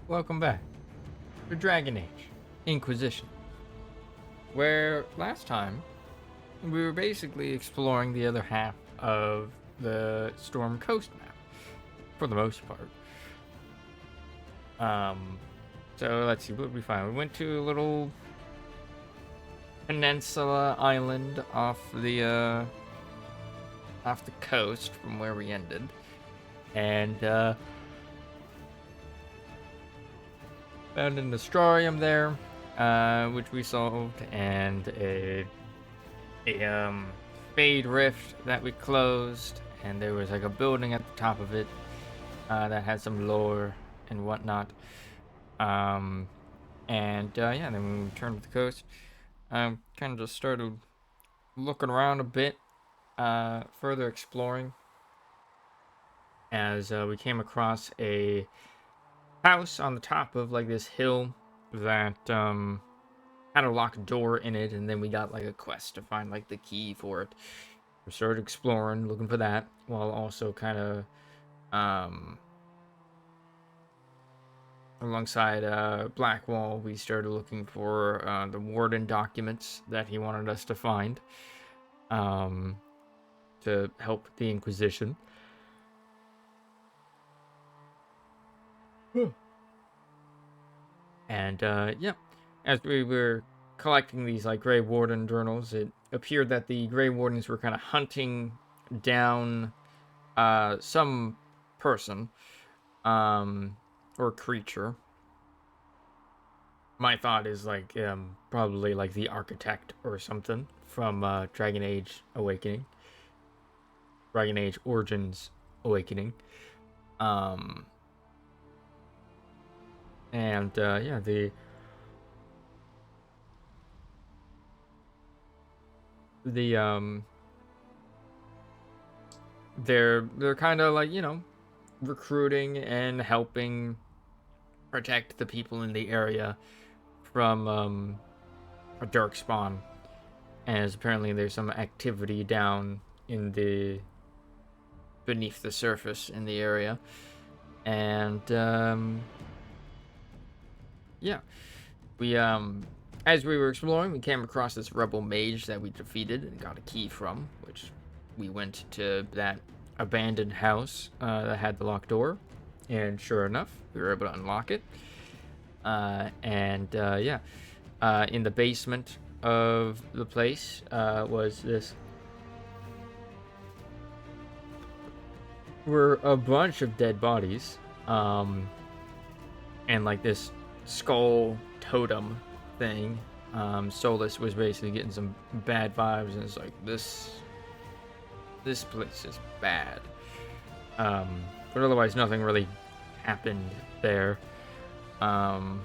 Welcome back to Dragon Age Inquisition, where last time we were basically exploring the other half of the Storm Coast map, for the most part. So let's see, what did we find? We went to a little peninsula island off the coast from where we ended, and found an Astrarium there, which we solved, and a Fade Rift that we closed, and there was like a building at the top of it that had some lore and whatnot. And yeah, then we returned to the coast. Kind of just started looking around a bit, further exploring, as we came across a house on the top of like this hill that had a locked door in it, and then we got like a quest to find like the key for it. We started exploring, looking for that, while also kind of alongside Blackwall, we started looking for the warden documents that he wanted us to find to help the Inquisition. And yeah, as we were collecting these like Grey Warden journals, it appeared that the Grey Wardens were kind of hunting down some person or creature. My thought is like probably like the architect or something from Dragon Age Origins Awakening. And yeah, they're kind of like, recruiting and helping protect the people in the area from a dark spawn, as apparently there's some activity down in the beneath the surface in the area. And yeah, we as we were exploring, we came across this rebel mage that we defeated and got a key from, which we went to that abandoned house that had the locked door, and sure enough, we were able to unlock it. And yeah, in the basement of the place was this, were a bunch of dead bodies, and like this skull totem thing. Solus was basically getting some bad vibes, and it's like, this place is bad. But otherwise nothing really happened there. And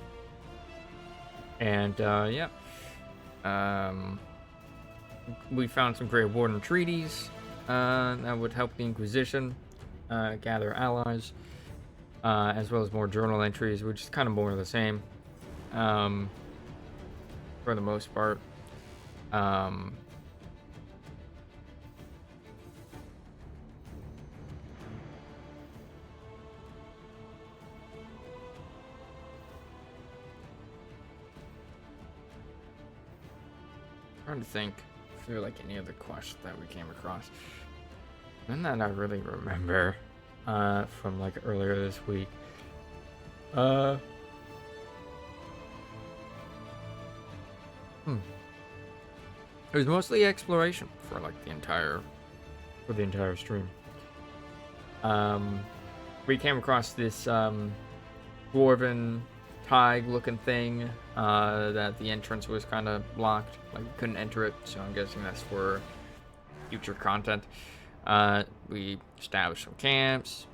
yeah, we found some Grey Warden treaties that would help the Inquisition gather allies, as well as more journal entries, which is kind of more of the same for the most part. Trying to think if there were like any other quests that we came across. None that I really remember from like earlier this week. It was mostly exploration for like the entire stream. We came across this dwarven Tig looking thing that the entrance was kind of blocked, like we couldn't enter it, so I'm guessing that's for future content. We established some camps,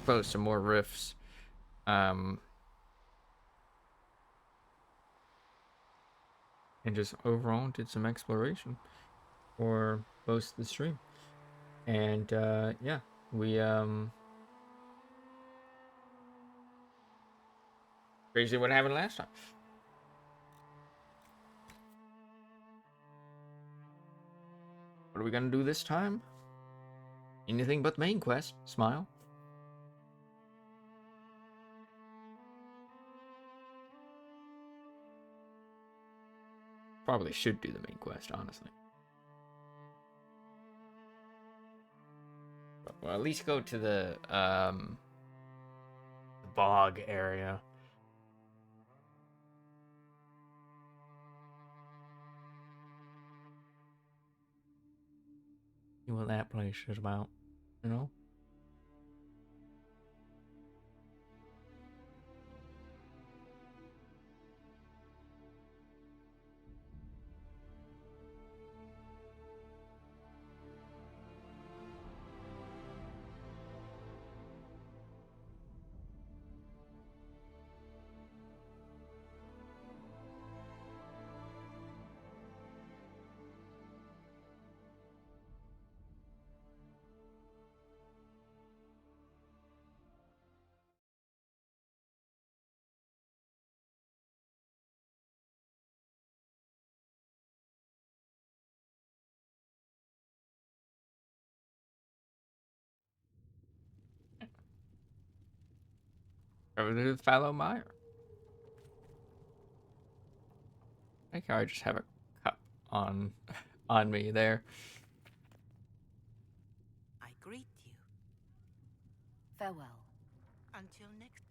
closed some more rifts, and just overall did some exploration for most of the stream. And yeah, we basically what happened last time. What are we gonna do this time? Anything but main quest. Smile. Probably should do the main quest, honestly. But we'll at least go to the bog area. See what that place is about, you know? Over to Fallow Mire. I think I just have a cup on me there. I greet you. Farewell. Until next.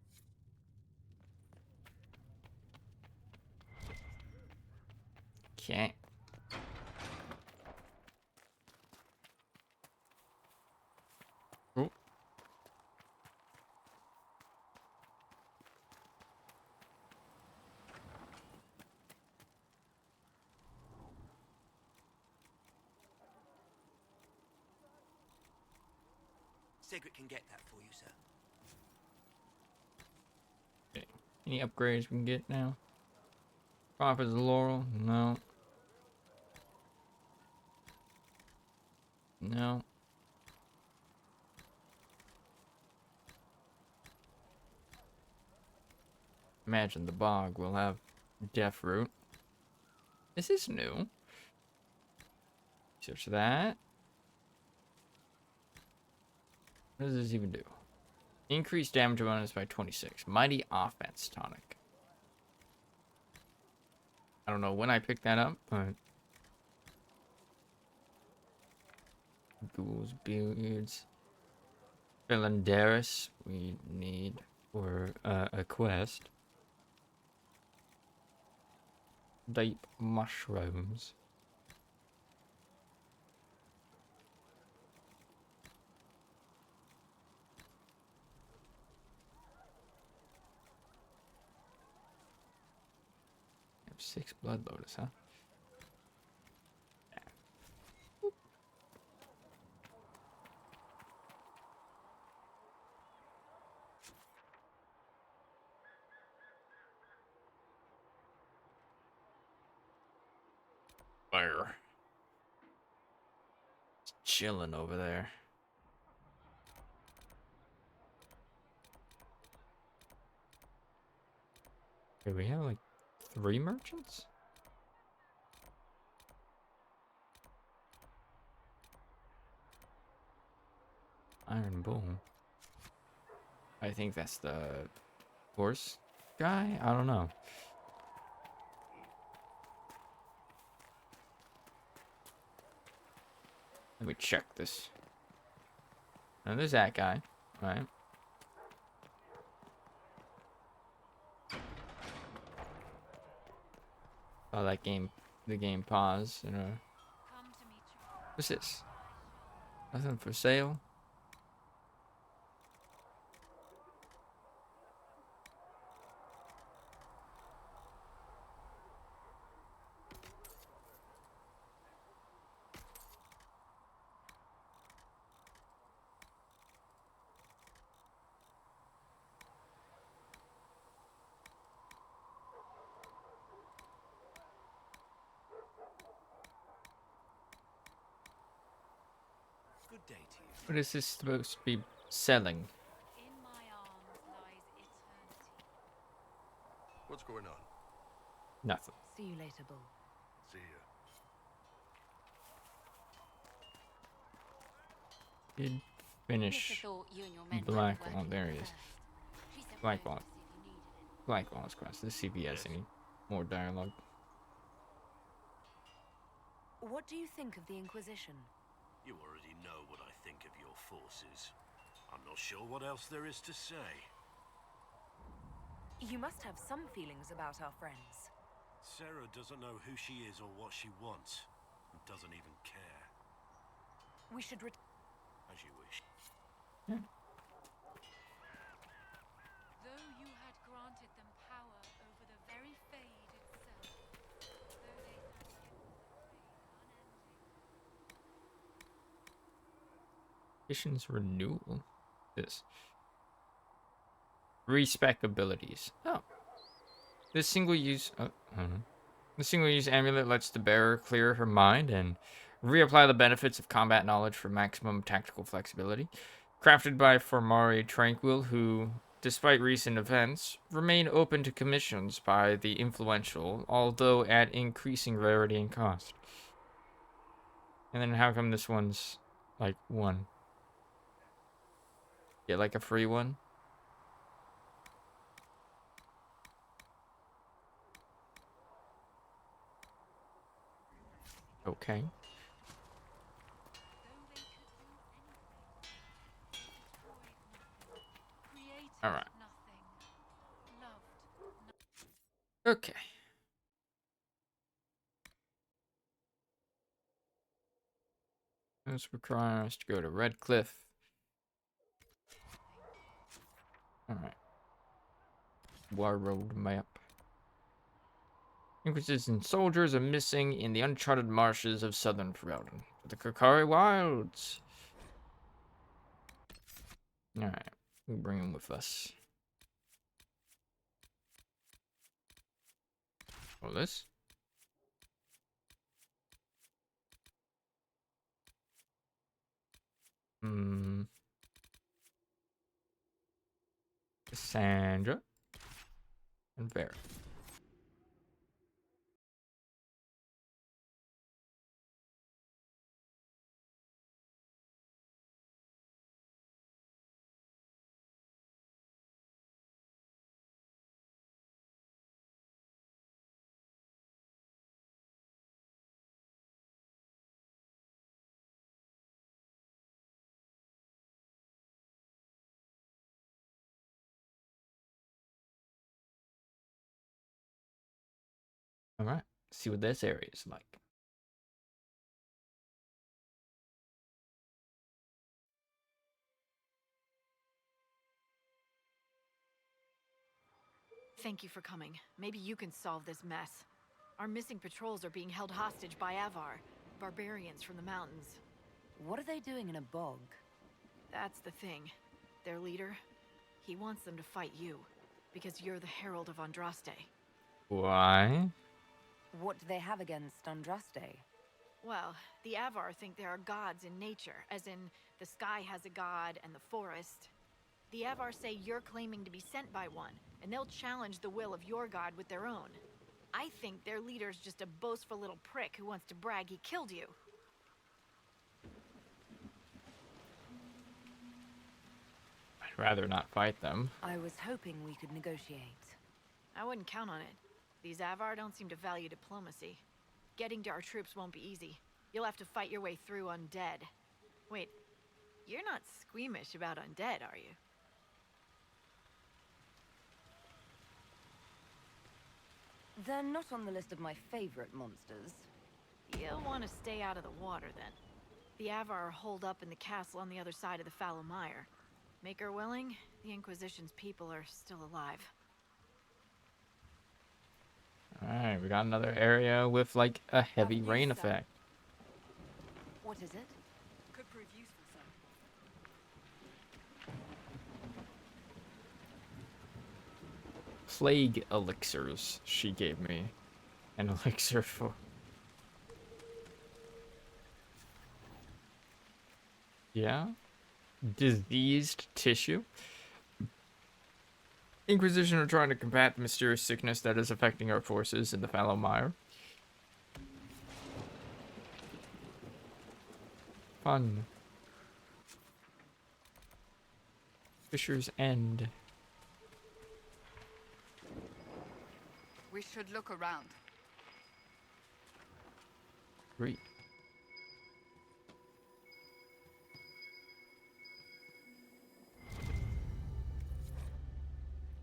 Okay. Oh. Sigrid can get that for you, sir. Okay. Any upgrades we can get now? Prophets of Laurel? No. No. Imagine the bog will have Death Root. This is new. Search that. What does this even do? Increase damage bonus by 26. Mighty Offense Tonic. I don't know when I picked that up, but... Ghouls, Beards. Philanderis, we need for a quest. Deep Mushrooms. We have 6 Blood Lotus, huh? Fire. It's chilling over there. Okay, we have like 3 merchants? Iron Bull. I think that's the horse guy? I don't know. Let me check this. Oh, there's that guy, right? Oh, the game paused. You know. What's this? Nothing for sale? Good day to you. What is this supposed to be selling? In my arms lies eternity. What's going on? Nothing. See you later, Bull. See ya. Did finish Black Wall. There he is. Black Wall. Black Wall's quest. Let's see if he has any more dialogue. What do you think of the Inquisition? You already know what I think of your forces. I'm not sure what else there is to say. You must have some feelings about our friends. Sarah doesn't know who she is or what she wants, and doesn't even care. We should As you wish. Though you had granted them power over the very Fade itself, though they had kept the reign unending. Missions renewal. This. Respec abilities. Oh. This single-use... Oh, I don't know. The single-use amulet lets the bearer clear her mind and reapply the benefits of combat knowledge for maximum tactical flexibility. Crafted by Formari Tranquil, who, despite recent events, remain open to commissions by the influential, although at increasing rarity and cost. And then how come this one's, like, one? Get, like, a free one? Okay. All right. Okay. This requires us to go to Red Cliff. Alright. War road map. Inquisition soldiers are missing in the uncharted marshes of southern Ferelden. The Kakari Wilds. Alright. We'll bring them with us. Oh, this? Cassandra. And Vera. Alright. See what this area is like. Thank you for coming. Maybe you can solve this mess. Our missing patrols are being held hostage by Avar, barbarians from the mountains. What are they doing in a bog? That's the thing. Their leader, he wants them to fight you, because you're the Herald of Andraste. Why? What do they have against Andraste? Well, the Avar think there are gods in nature, as in the sky has a god and the forest. The Avar say you're claiming to be sent by one, and they'll challenge the will of your god with their own. I think their leader's just a boastful little prick who wants to brag he killed you. I'd rather not fight them. I was hoping we could negotiate. I wouldn't count on it. These Avar don't seem to value diplomacy. Getting to our troops won't be easy. You'll have to fight your way through undead. Wait, you're not squeamish about undead, are you? They're not on the list of my favorite monsters. You'll want to stay out of the water, then. The Avar are holed up in the castle on the other side of the Fallow Mire. Make her willing, the Inquisition's people are still alive. Alright, we got another area with, like, a heavy rain effect. What is it? Could prove useful, sir. Plague elixirs she gave me. An elixir for... Yeah? Diseased tissue? Inquisition are trying to combat the mysterious sickness that is affecting our forces in the Fallow Mire. Fun. Fisher's End. We should look around. Great.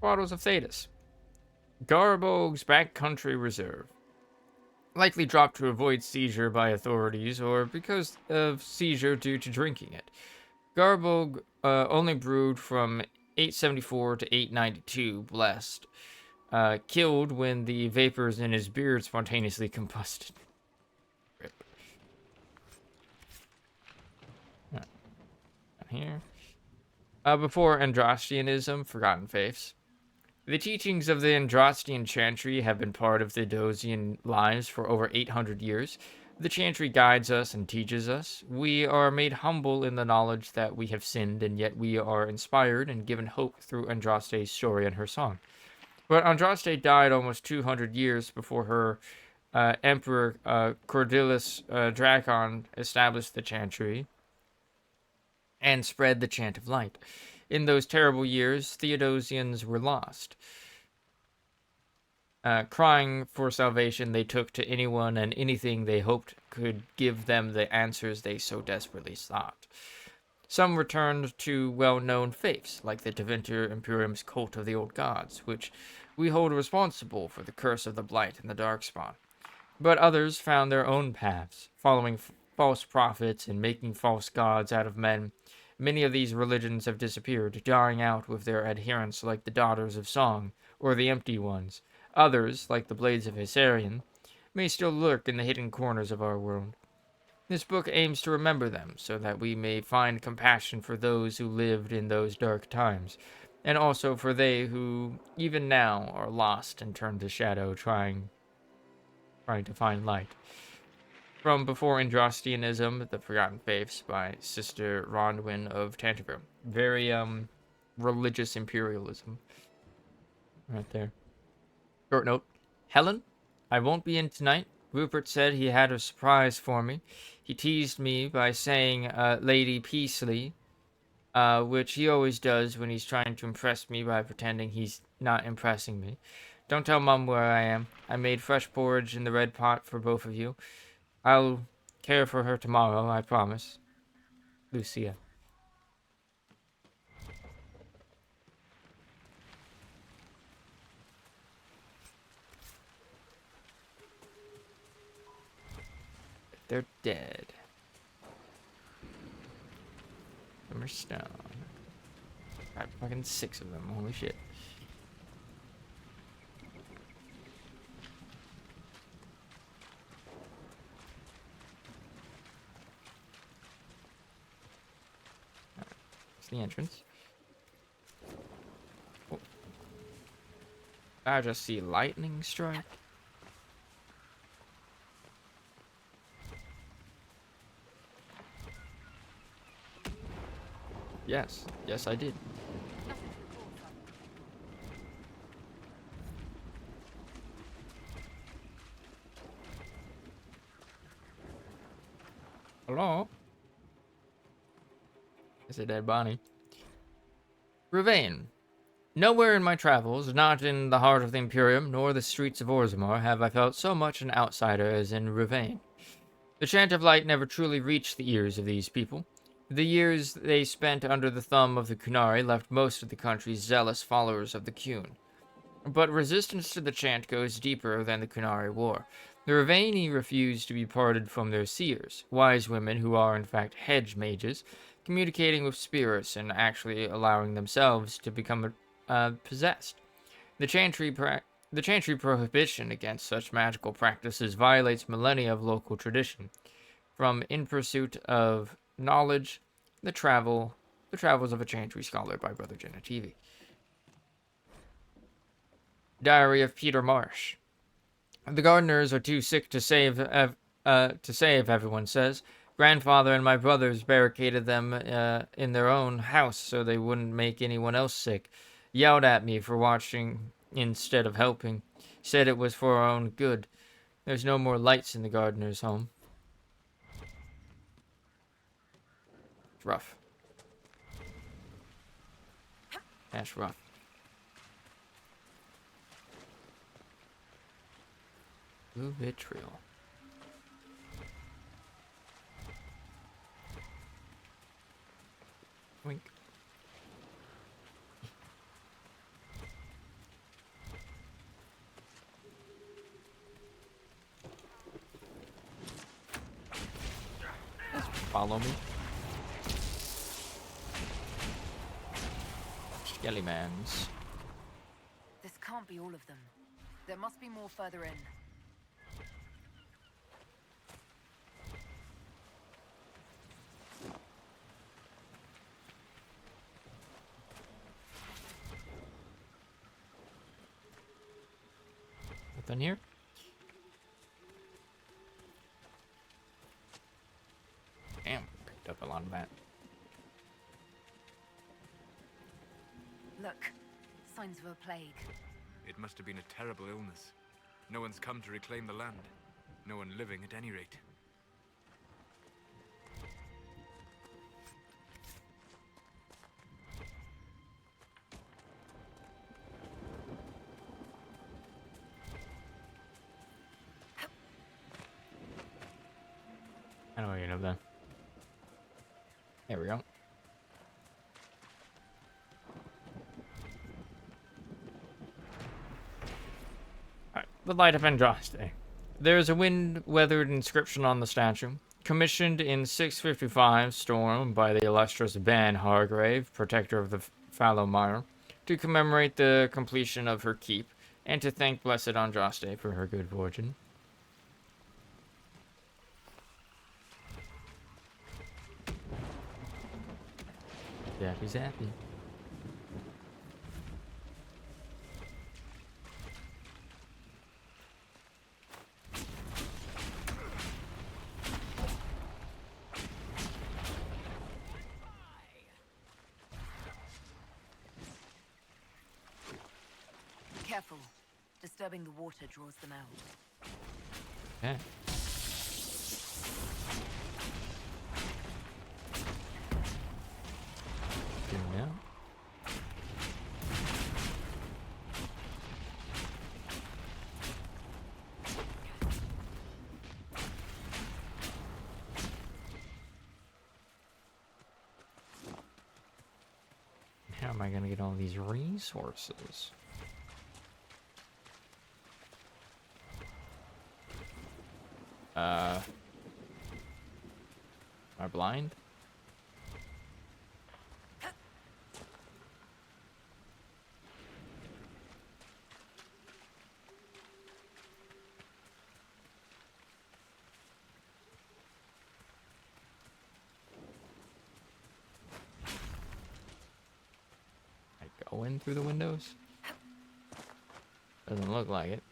Bottles of Thetis. Garbog's Backcountry Reserve. Likely dropped to avoid seizure by authorities or because of seizure due to drinking it. Garbog only brewed from 874 to 892, blessed. Killed when the vapors in his beard spontaneously combusted. Rip. Here. Before Andrastianism, Forgotten Faiths. The teachings of the Andrastian Chantry have been part of the Dosian lives for over 800 years. The Chantry guides us and teaches us. We are made humble in the knowledge that we have sinned, and yet we are inspired and given hope through Andraste's story and her song. But Andraste died almost 200 years before her Emperor Cordillus Dracon established the Chantry and spread the Chant of Light. In those terrible years, Theodosians were lost. Crying for salvation, they took to anyone and anything they hoped could give them the answers they so desperately sought. Some returned to well-known faiths, like the Deventer Imperium's Cult of the Old Gods, which we hold responsible for the curse of the Blight and the Darkspawn. But others found their own paths, following false prophets and making false gods out of men. Many of these religions have disappeared, dying out with their adherents like the Daughters of Song, or the Empty Ones. Others, like the Blades of Hysarion, may still lurk in the hidden corners of our world. This book aims to remember them, so that we may find compassion for those who lived in those dark times, and also for they who, even now, are lost and turned to shadow, trying to find light. From Before Andrastianism, The Forgotten Faiths by Sister Rondwyn of Tantivir. Very, religious imperialism. Right there. Short note. Helen, I won't be in tonight. Rupert said he had a surprise for me. He teased me by saying, Lady Peasley, which he always does when he's trying to impress me by pretending he's not impressing me. Don't tell Mum where I am. I made fresh porridge in the red pot for both of you. I'll care for her tomorrow, I promise. Lucia. They're dead. Some are stone. Got fucking 6 of them, holy shit. The entrance. Oh. I just see lightning strike. Yes, I did. Hello? It's a dead body. Ravane. Nowhere in my travels, not in the heart of the Imperium, nor the streets of Orzammar, have I felt so much an outsider as in Ravane. The Chant of Light never truly reached the ears of these people. The years they spent under the thumb of the Qunari left most of the country zealous followers of the Qun. But resistance to the chant goes deeper than the Qunari War. The Ravani refuse to be parted from their seers, wise women who are in fact hedge mages, communicating with spirits and actually allowing themselves to become possessed. The chantry prohibition against such magical practices violates millennia of local tradition. From In Pursuit of Knowledge, The Travels of a Chantry Scholar by Brother Genetivi. Diary of Peter Marsh. The gardeners are too sick to save, everyone says. Grandfather and my brothers barricaded them in their own house so they wouldn't make anyone else sick. Yelled at me for watching instead of helping. Said it was for our own good. There's no more lights in the gardener's home. It's rough. That's rough. Blue vitriol. Wink. follow me. Skellymans. This can't be all of them. There must be more further in. Nothing here? Damn, picked up a lot of that. Look, signs of a plague. It must have been a terrible illness. No one's come to reclaim the land. No one living at any rate. I don't even know then. There we go. Alright, the Light of Andraste. There is a wind-weathered inscription on the statue, commissioned in 655 storm by the illustrious Ban Hargrave, protector of the Fallowmire, to commemorate the completion of her keep, and to thank Blessed Andraste for her good fortune. Zappy zappy. Careful. Disturbing the water draws them out. Okay. Good now. How am I gonna get all these resources? Am I blind? I go in through the windows? Doesn't look like it.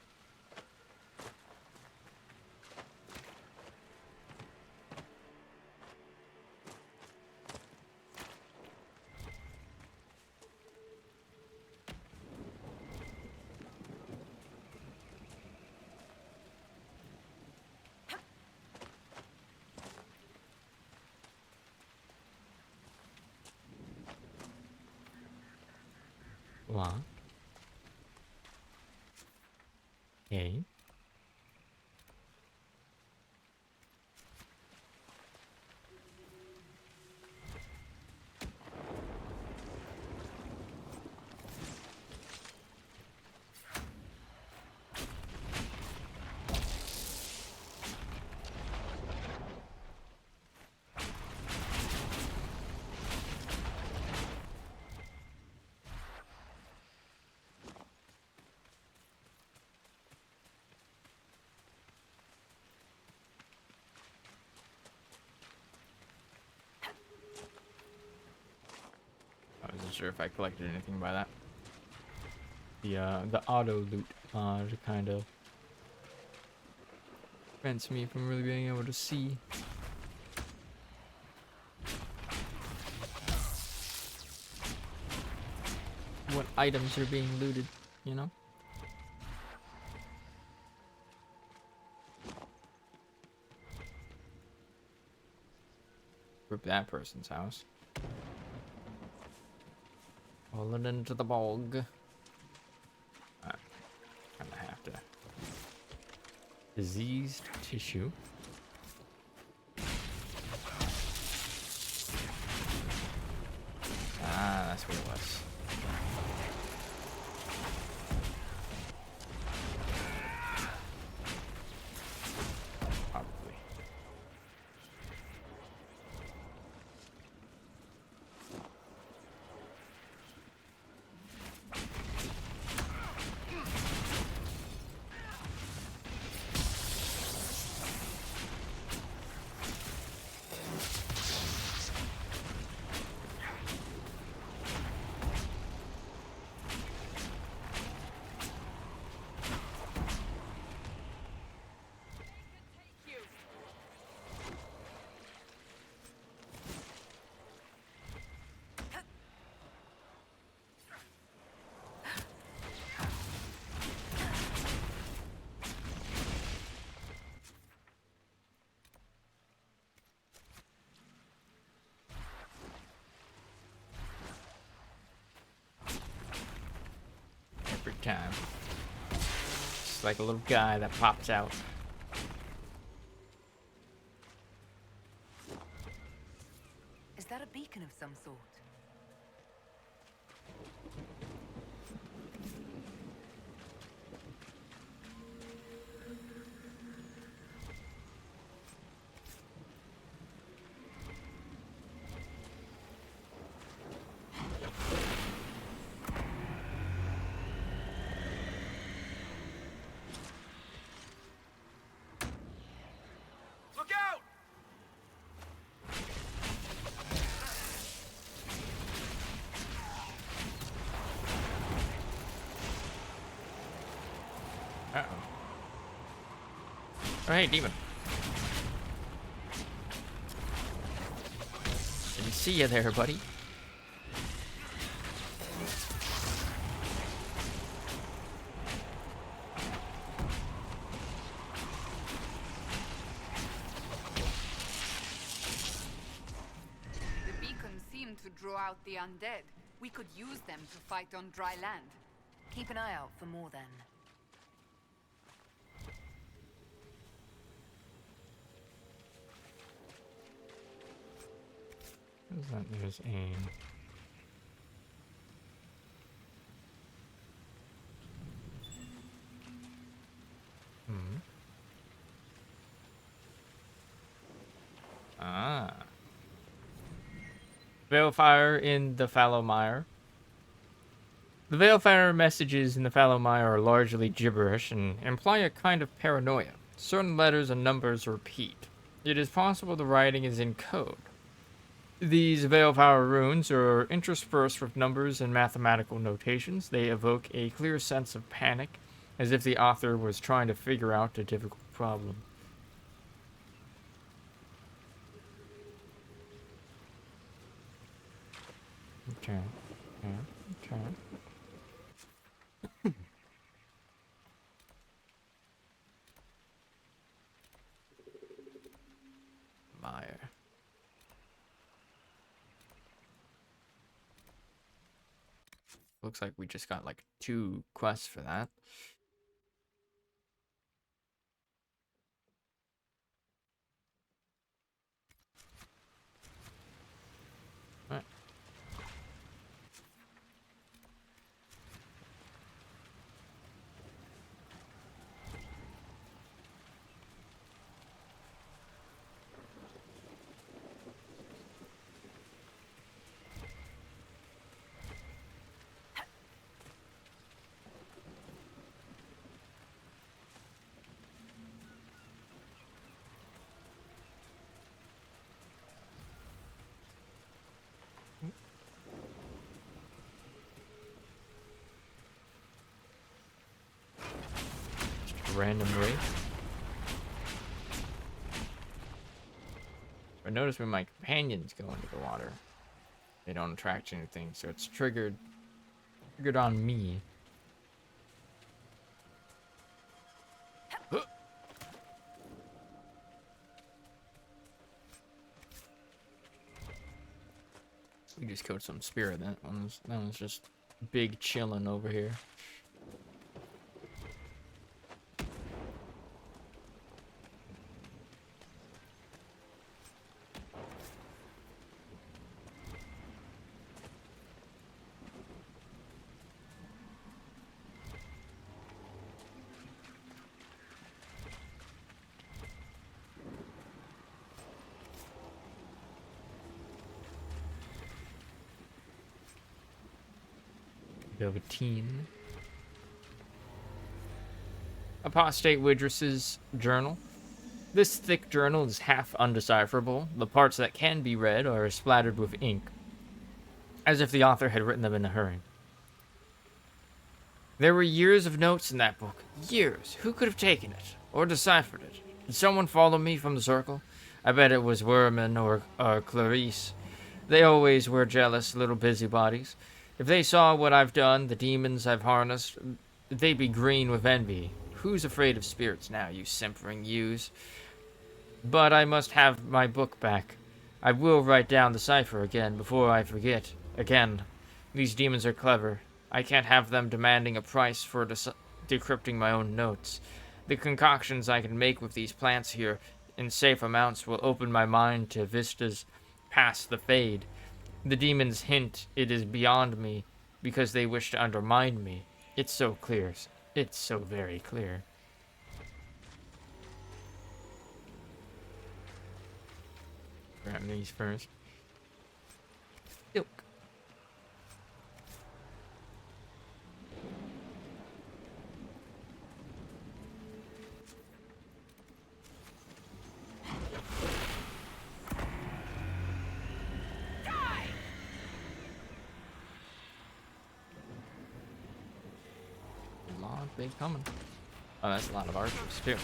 Lock. Okay. I wasn't sure if I collected anything by that. The auto loot mod kind of prevents me from really being able to see what items are being looted, you know? Group that person's house. Pull it into the bog. I kind of have to. Diseased tissue. Ah, that's what it was. Probably. time. It's like a little guy that pops out. Is that a beacon of some sort? Look out! Uh-oh. Oh, hey, demon. Didn't see you there, buddy. The beacons seem to draw out the undead. We could use them to fight on dry land. Keep an eye out for more then. What is that? There's aim. Ah. Veilfire in the fallow mire. The Veilfire messages in the fallow mire are largely gibberish and imply a kind of paranoia. Certain letters and numbers repeat. It is possible the writing is in code. These Veilfire runes are interspersed with numbers and mathematical notations. They evoke a clear sense of panic, as if the author was trying to figure out a difficult problem. Okay. Mire. Looks like we just got like 2 quests for that. Alright. Random wraith. I notice when my companions go into the water, they don't attract anything, so it's triggered on me. We just killed some spirit. That one's just big chilling over here. Velveteen. Apostate Widress's journal. This thick journal is half undecipherable. The parts that can be read are splattered with ink, as if the author had written them in a hurry. There were years of notes in that book. Years. Who could have taken it? Or deciphered it? Did someone follow me from the circle? I bet it was Werman or Clarice. They always were jealous little busybodies. If they saw what I've done, the demons I've harnessed, they'd be green with envy. Who's afraid of spirits now, you simpering ewes? But I must have my book back. I will write down the cipher again before I forget. Again. These demons are clever. I can't have them demanding a price for decrypting my own notes. The concoctions I can make with these plants here in safe amounts will open my mind to vistas past the fade. The demons hint it is beyond me because they wish to undermine me. It's so clear. It's so very clear. Grab these first. Silk. They coming. Oh, that's a lot of archers too.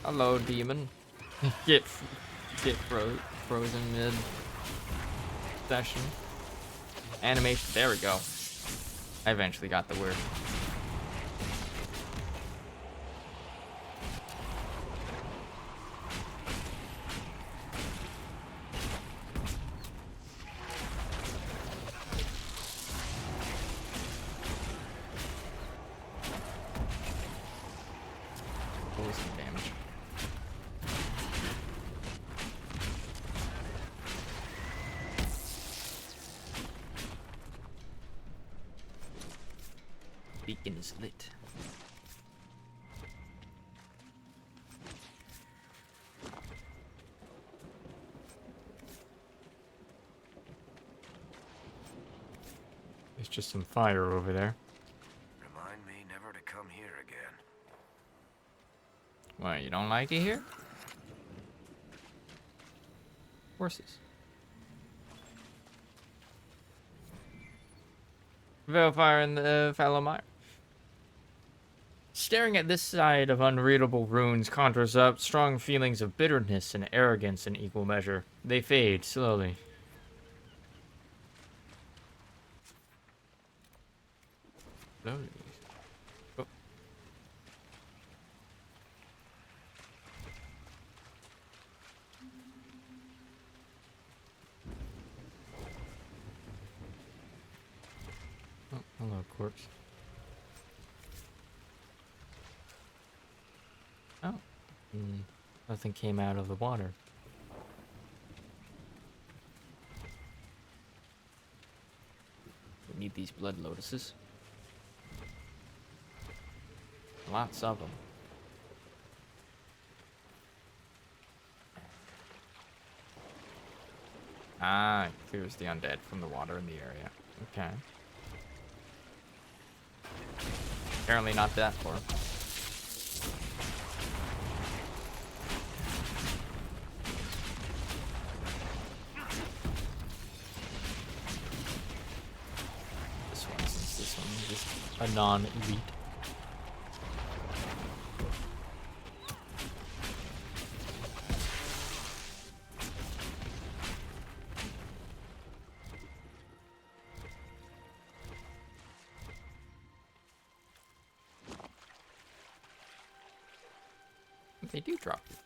Hello, demon. get frozen mid session. Animation. There we go. I eventually got the word. Some damage. Beacon is lit. There's just some fire over there. Remind me never to come here again. Why, you don't like it here? Horses. Veilfire and the fallow mire. Staring at this side of unreadable runes conjures up strong feelings of bitterness and arrogance in equal measure. They fade slowly. Slowly. Oh. Oh, hello, corpse. Oh. Nothing came out of the water. We need these blood lotuses. Lots of them. Ah, it clears the undead from the water in the area. Okay. Apparently not that far. This one, since this one is just a non-elite. They do drop it.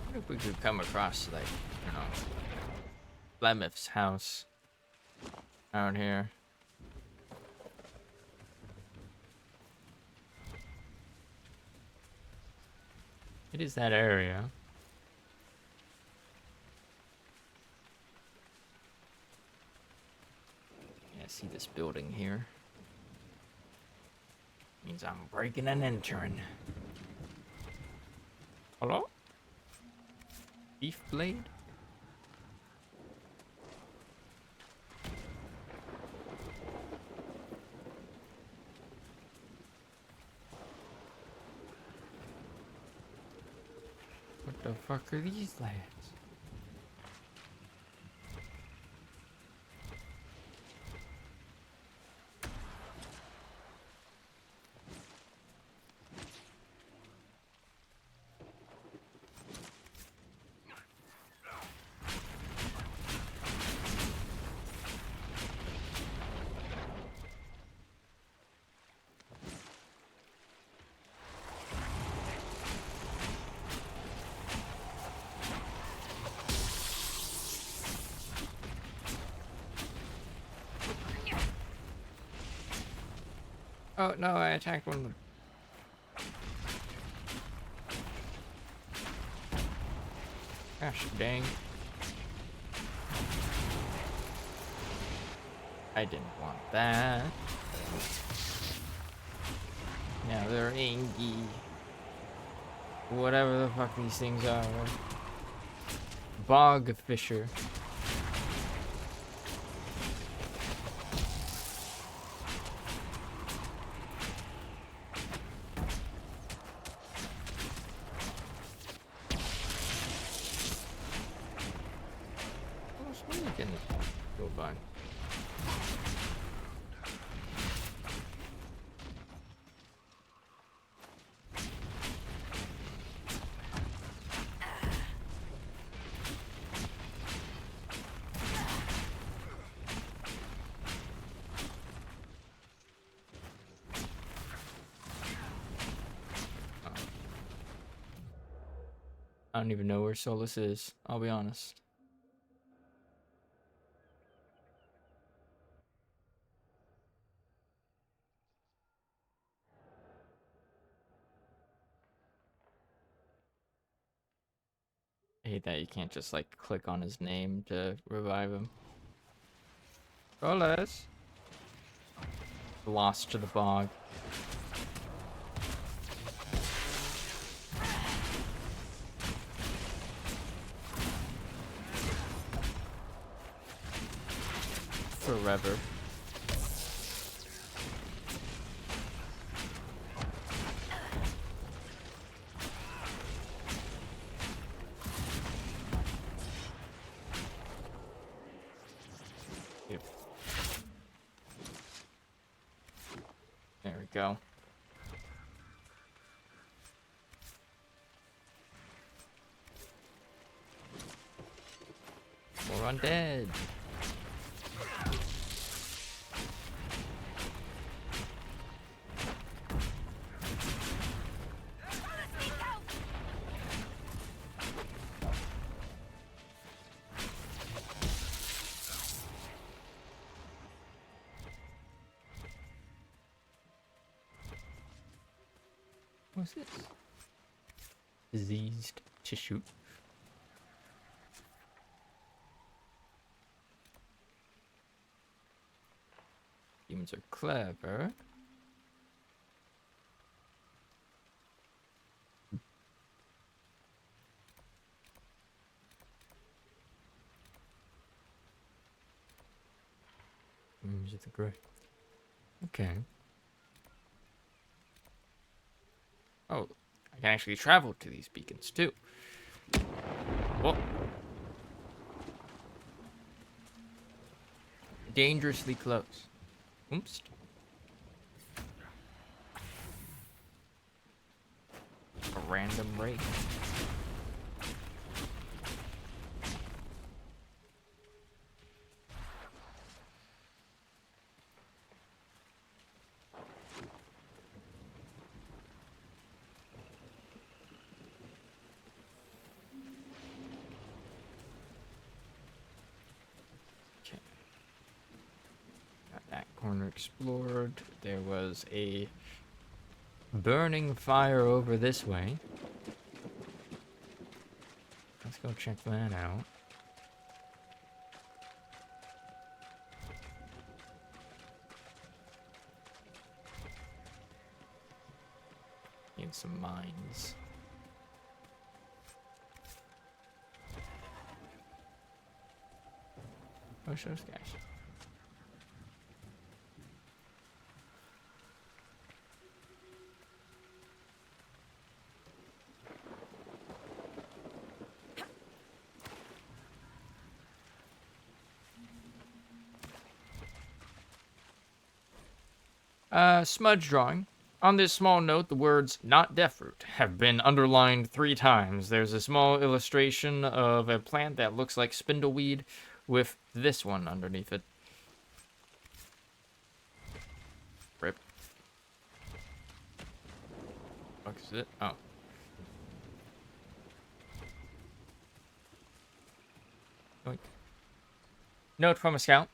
What if we could come across, like, you know, Plymouth's house out here? It is that area. Yeah, see this building here? Means I'm breaking and entering. Hello? Beef blade? What the fuck are these lads? Oh, no, I attacked one of them. Gosh dang. I didn't want that. Now they're angry. Whatever the fuck these things are. Bog fisher. Go by. I don't even know where Solus is, I'll be honest. I hate that you can't just like click on his name to revive him. Solus! Lost to the bog. Forever. Yep. There we go. More undead. What's this? Diseased tissue. Humans are clever. Humans are the great. Okay. Oh, I can actually travel to these beacons too. Whoa. Dangerously close. Oops. A random raid. Corner explored. There was a burning fire over this way. Let's go check that out. Need some mines. Push those guys. Smudge drawing. On this small note, the words "not deathroot" have been underlined 3 times. There's a small illustration of a plant that looks like spindleweed with this one underneath it. Rip. What is it? Oh. Oink. Note from a scout.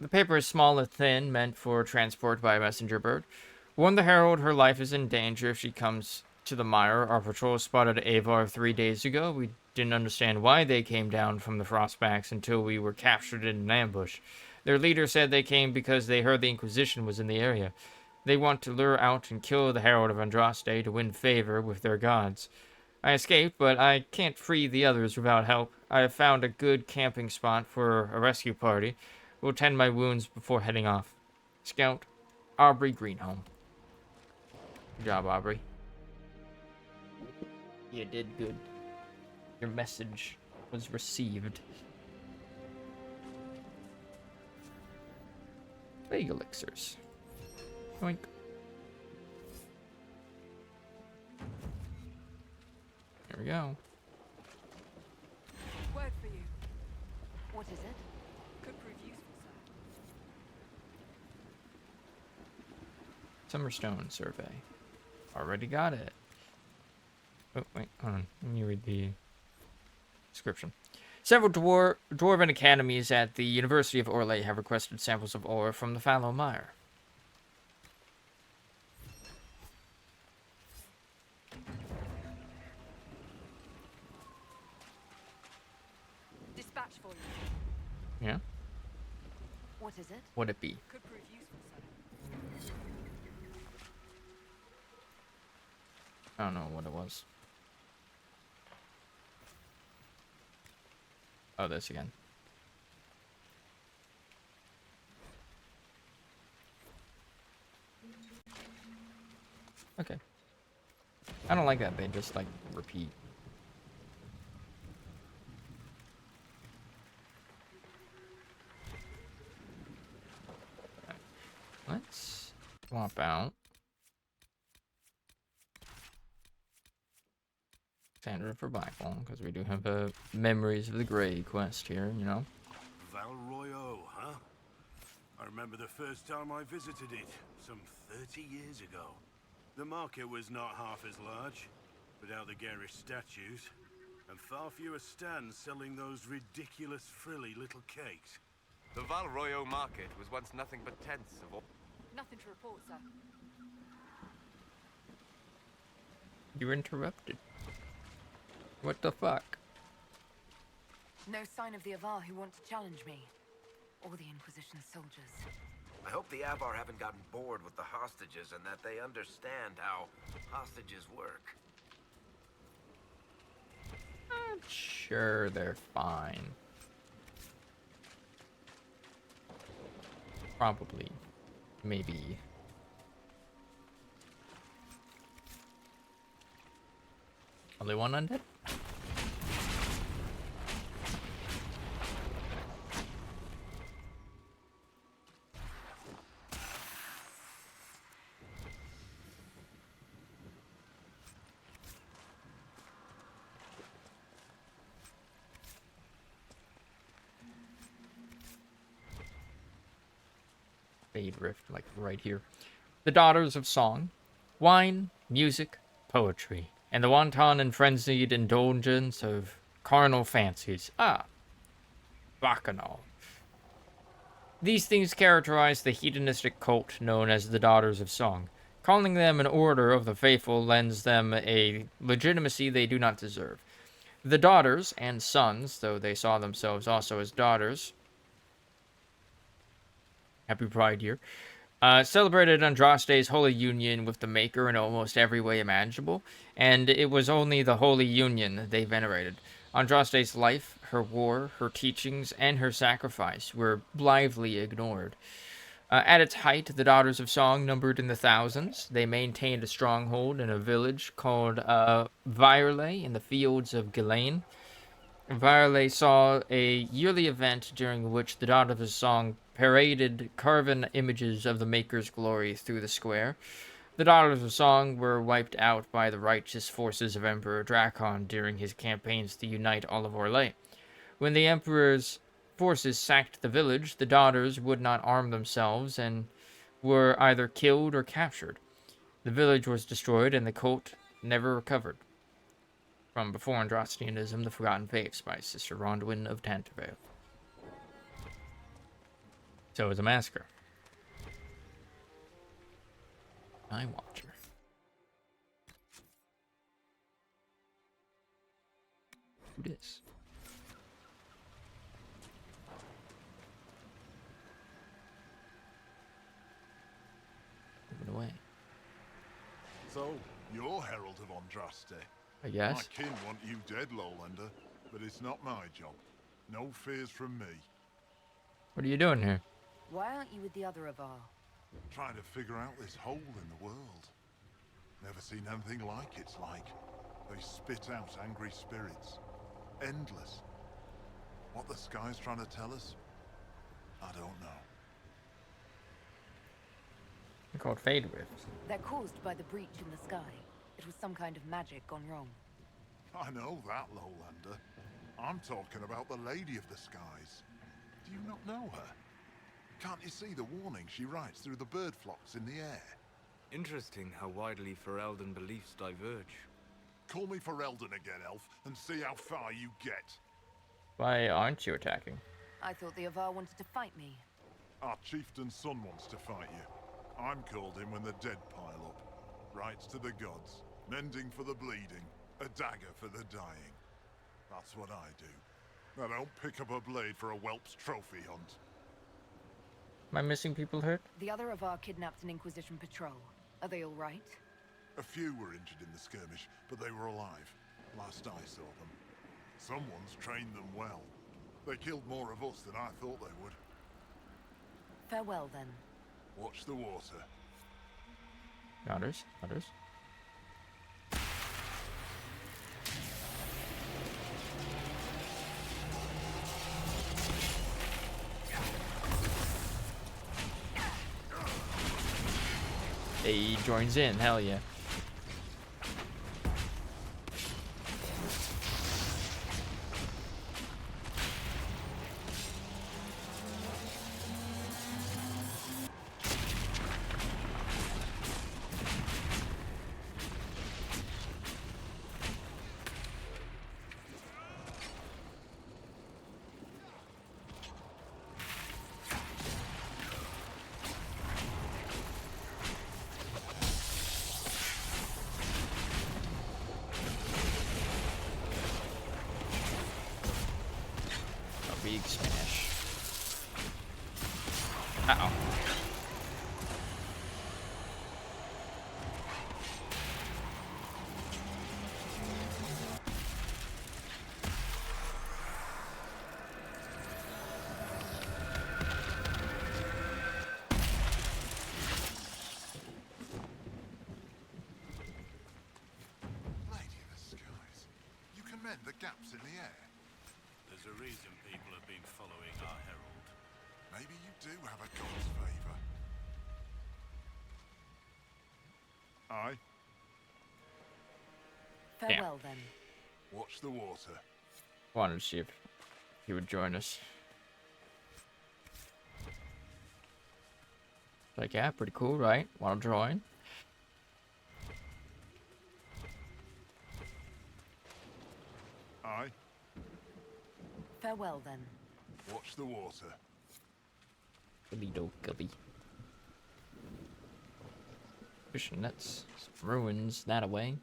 The paper is small and thin, meant for transport by a messenger bird. Warn the Herald her life is in danger if she comes to the mire. Our patrol spotted Avar 3 days ago. We didn't understand why they came down from the Frostbacks until we were captured in an ambush. Their leader said they came because they heard the Inquisition was in the area. They want to lure out and kill the Herald of Andraste to win favor with their gods. I escaped, but I can't free the others without help. I have found a good camping spot for a rescue party. We'll tend my wounds before heading off. Scout, Aubrey Greenholm. Good job, Aubrey. You did good. Your message was received. Plague elixirs. Yoink. There we go. Word for you. What is it? Could prove useful, sir. Summerstone survey. Already got it. Oh, wait, hold on. Let me read the description. Several dwarven academies at the University of Orlais have requested samples of ore from the Fallow Mire. Dispatch for you. Yeah? What is it? Would it be? Could prove useful, sir. I don't know what it was. Oh, this again. Okay. I don't like that they just, like, repeat. Okay. Let's swap out Sandra for Blackfall, because we do have a Memories of the Grey quest here, you know. Val Royeaux, huh? I remember the first time I visited it, some 30 years ago. The market was not half as large, without the garish statues, and far fewer stands selling those ridiculous frilly little cakes. The Val Royeaux market was once nothing but tents of all. Nothing to report, sir. You're interrupted. What the fuck? No sign of the Avar who want to challenge me. Or the Inquisition soldiers. I hope the Avar haven't gotten bored with the hostages and that they understand how hostages work. I'm sure they're fine. Probably. Maybe. Only one undead? Fade Rift, like right here. The Daughters of Song. Wine, music, poetry, and the wanton and frenzied indulgence of carnal fancies. Ah, Bacchanal. These things characterize the hedonistic cult known as the Daughters of Song. Calling them an order of the faithful lends them a legitimacy they do not deserve. The daughters and sons, though they saw themselves also as daughters, Happy Pride Year, celebrated Andraste's holy union with the Maker in almost every way imaginable, and it was only the holy union they venerated. Andraste's life, her war, her teachings, and her sacrifice were blithely ignored. At its height, the Daughters of Song numbered in the thousands. They maintained a stronghold in a village called Virelay in the fields of Ghislaine. Virelay saw a yearly event during which the Daughters of Song paraded carven images of the Maker's glory through the square. The Daughters of Song were wiped out by the righteous forces of Emperor Drakon during his campaigns to unite all of Orlais. When the Emperor's forces sacked the village, the daughters would not arm themselves and were either killed or captured. The village was destroyed and the cult never recovered. From Before Andrastianism, The Forgotten Faiths by Sister Rondwyn of Tantervale. So it was a massacre. Eye Watcher. Who this? Moving away. So, you're Herald of Andraste. I guess. My kin want you dead, Lowlander, but it's not my job. No fears from me. What are you doing here? Why aren't you with the other Avar? Trying to figure out this hole in the world. Never seen anything like it's like. They spit out angry spirits. Endless. What the sky's trying to tell us? I don't know. They're called Fade Rifts. They're caused by the breach in the sky. It was some kind of magic gone wrong. I know that, Lowlander. I'm talking about the Lady of the Skies. Do you not know her? Can't you see the warning she writes through the bird flocks in the air? Interesting how widely Ferelden beliefs diverge. Call me Ferelden again, Elf, and see how far you get. Why aren't you attacking? I thought the Avar wanted to fight me. Our chieftain's son wants to fight you. I'm called in when the dead pile up. Rites to the gods, mending for the bleeding, a dagger for the dying. That's what I do. I don't pick up a blade for a whelp's trophy hunt. Am I missing people hurt? The other Avar kidnapped an Inquisition patrol. Are they all right? A few were injured in the skirmish, but they were alive. Last I saw them. Someone's trained them well. They killed more of us than I thought they would. Farewell, then. Watch the water. Others? Others? He joins in, hell yeah. Big smash. Uh-oh. Lady of the Skies, you can mend the gaps in the air. There's a reason people have been following our herald. Maybe you do have a god's favor. Aye. Farewell, then. Watch the water. Wanted to see if he would join us. Like, yeah, pretty cool, right? Want to join? Aye. Farewell, then. Watch the water. Gubby do gubby. Fishing nets. Some ruins that away.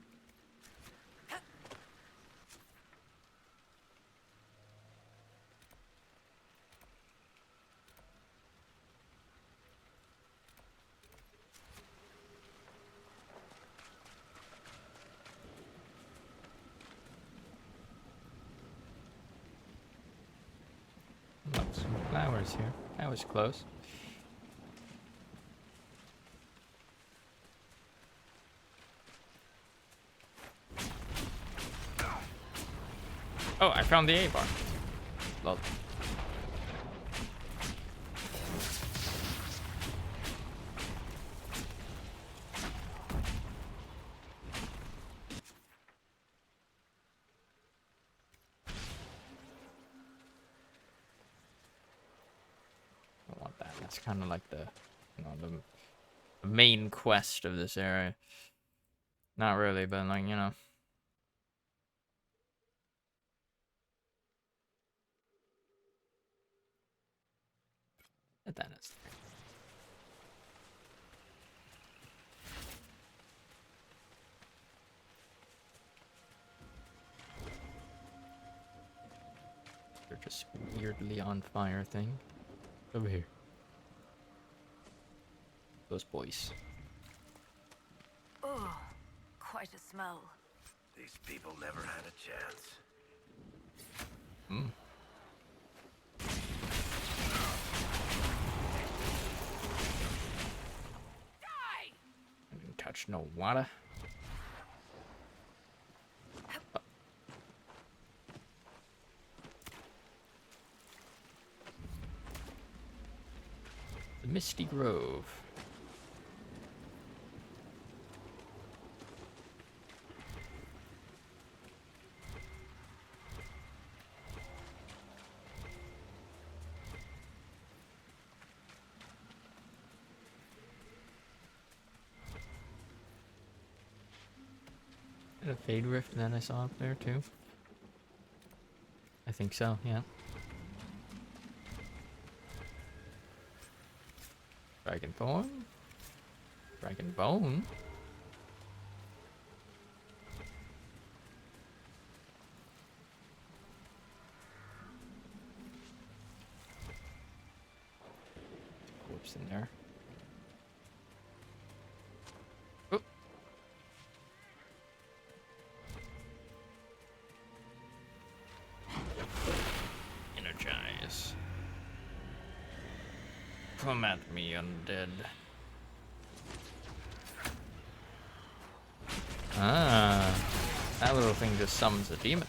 Some flowers here. That was close. Oh, I found the A bar. Lol. I want that. That's kind of like the, you know, the main quest of this area. Not really, but like, you know. That is. This weirdly on fire thing. Over here. Those boys. Oh, quite a smell. These people never had a chance. Hmm. I didn't touch no water. The Misty Grove. And a Fade Rift that I saw up there too. I think so, yeah. Dragonthorn? Dragonbone? Whoops in there. Oop. Energize. Come at me, undead. Ah, that little thing just summons a demon.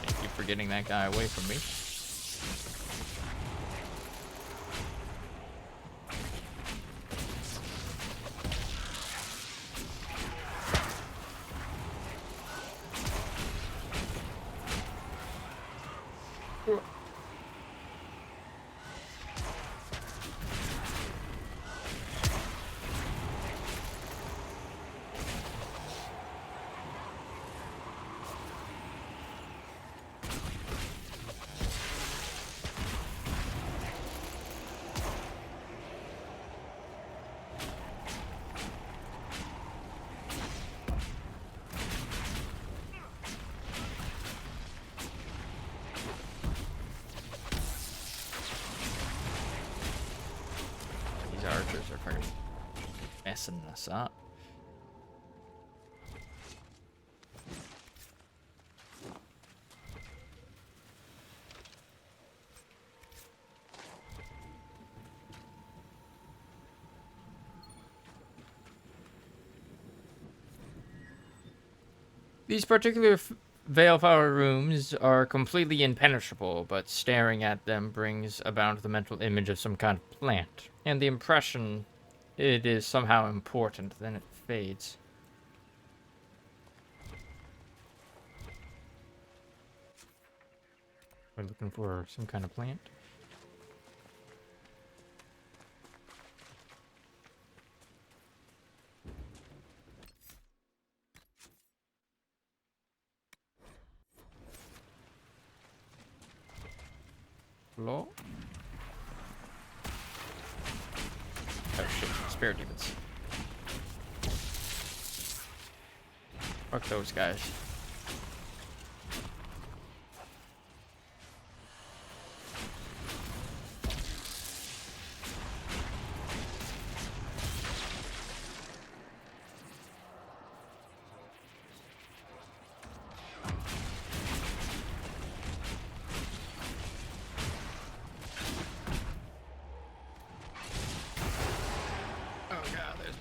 Thank you for getting that guy away from me. These archers are fucking messing us up. These particular Veilflower rooms are completely impenetrable, but staring at them brings about the mental image of some kind of plant, and the impression it is somehow important, then it fades. We're looking for some kind of plant. Hello? Oh shit, spirit demons. Fuck those guys.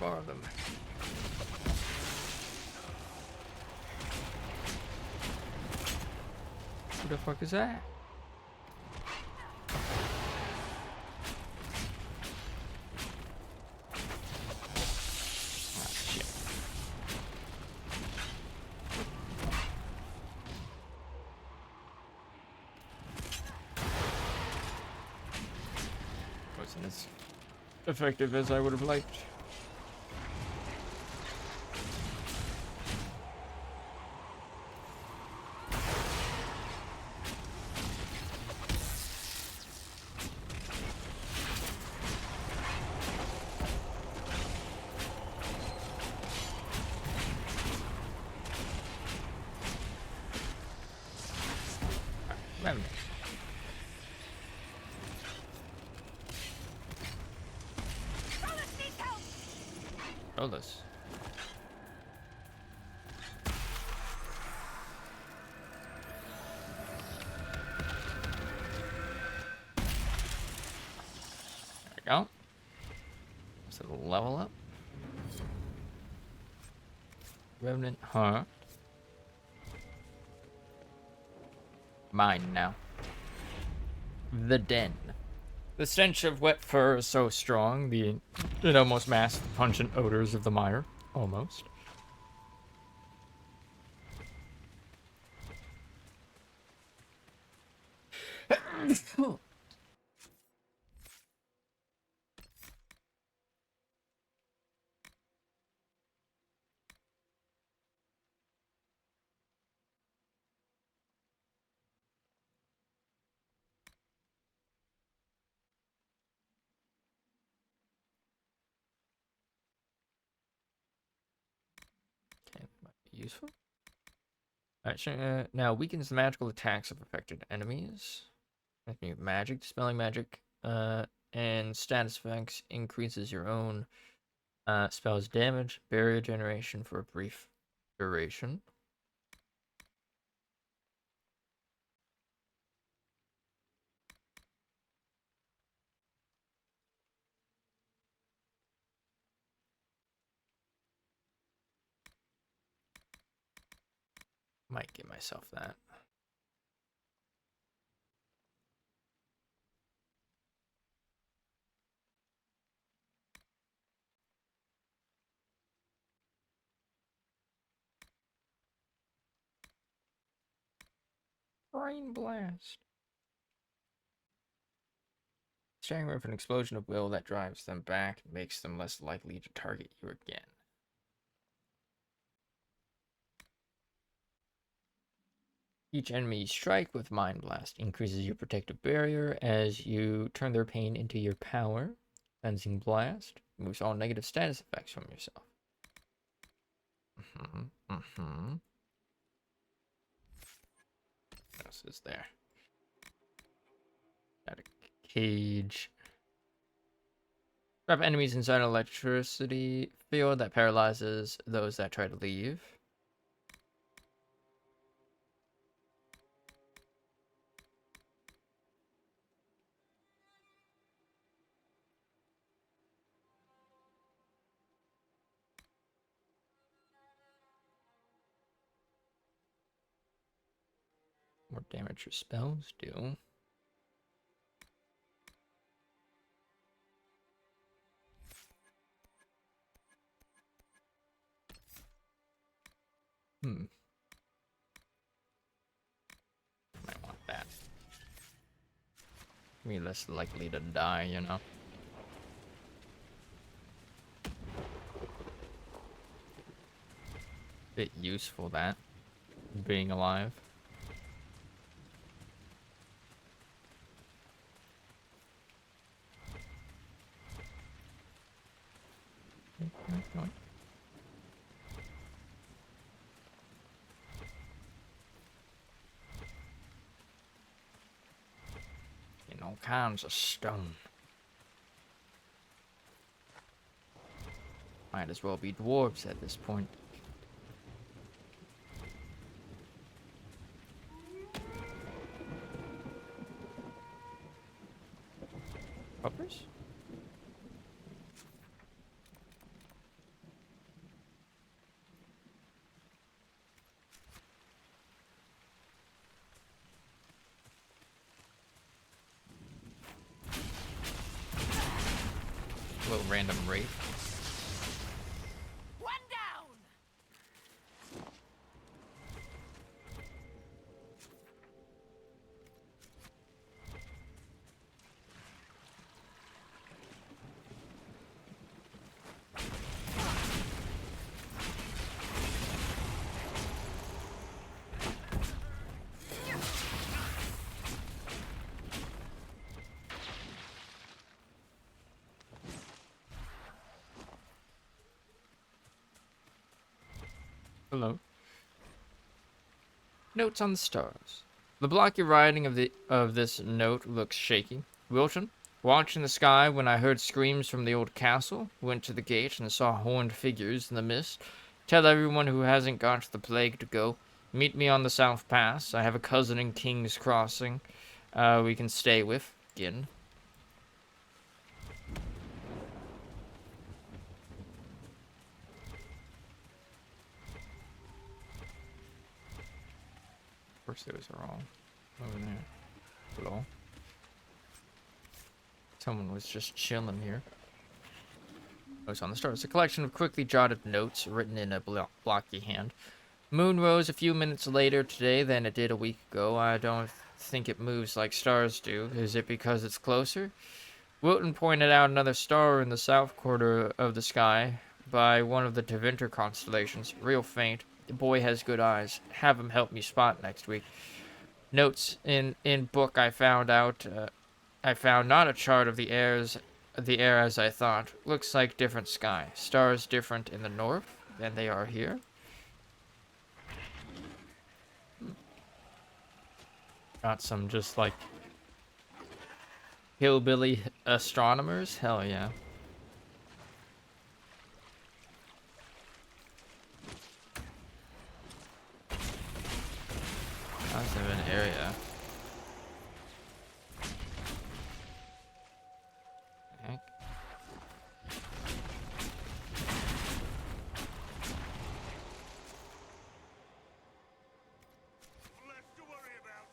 More of them. Who the fuck is that? Ah, shit. Wasn't as effective as I would have liked. Rollers. There we go. So the level up. Revenant Heart. Mine now. The Den. The stench of wet fur is so strong, it almost masks the pungent odors of the mire. Almost. Okay, might be useful. Alright, so, now weakens the magical attacks of affected enemies. Magic, dispelling magic, and status effects increases your own spell's damage, barrier generation for a brief duration. Might give myself that. Brain blast. Staggering with an explosion of will that drives them back and makes them less likely to target you again. Each enemy you strike with Mind Blast increases your protective barrier as you turn their pain into your power. Cleansing Blast removes all negative status effects from yourself. What else is there? Got a cage. Trap enemies inside an electricity field that paralyzes those that try to leave. More damage your spells do. Might want that. Be less likely to die, you know. Bit useful, that. Being alive. Getting all kinds of stone. Might as well be dwarves at this point. Puppers? A little random wraith. One down. Hello. Notes on the stars. The block you're writing of this note looks shaky. Wilton, Watching the sky when I heard screams from the old castle, went to the gate and saw horned figures in the mist. Tell everyone who hasn't got the plague to go. Meet me on the South Pass. I have a cousin in King's Crossing we can stay with. Again. Of course those are all over there. Hello? Someone was just chilling here. Notes on the stars. A collection of quickly jotted notes written in a blocky hand. Moon rose a few minutes later today than it did a week ago. I don't think it moves like stars do. Is it because it's closer? Wilton pointed out another star in the south quarter of the sky by one of the Tevinter constellations. Real faint. The boy has good eyes. Have him help me spot next week. Notes in book I found not a chart of the air as I thought. Looks like different sky. Stars different in the north than they are here. Got some just like hillbilly astronomers? Hell yeah. Massive an area. Heck. Less to worry about.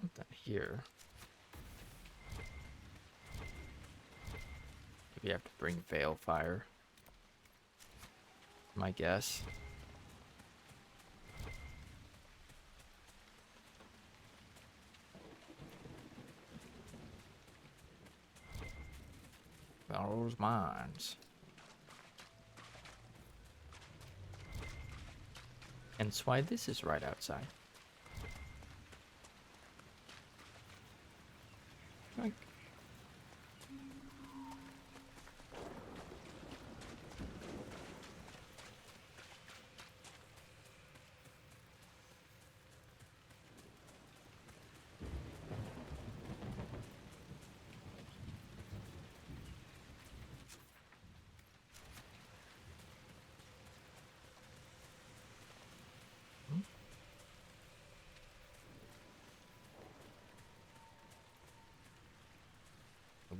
Something here. Maybe you have to bring veil fire. My guess. Those mines. Hence why this is right outside. Like.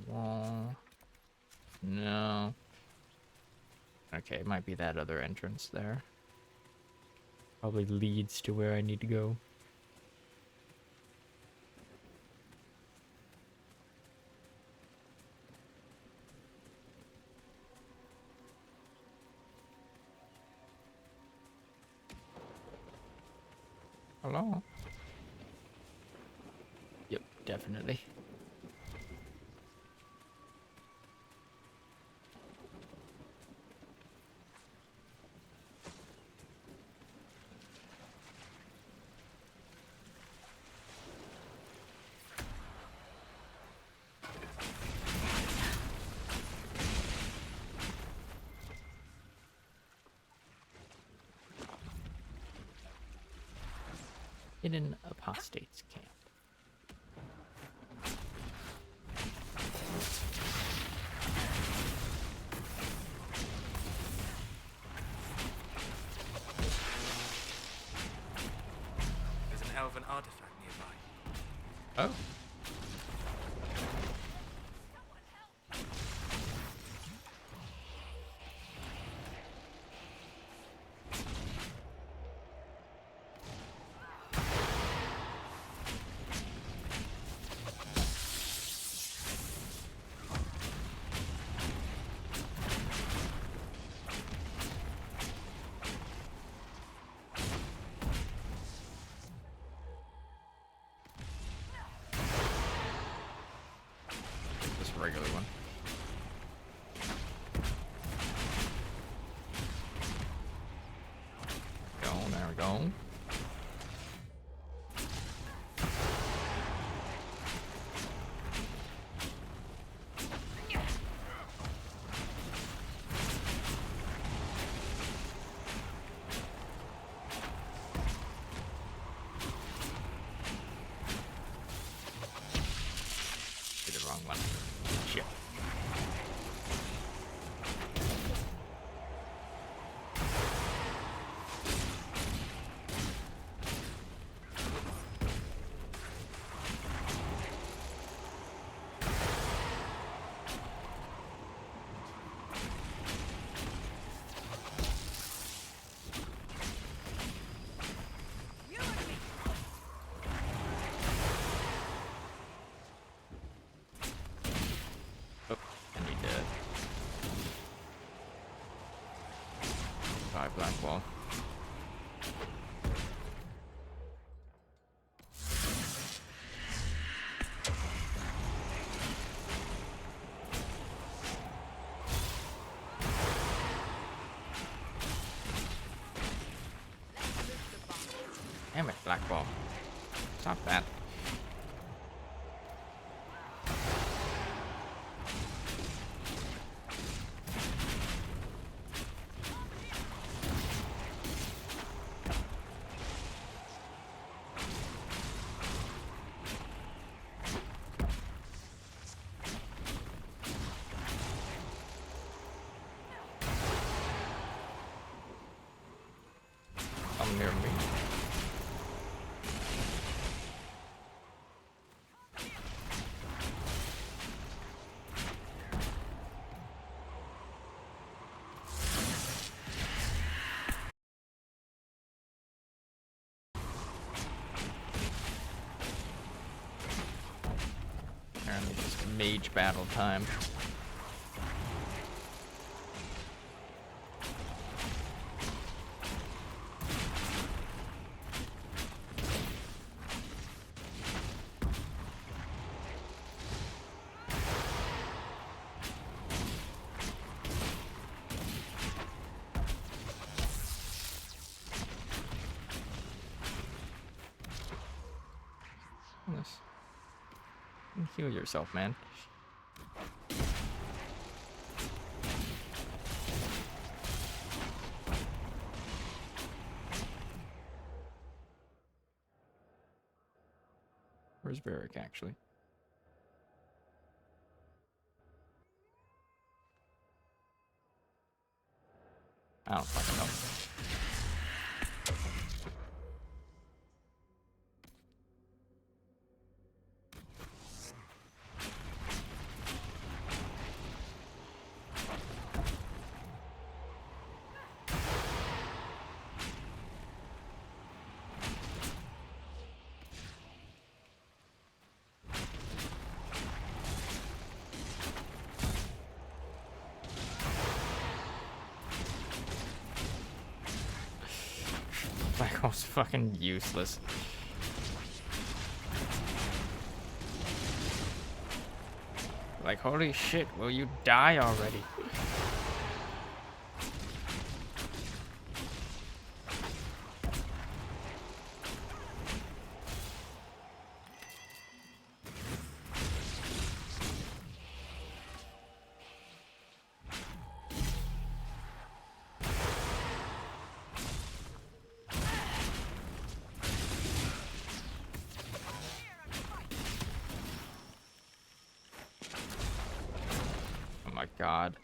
Wall. No. Okay, it might be that other entrance there. Probably leads to where I need to go. Hello? Yep, definitely. Hidden apostates camp. There's an elven artifact nearby. Oh. Just a regular one. There we go. one. Shit. Oh, I need to buy black wall. Damn it, black ball. Stop that. Come near me. Apparently just mage battle time. Yes. Heal yourself, man. Where's Varric, actually? I don't fucking know. Black hole's fucking useless. Like, holy shit, will you die already? My god.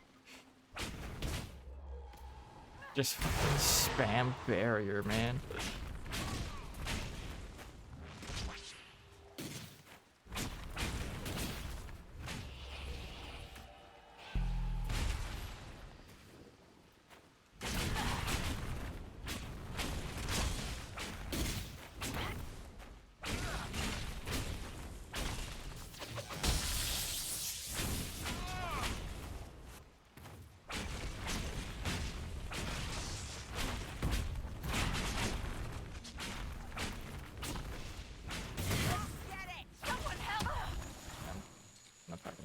Just fucking spam barrier, man.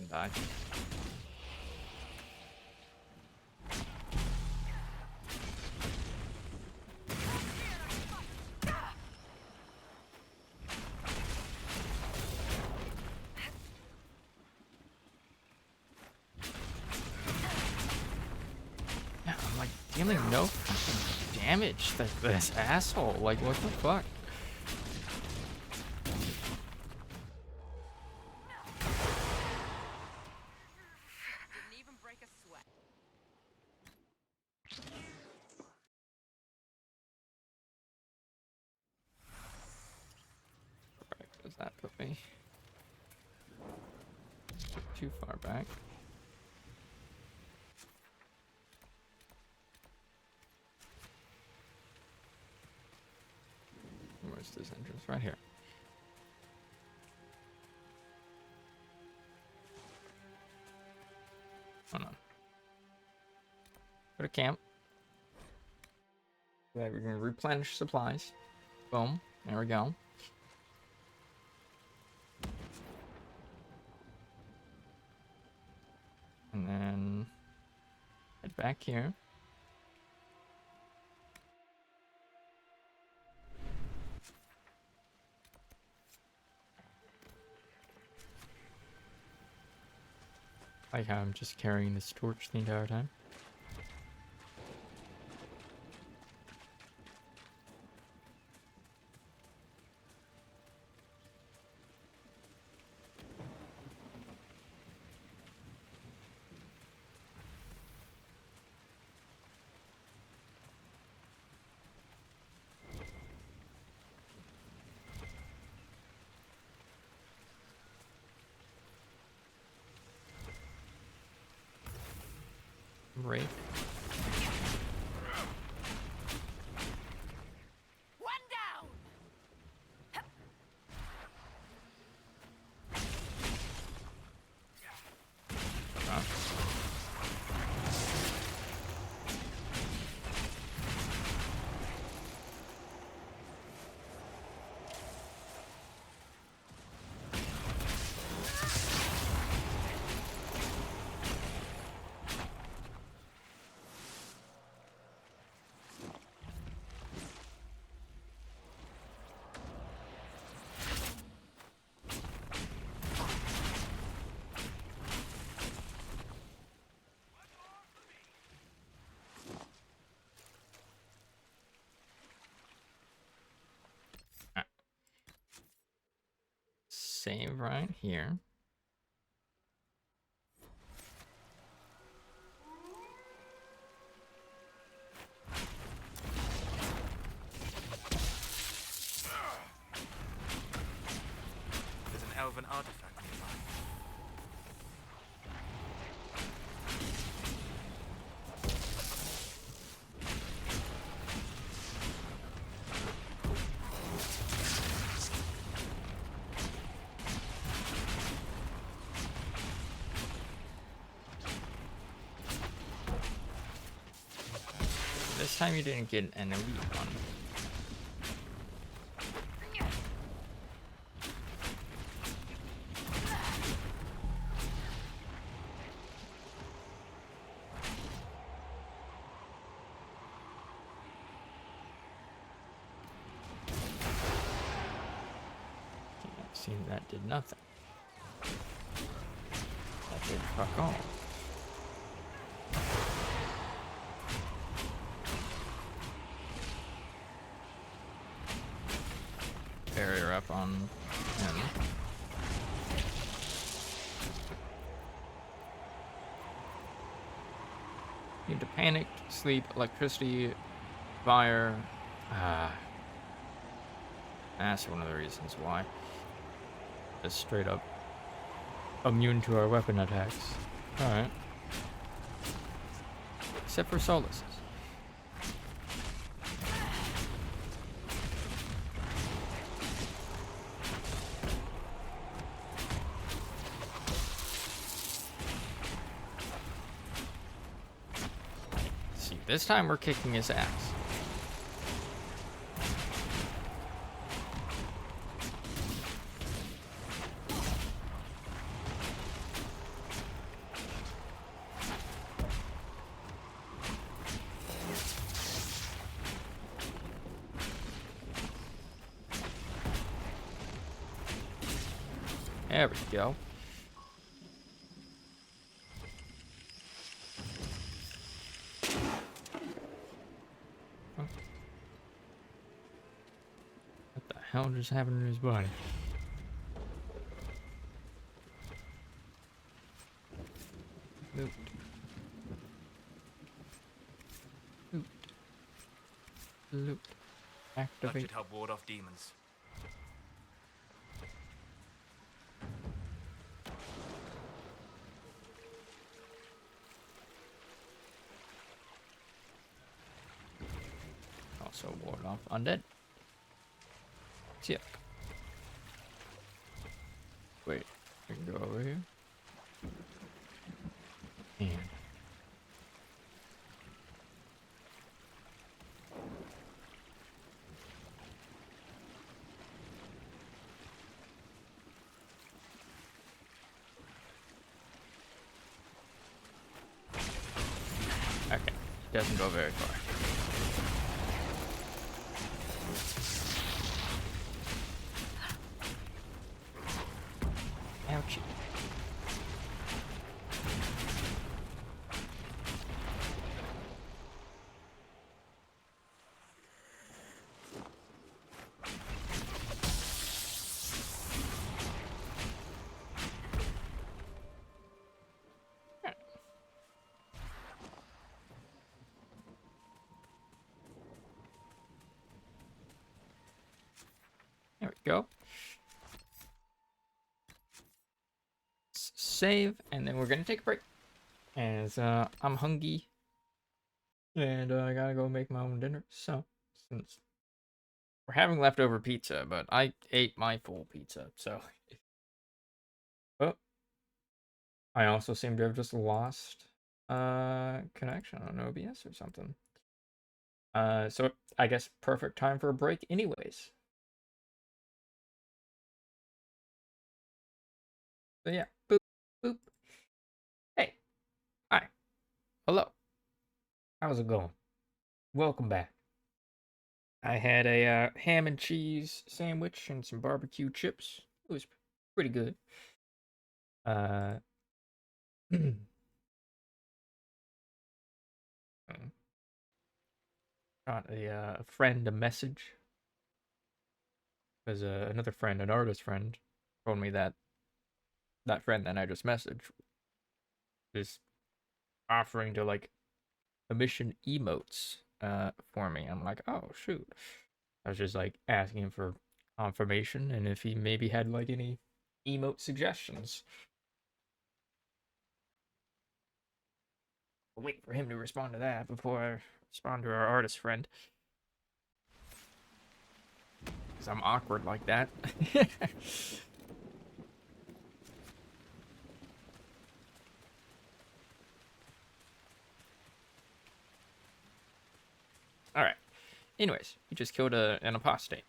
Die. Yeah, I'm like dealing no fucking damage to this asshole. Like, what the fuck? that put me? Too far back. Where's this entrance? Right here. Hold on. Go to camp. Okay, we're gonna replenish supplies. Boom. There we go. And then head back here. Like how I'm just carrying this torch the entire time. Right. One down. Save right here. There's an elven artifact nearby. This time you didn't get an elite one. See, that did nothing. That did fuck all. Barrier up on him. Need to panic, sleep, electricity, fire. That's one of the reasons why. Just straight up immune to our weapon attacks. Alright. Except for Solus's. See, this time we're kicking his ass. There we go. Huh. What the hell just happened to his body? Loot. Loot. Loot. That Activate. should help ward off demons. also ward off undead. Sick. Wait, we can go over here. And okay, doesn't go very far. Ouchie. There we go. Save, and then we're gonna take a break. As I'm hungry, and I gotta go make my own dinner. So, since we're having leftover pizza, but I ate my full pizza, so. Oh, I also seem to have just lost connection on OBS or something. So I guess perfect time for a break, anyways. So yeah, boop, boop. Hey, hi, hello. How's it going? Welcome back. I had a ham and cheese sandwich and some barbecue chips. It was pretty good. Got a friend a message. Because another friend, an artist friend, told me that that friend that I just messaged is offering to like commission emotes for me. I'm like, oh shoot. I was just like asking him for confirmation and if he maybe had like any emote suggestions. I'll wait for him to respond to that before I respond to our artist friend. Because I'm awkward like that. Alright. Anyways, he just killed an apostate.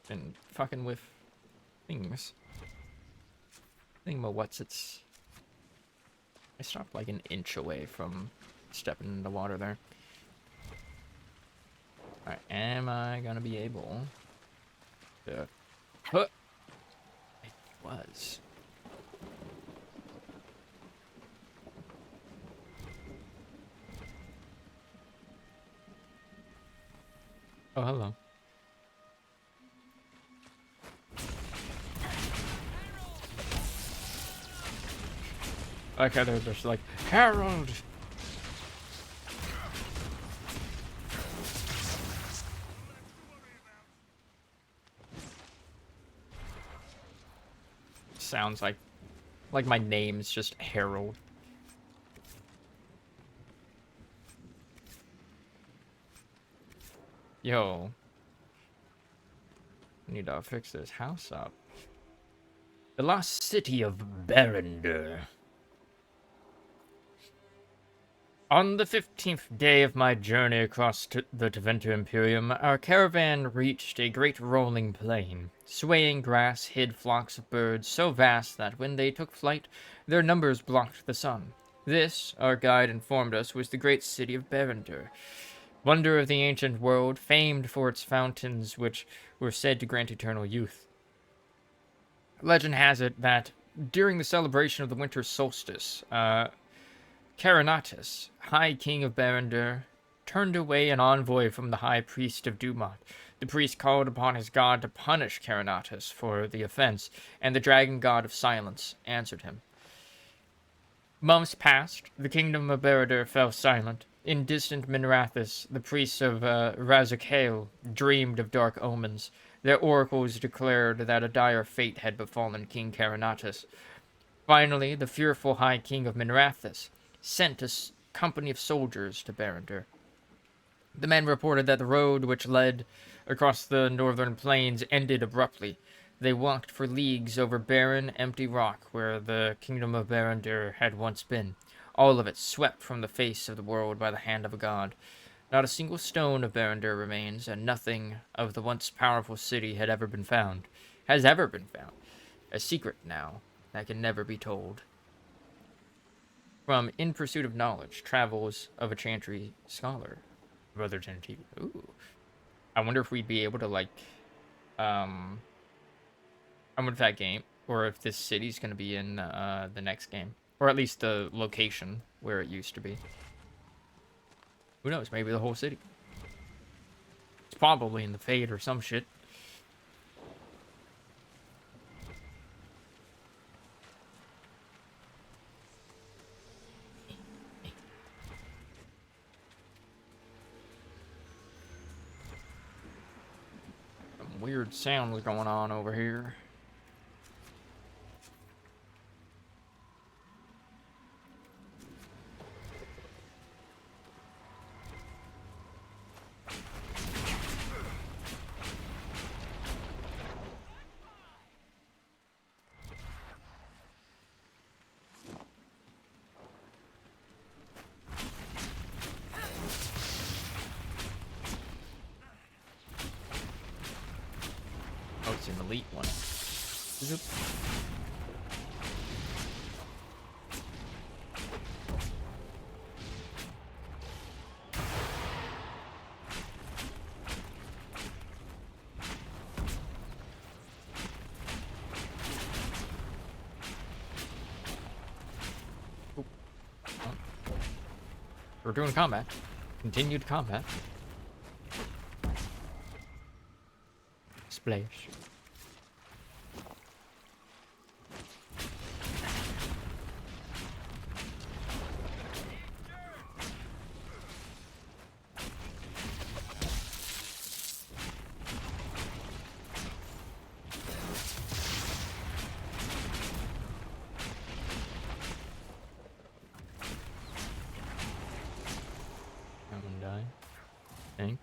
And fucking with things. What's-its. I stopped like an inch away from stepping in the water there. Alright, am I gonna be able to... Huh! It was. Oh, hello. Okay, they're just like, Harold! Sounds like my name's just Harold. Yo. Need to fix this house up. The lost city of Barrender. On the 15th day of my journey across the Teventer Imperium, our caravan reached a great rolling plain. Swaying grass hid flocks of birds so vast that when they took flight, their numbers blocked the sun. This, our guide informed us, was the great city of Barrender. Wonder of the ancient world, famed for its fountains which were said to grant eternal youth. Legend has it that during the celebration of the winter solstice, Caranatus, High King of Barrender, turned away an envoy from the High Priest of Dumont. The priest called upon his god to punish Caranatus for the offense, and the dragon god of silence answered him. Months passed, the kingdom of Barrender fell silent. In distant Minrathis, the priests of Razakale dreamed of dark omens. Their oracles declared that a dire fate had befallen King Caranatus. Finally, the fearful High King of Minrathis sent a company of soldiers to Barrender. The men reported that the road which led across the northern plains ended abruptly. They walked for leagues over barren, empty rock where the kingdom of Barandur had once been, all of it swept from the face of the world by the hand of a god. Not a single stone of Barandur remains, and nothing of the once powerful city has ever been found. A secret now that can never be told. From In Pursuit of Knowledge, Travels of a Chantry Scholar. Brother TV. Ooh. I wonder if we'd be able to, like, I wonder if that game, or if this city's going to be in the next game. Or at least the location where it used to be. Who knows? Maybe the whole city. It's probably in the Fade or some shit. Some weird sounds going on over here. Oh, it's an elite one. Zoop. Oop. Oh. We're doing combat. Continued combat. Splash. That one died. I think.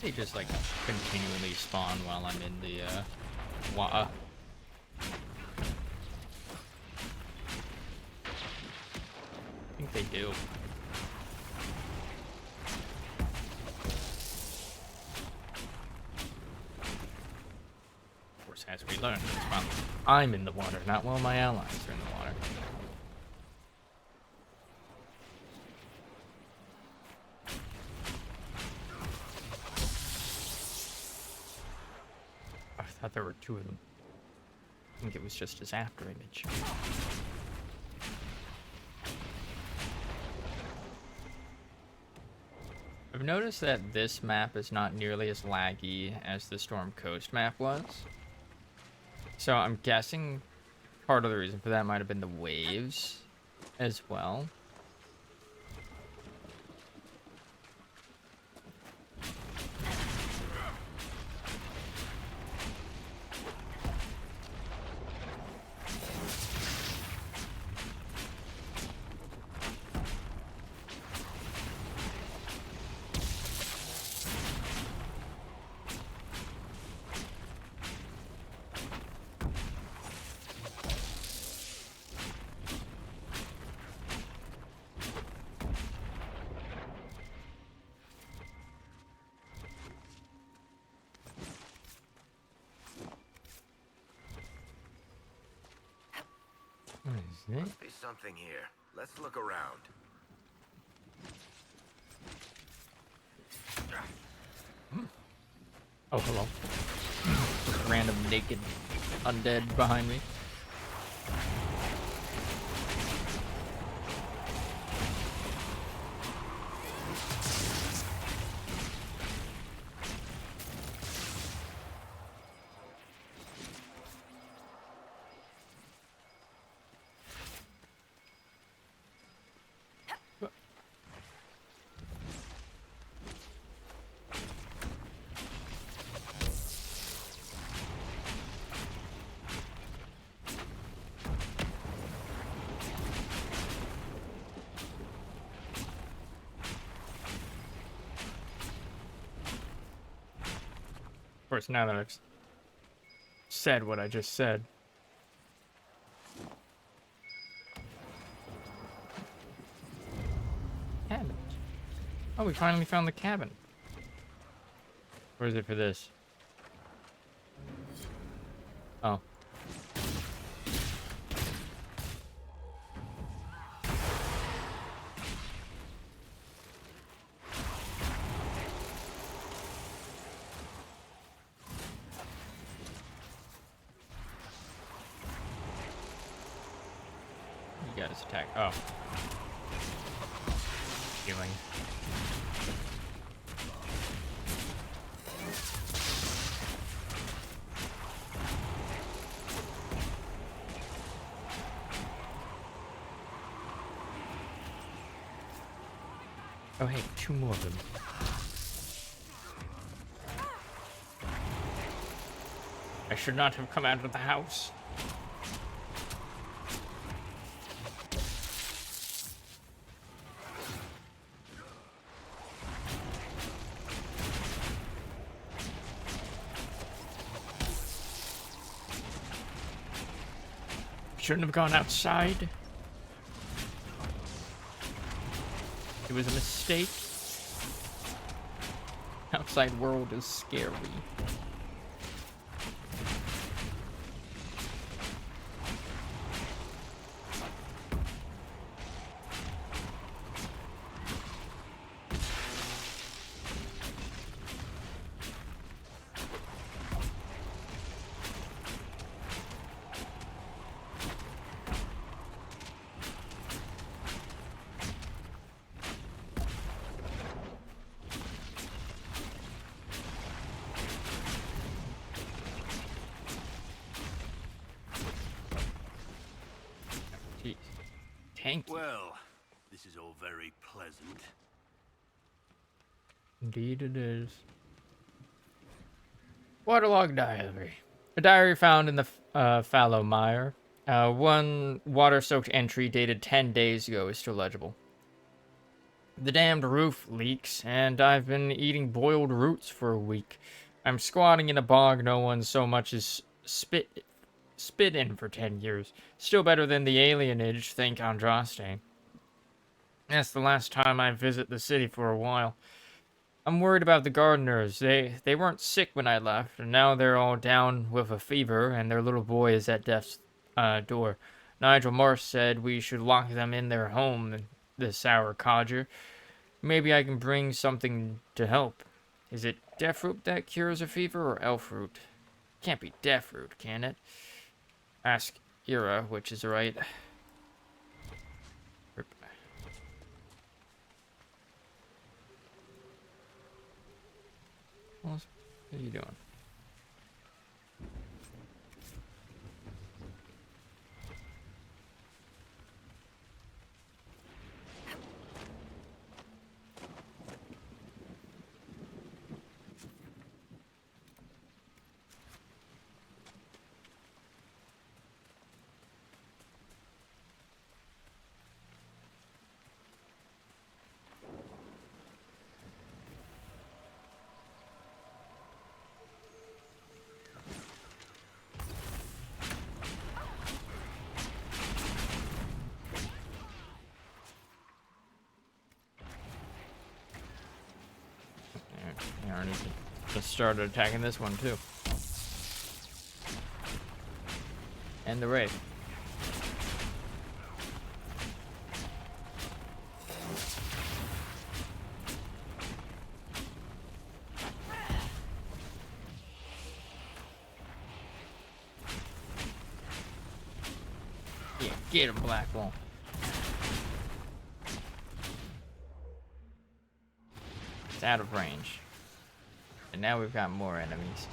They just like continually spawn while I'm in the water. I think they do. Of course, as we learn, it's while I'm in the water, not while my allies are in the water. I thought there were two of them. I think it was just his after image. I've noticed that this map is not nearly as laggy as the Storm Coast map was. So I'm guessing part of the reason for that might have been the waves as well. What is it? Must be something here. Let's look around. Oh, hello. Just random naked undead behind me. course, now that I've said what I just said. Cabin. Oh, we finally found the cabin. Where is it for this? Oh. You guys attack. Oh. Healing. Oh, hey, 2 more of them. I should not have come out of the house. Shouldn't have gone outside. It was a mistake. Outside world is scary. Well, this is all very pleasant. Indeed it is. Waterlog diary. A diary found in the fallow mire. One water-soaked entry dated 10 days ago is still legible. The damned roof leaks, and I've been eating boiled roots for a week. I'm squatting in a bog no one so much as spit in for 10 years. Still better than the alienage, thank Andraste. That's the last time I visit the city for a while. I'm worried about the gardeners. They weren't sick when I left, and now they're all down with a fever, and their little boy is at death's door. Nigel Morse said we should lock them in their home, the sour codger. Maybe I can bring something to help. Is it death root that cures a fever, or elf root? Can't be death root, can it? Ask Ira, which is right. What are you doing? I already just started attacking this one too. And the Wraith. Yeah, get him, Black Wall. It's out of range. And now we've got more enemies.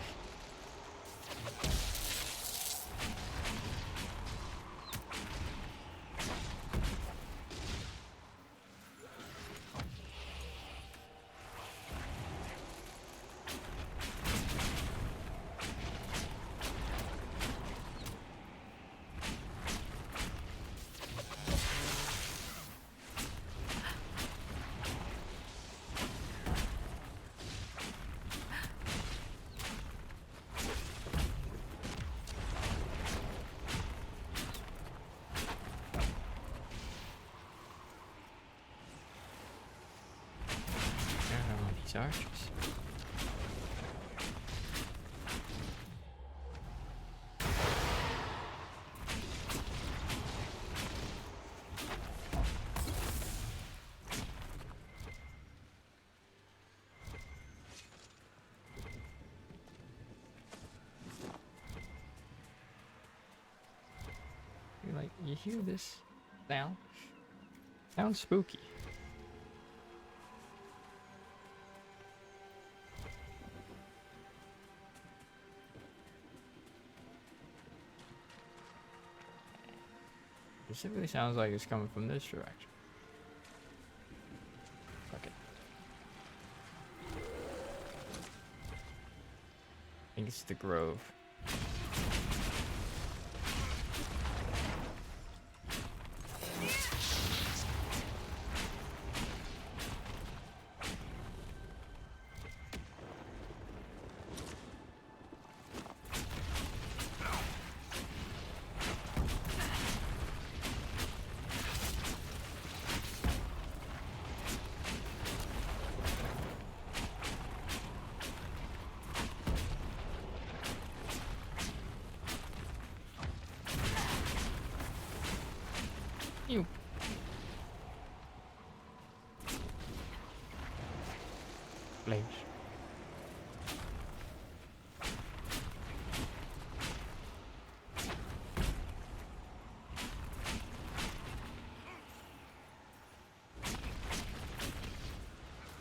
these arches. You hear this sound? Sounds spooky. Specifically sounds like it's coming from this direction. Fuck it. I think it's the grove. You. Flames.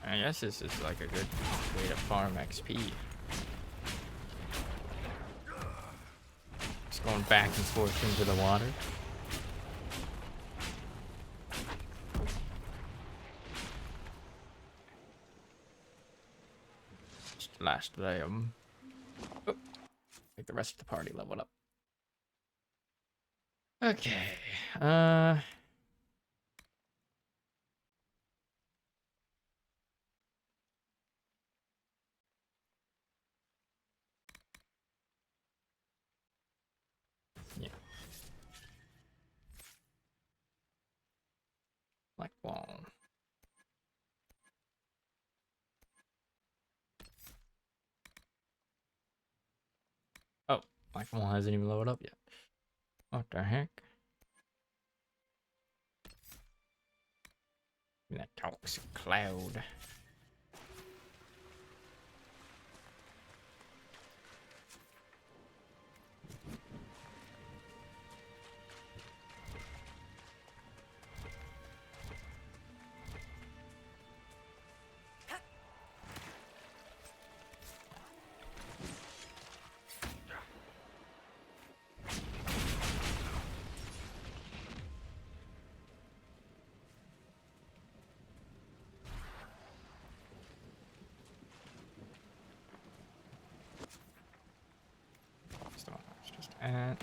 I guess this is like a good way to farm XP. Just going back and forth into the water. Last item. Oh, make the rest of the party leveled up. Okay. Yeah. Like wall. Oh, my phone hasn't even loaded up yet. What the heck? That toxic cloud. And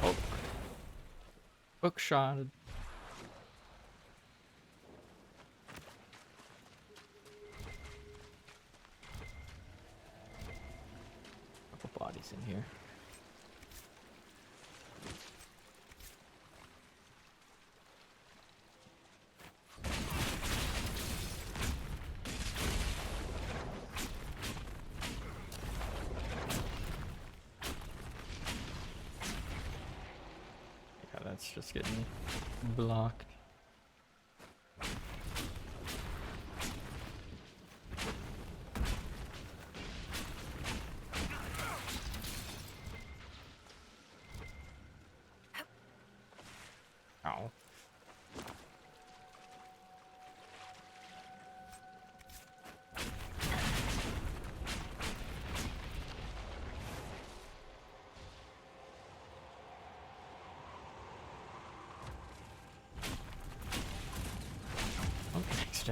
oh, book shotted. Couple bodies in here. That's just getting blocked. Ow.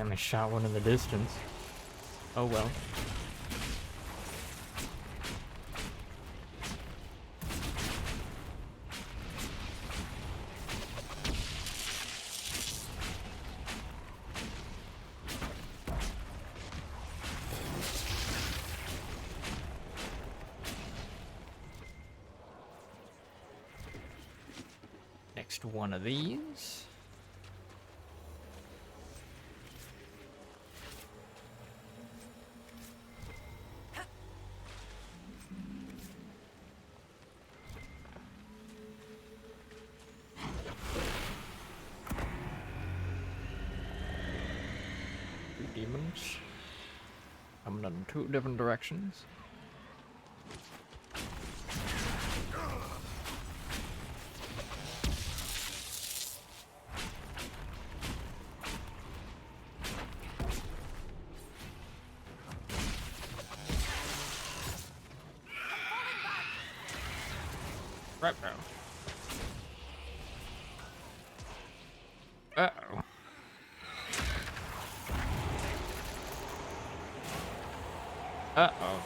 I shot one in the distance. Oh well. next one of these. Demons coming in 2 different directions. Right now. Uh-oh. Uh-oh.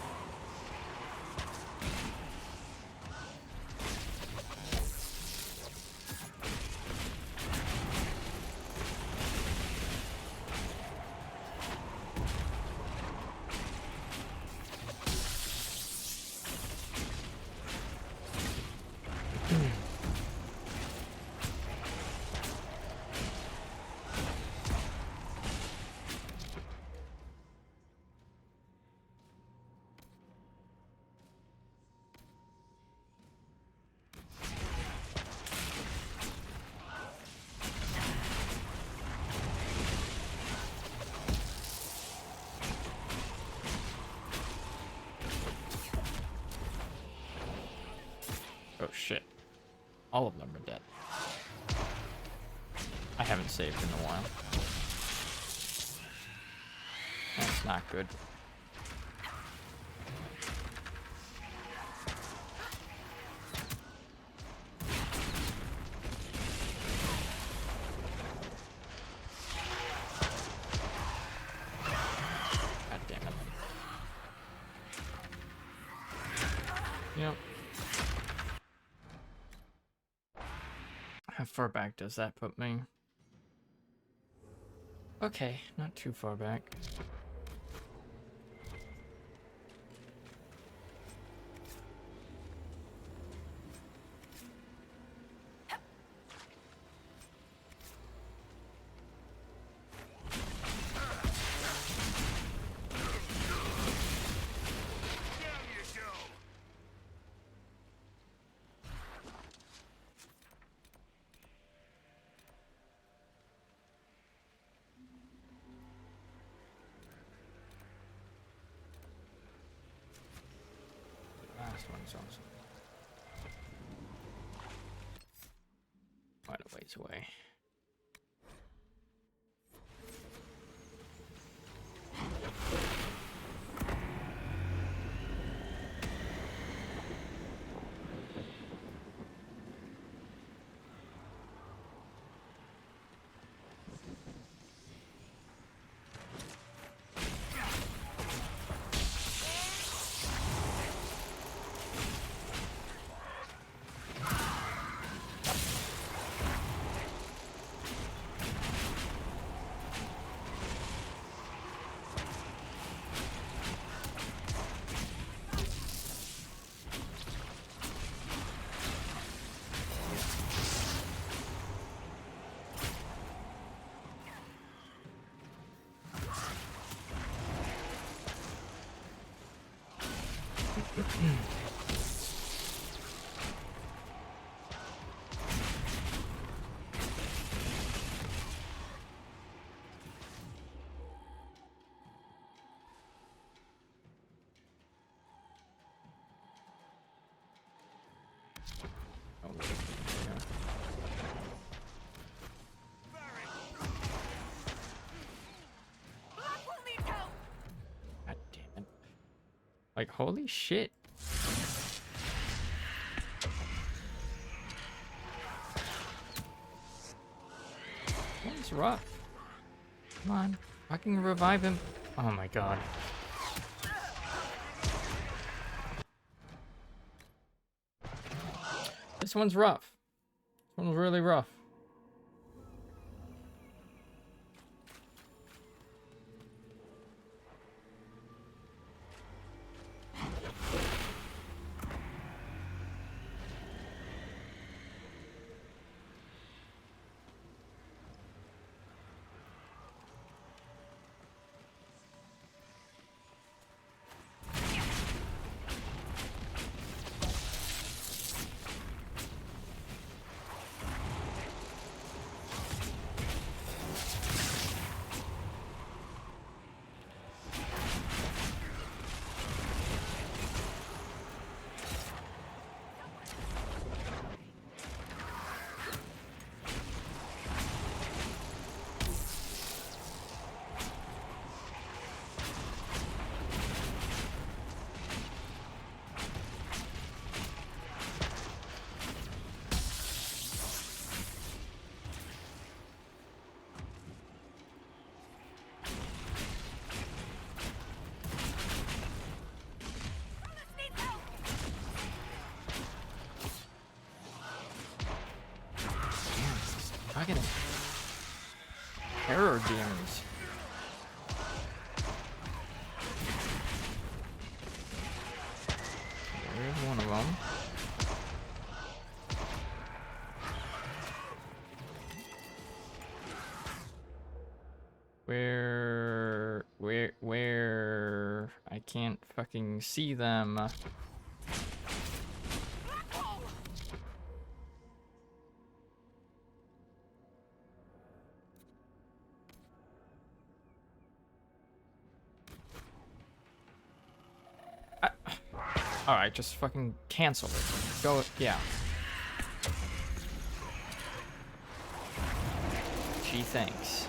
Oh shit. All of them are dead. I haven't saved in a while. That's not good. God damn it. Yep. How far back does that put me? Okay, not too far back. Last one's awesome. Quite a ways away. God damn it. Like, holy shit. That's rough. Come on. I can revive him. Oh my god. This one's rough. This one's really rough. Fucking terror demons. There's one of them. Where? I can't fucking see them. Alright, just fucking cancel it. Go, yeah. Gee, thanks.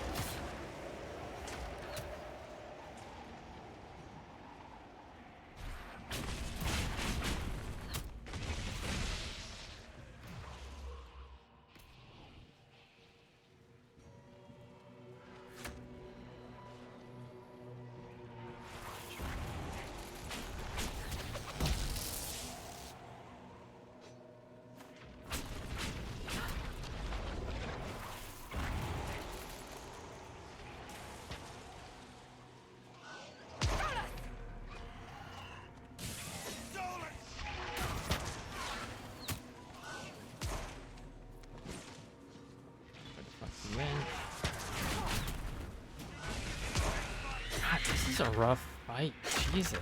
God, this is a rough fight. Jesus.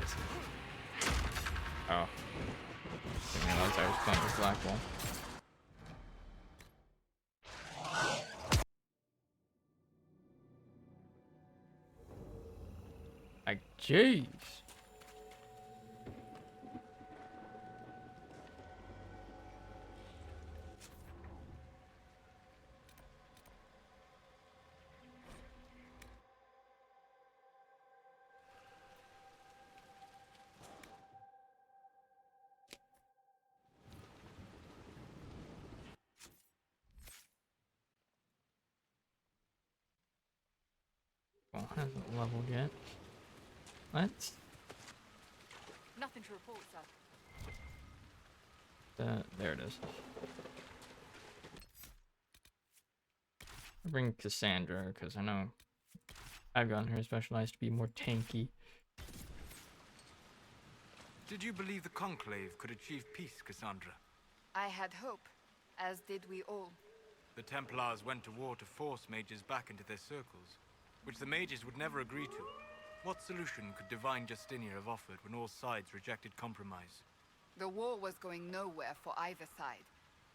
Oh. Didn't realize I was playing with Black Ball. Like, jeez. Well, hasn't leveled yet. What? Nothing to report, sir. There it is. I'll bring Cassandra, because I know I've gotten her specialized to be more tanky. Did you believe the Conclave could achieve peace, Cassandra? I had hope, as did we all. The Templars went to war to force mages back into their circles, which the mages would never agree to. What solution could Divine Justinia have offered when all sides rejected compromise? The war was going nowhere for either side.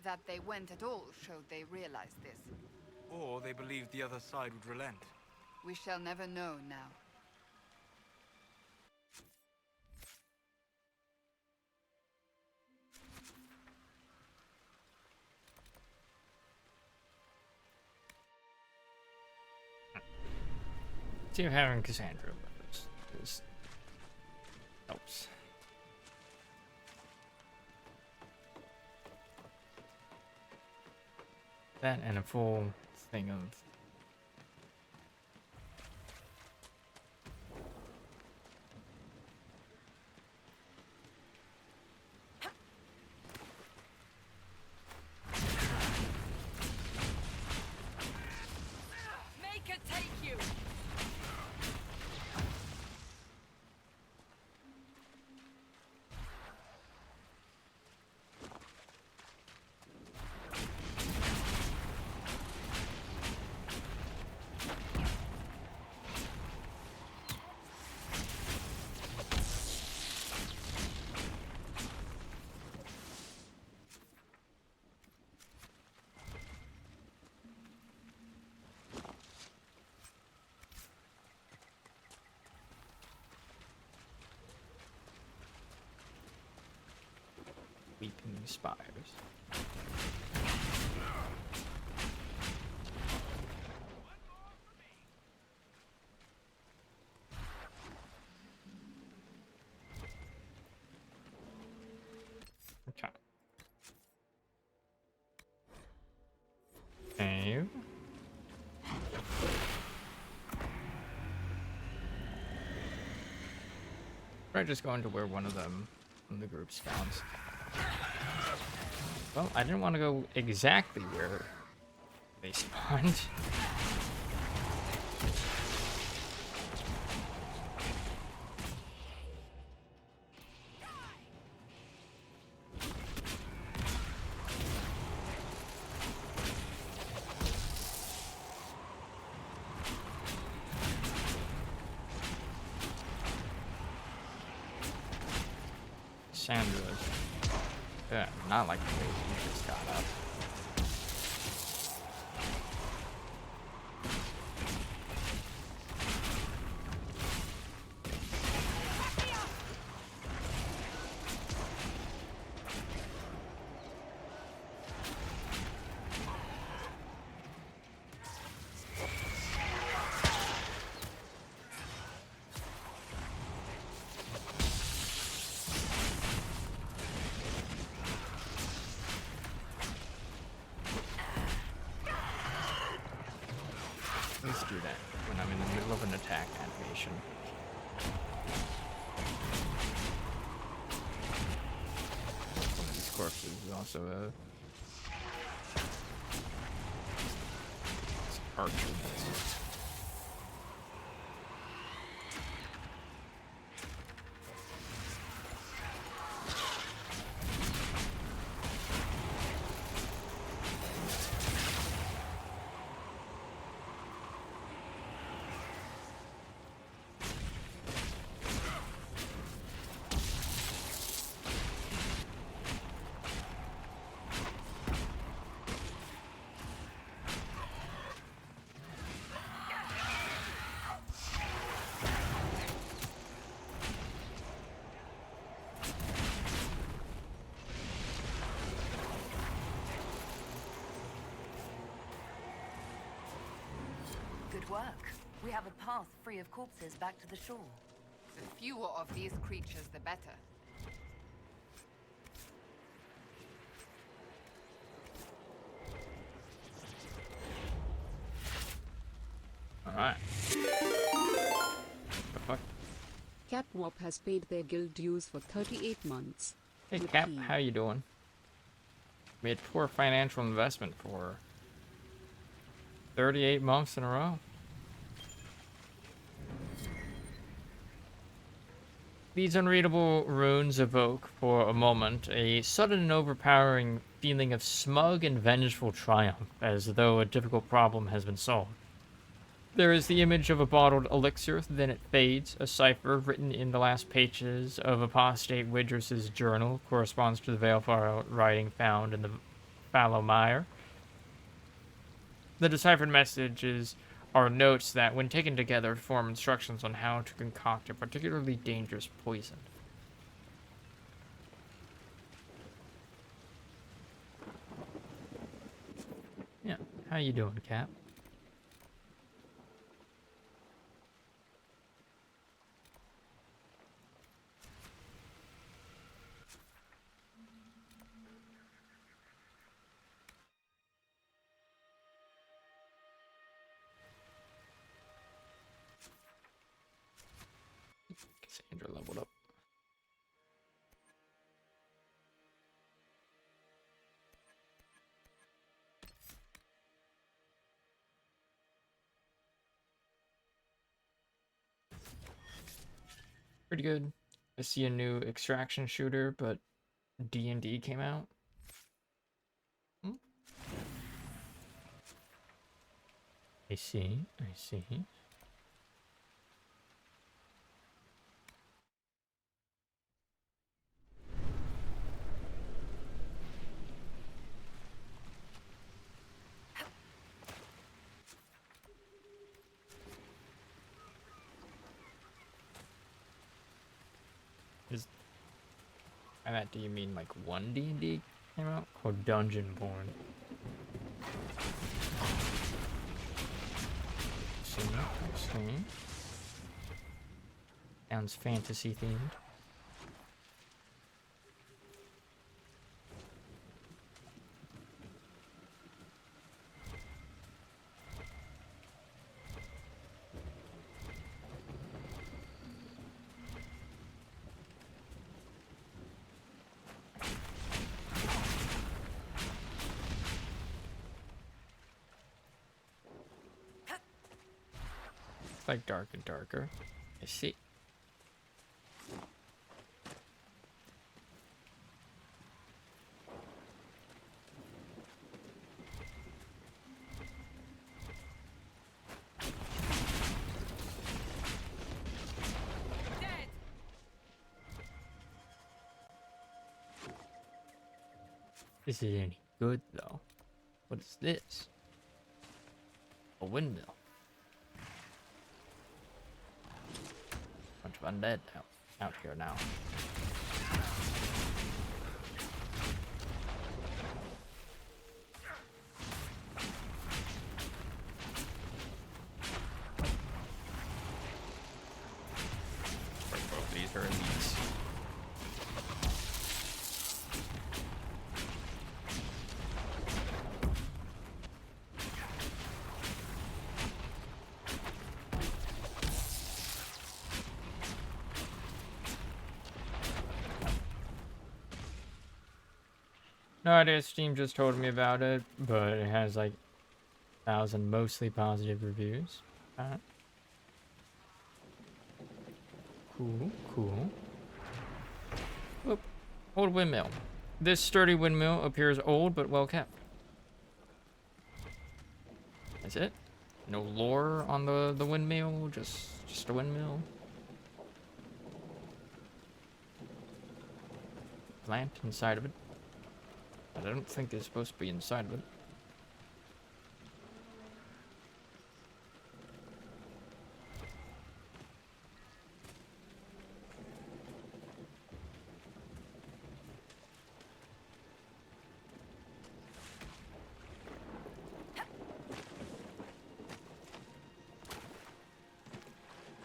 That they went at all showed they realized this. Or they believed the other side would relent. We shall never know now. See if having Cassandra is helps. That and a full thing of Make it take you! weeping spires. Okay. Okay. We're just going to where one of them in the group spawns. Well, I didn't want to go exactly where They spawned. Sandra's. Yeah, not like the way he just got up. Let's do that when I'm in the middle of an attack animation. One of these corpses is also a archer. Good work. We have a path free of corpses back to the shore. The fewer of these creatures, the better. Alright. The fuck? Cap Wop has paid their guild dues for 38 months. Hey With Cap, P. how you doing? Made poor financial investment for 38 months in a row. These unreadable runes evoke, for a moment, a sudden and overpowering feeling of smug and vengeful triumph, as though a difficult problem has been solved. There is the image of a bottled elixir, then it fades. A cipher written in the last pages of apostate Widrus's journal corresponds to the Veilfire writing found in the fallow mire. The deciphered messages are notes that, when taken together, form instructions on how to concoct a particularly dangerous poison. Yeah, how you doing, Cap? Cassandra leveled up. Pretty good. I see a new extraction shooter, but D&D came out. I see, I see. By that, do you mean like one D&D came out? Called Dungeonborn. See, see. Sounds fantasy themed. like dark and darker. I see. Is it any good though? What is this? A windmill. Bunch of undead out here now. Both these are elites. No idea, Steam just told me about it, but it has like 1,000 mostly positive reviews. Cool, cool. Oop, old windmill. This sturdy windmill appears old but well kept. That's it? No lore on the windmill, just a windmill. Plant inside of it. I don't think it's supposed to be inside of it.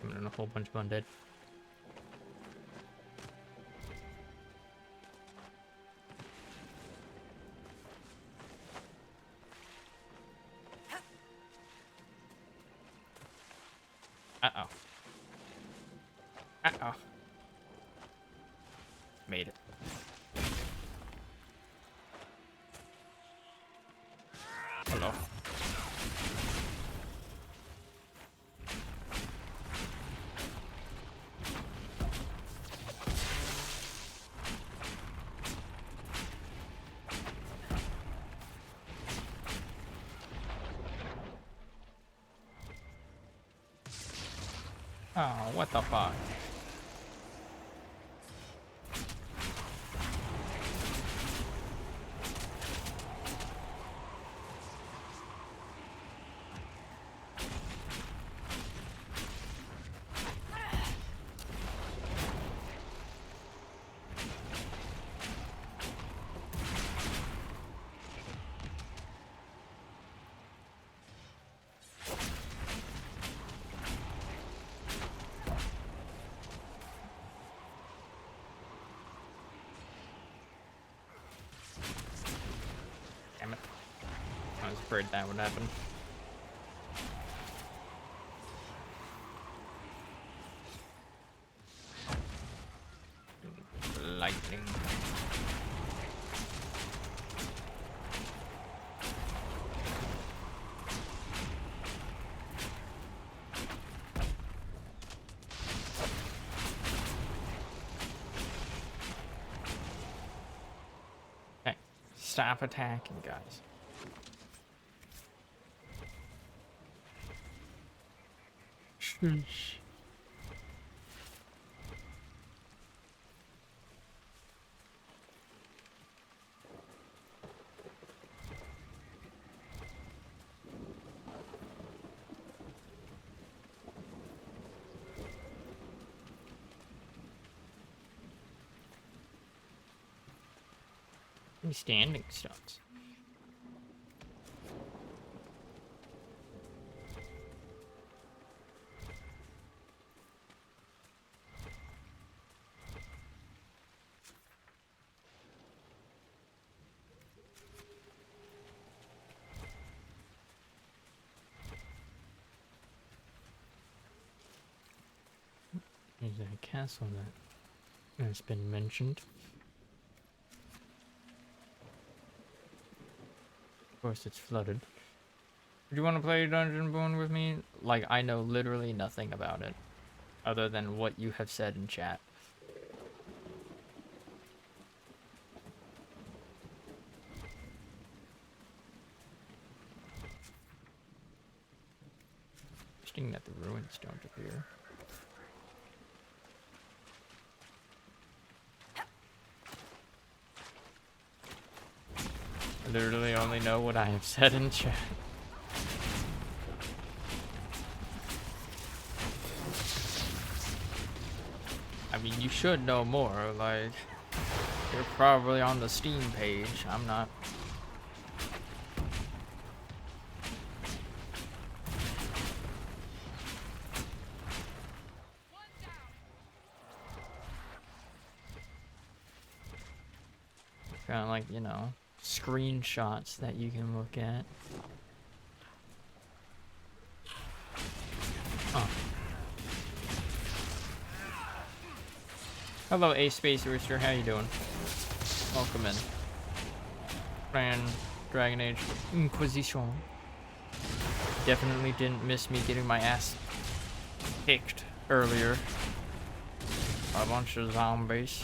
Coming in a whole bunch of undead. Uh-oh. Uh-oh. Made it. Hello. Oh, what the fuck? Damn it. I was afraid that would happen. Lightning. Okay, stop attacking, guys. Sheesh. Standing stones. There's a castle that has been mentioned. Of course, it's flooded. Do you want to play Dungeon Bone with me? Like, I know literally nothing about it, other than what you have said in chat. Interesting that the ruins don't appear. I literally only know what I have said in chat. I mean, you should know more, like, you're probably on the Steam page, I'm not. Kind of like, you know, screenshots that you can look at. Oh. Hello, A Space Rooster. How you doing? Welcome in. Playing Dragon Age Inquisition. Definitely didn't miss me getting my ass kicked earlier. A bunch of zombies.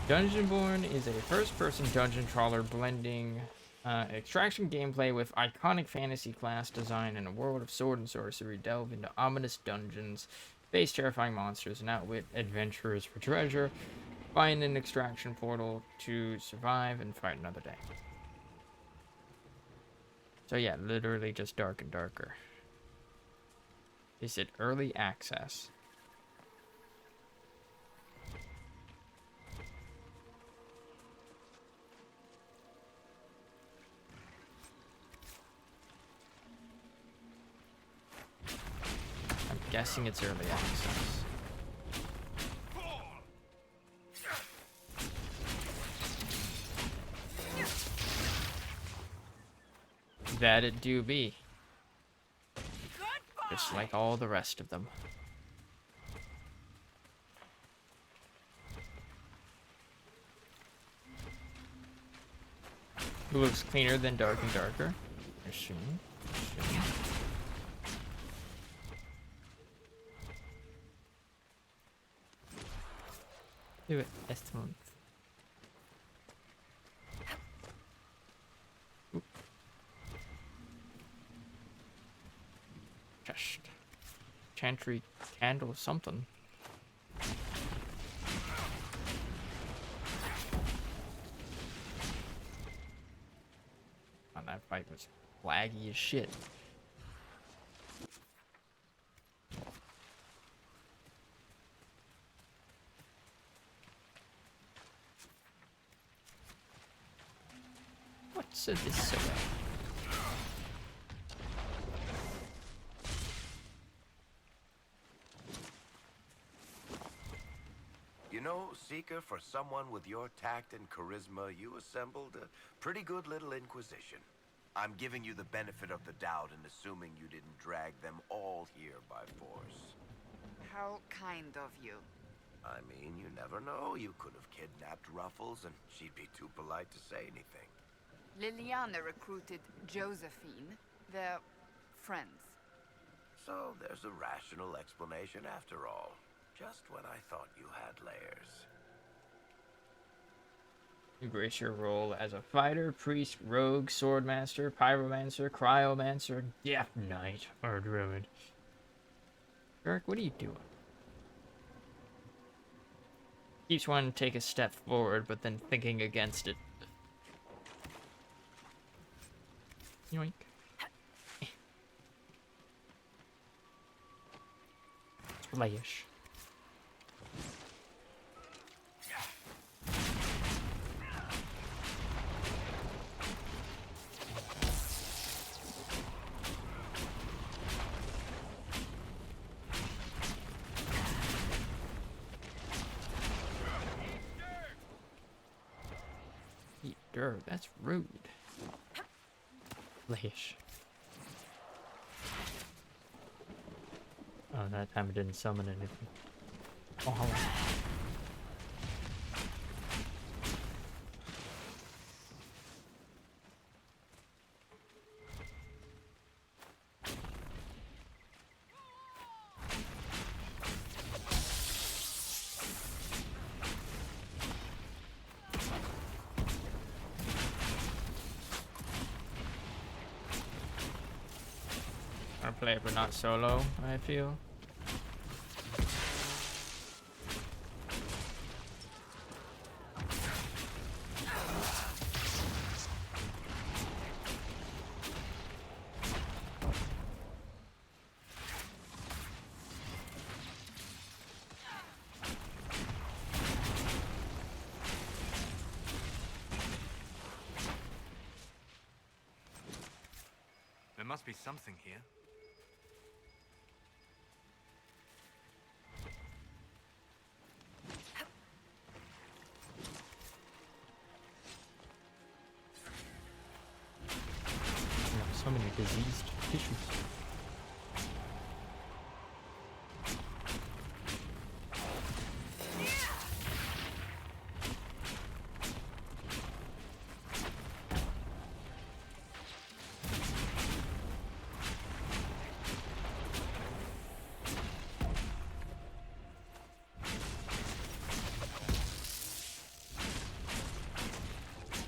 Dungeonborn is a first-person dungeon crawler blending extraction gameplay with iconic fantasy class design in a world of sword and sorcery. Delve into ominous dungeons, face terrifying monsters, and outwit adventurers for treasure. Find an extraction portal to survive and fight another day. So yeah, literally just dark and darker. Is it early access? I'm guessing it's early access. That it do be. Just like all the rest of them. It looks cleaner than Dark and Darker. Assume. Do it this month. Just chantry candle something. Oh, that fight was laggy as shit. What's this away? You know, Seeker, for someone with your tact and charisma, you assembled a pretty good little inquisition. I'm giving you the benefit of the doubt and assuming you didn't drag them all here by force. How kind of you. I mean, you never know. You could have kidnapped Ruffles and she'd be too polite to say anything. Liliana recruited Josephine. They're friends. So there's a rational explanation after all. Just when I thought you had layers. Embrace your role as a fighter, priest, rogue, swordmaster, pyromancer, cryomancer, death knight, or druid. Eric, what are you doing? Keeps wanting to take a step forward, but then thinking against it. Yoink. Slayish. Dirt, that's rude. Slayish. Oh, that time it didn't summon anything. Oh. multiplayer, but not solo, I feel. There must be something here. So many diseased tissues.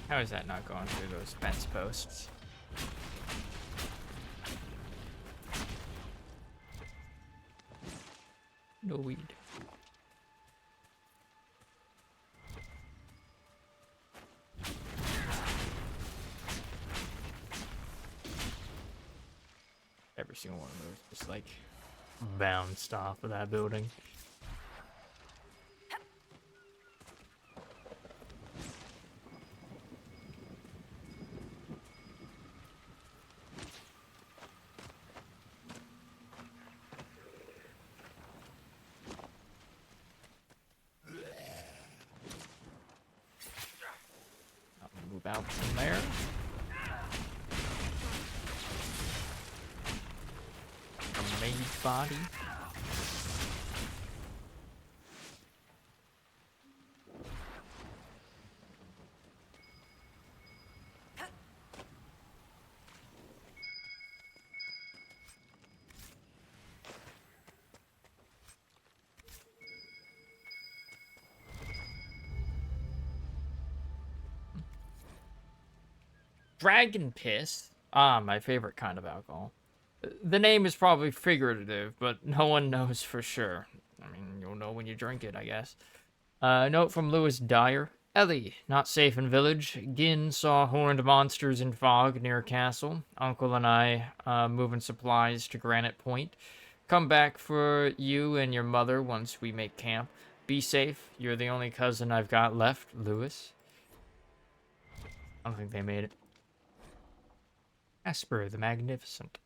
How is that not going through those fence posts? No weed. Every single one of those just like bounced off of that building. Move out from there. A mage body. Dragon piss. Ah, my favorite kind of alcohol. The name is probably figurative, but no one knows for sure. I mean, you'll know when you drink it, I guess. Note from Lewis Dyer. Ellie, not safe in village. Gin saw horned monsters in fog near castle. Uncle and I moving supplies to Granite Point. Come back for you and your mother once we make camp. Be safe. You're the only cousin I've got left, Lewis. I don't think they made it. Casper the Magnificent.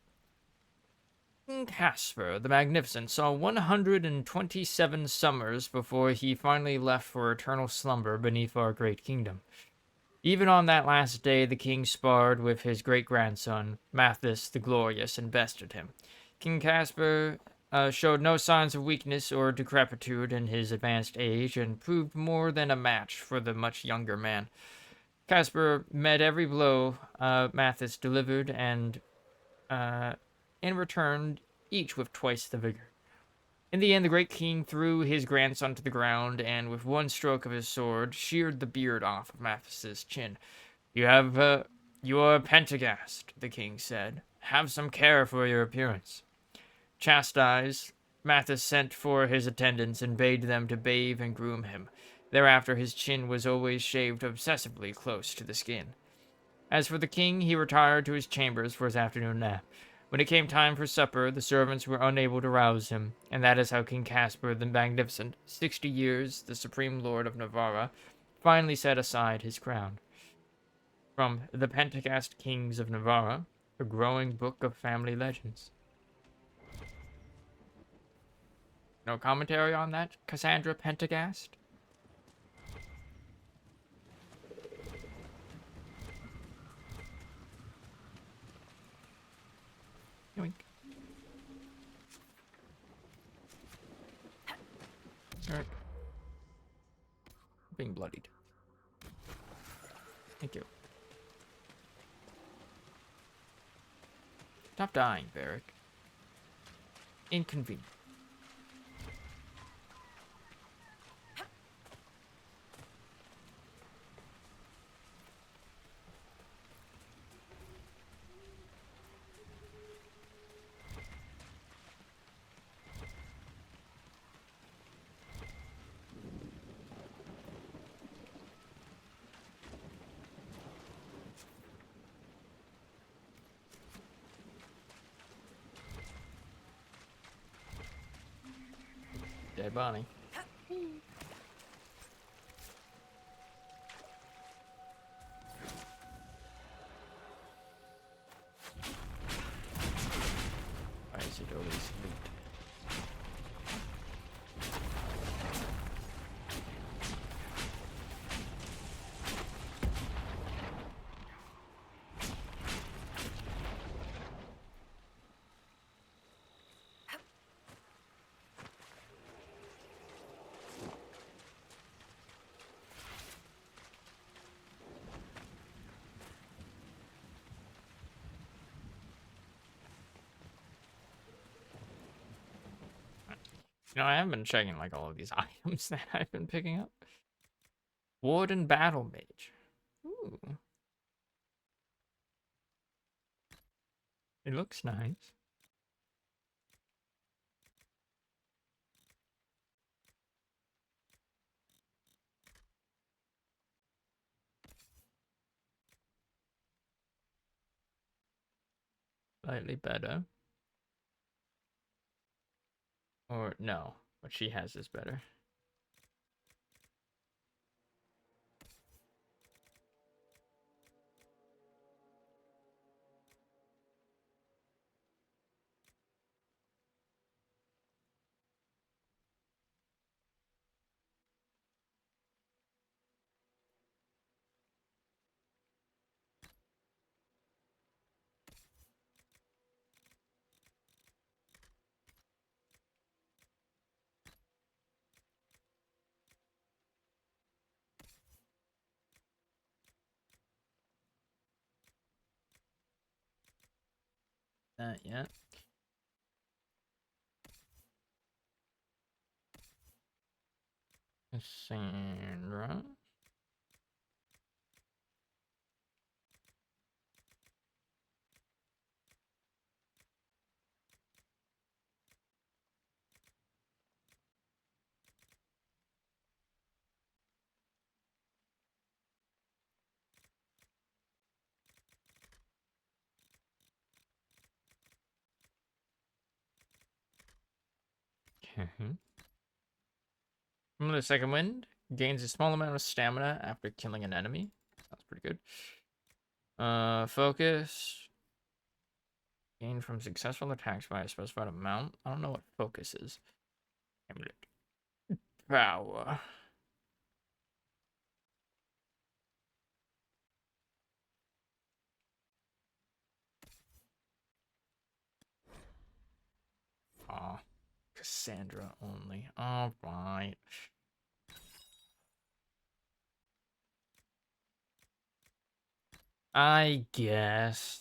King Casper the Magnificent saw 127 summers before he finally left for eternal slumber beneath our great kingdom. Even on that last day, the king sparred with his great-grandson, Mathis the Glorious, and bested him. King Casper showed no signs of weakness or decrepitude in his advanced age, and proved more than a match for the much younger man. Casper met every blow Mathis delivered, and in return, each with twice the vigor. In the end, the great king threw his grandson to the ground, and with one stroke of his sword, sheared the beard off of Mathis's chin. You are Pentagast, the king said. Have some care for your appearance. Chastised, Mathis sent for his attendants and bade them to bathe and groom him. Thereafter, his chin was always shaved obsessively close to the skin. As for the king, he retired to his chambers for his afternoon nap. When it came time for supper, the servants were unable to rouse him, and that is how King Casper the Magnificent, 60 years the supreme lord of Navarra, finally set aside his crown. From the Pentagast Kings of Navarra, a growing book of family legends. No commentary on that, Cassandra Pentagast? Yoink. Alright. Being bloodied. Thank you. Stop dying, Varric. Inconvenient. dead body. Why is it always loot? You know, I have been checking like all of these items that I've been picking up. Warden Battle Mage. Ooh. It looks nice. Slightly better. Or no, what she has is better. Not yet. Cassandra. Okay. From the second wind, gains a small amount of stamina after killing an enemy. Sounds pretty good. Focus. Gain from successful attacks by a specified amount. I don't know what focus is. Amulet. Power. Aw. Cassandra only. Alright. I guess.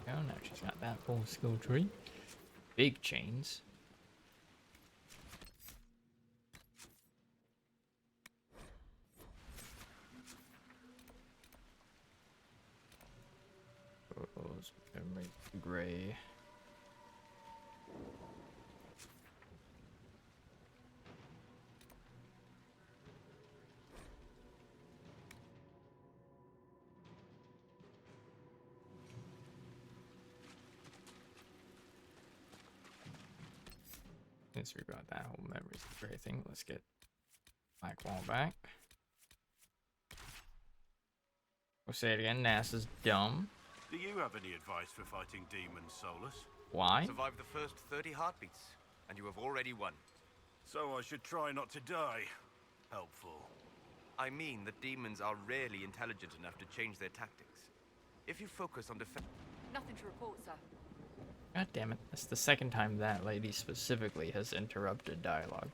Oh, now she's got that full skill tree. Big chains. Purples, memory, gray. Since we got that whole memories gray thing, let's get black wall back. We'll say it again, NASA's dumb. Do you have any advice for fighting demons, Solus? Why? Survive the first 30 heartbeats, and you have already won. So I should try not to die. Helpful. I mean that demons are rarely intelligent enough to change their tactics. If you focus on defense... Nothing to report, sir. God damn it. That's the second time that lady specifically has interrupted dialogue.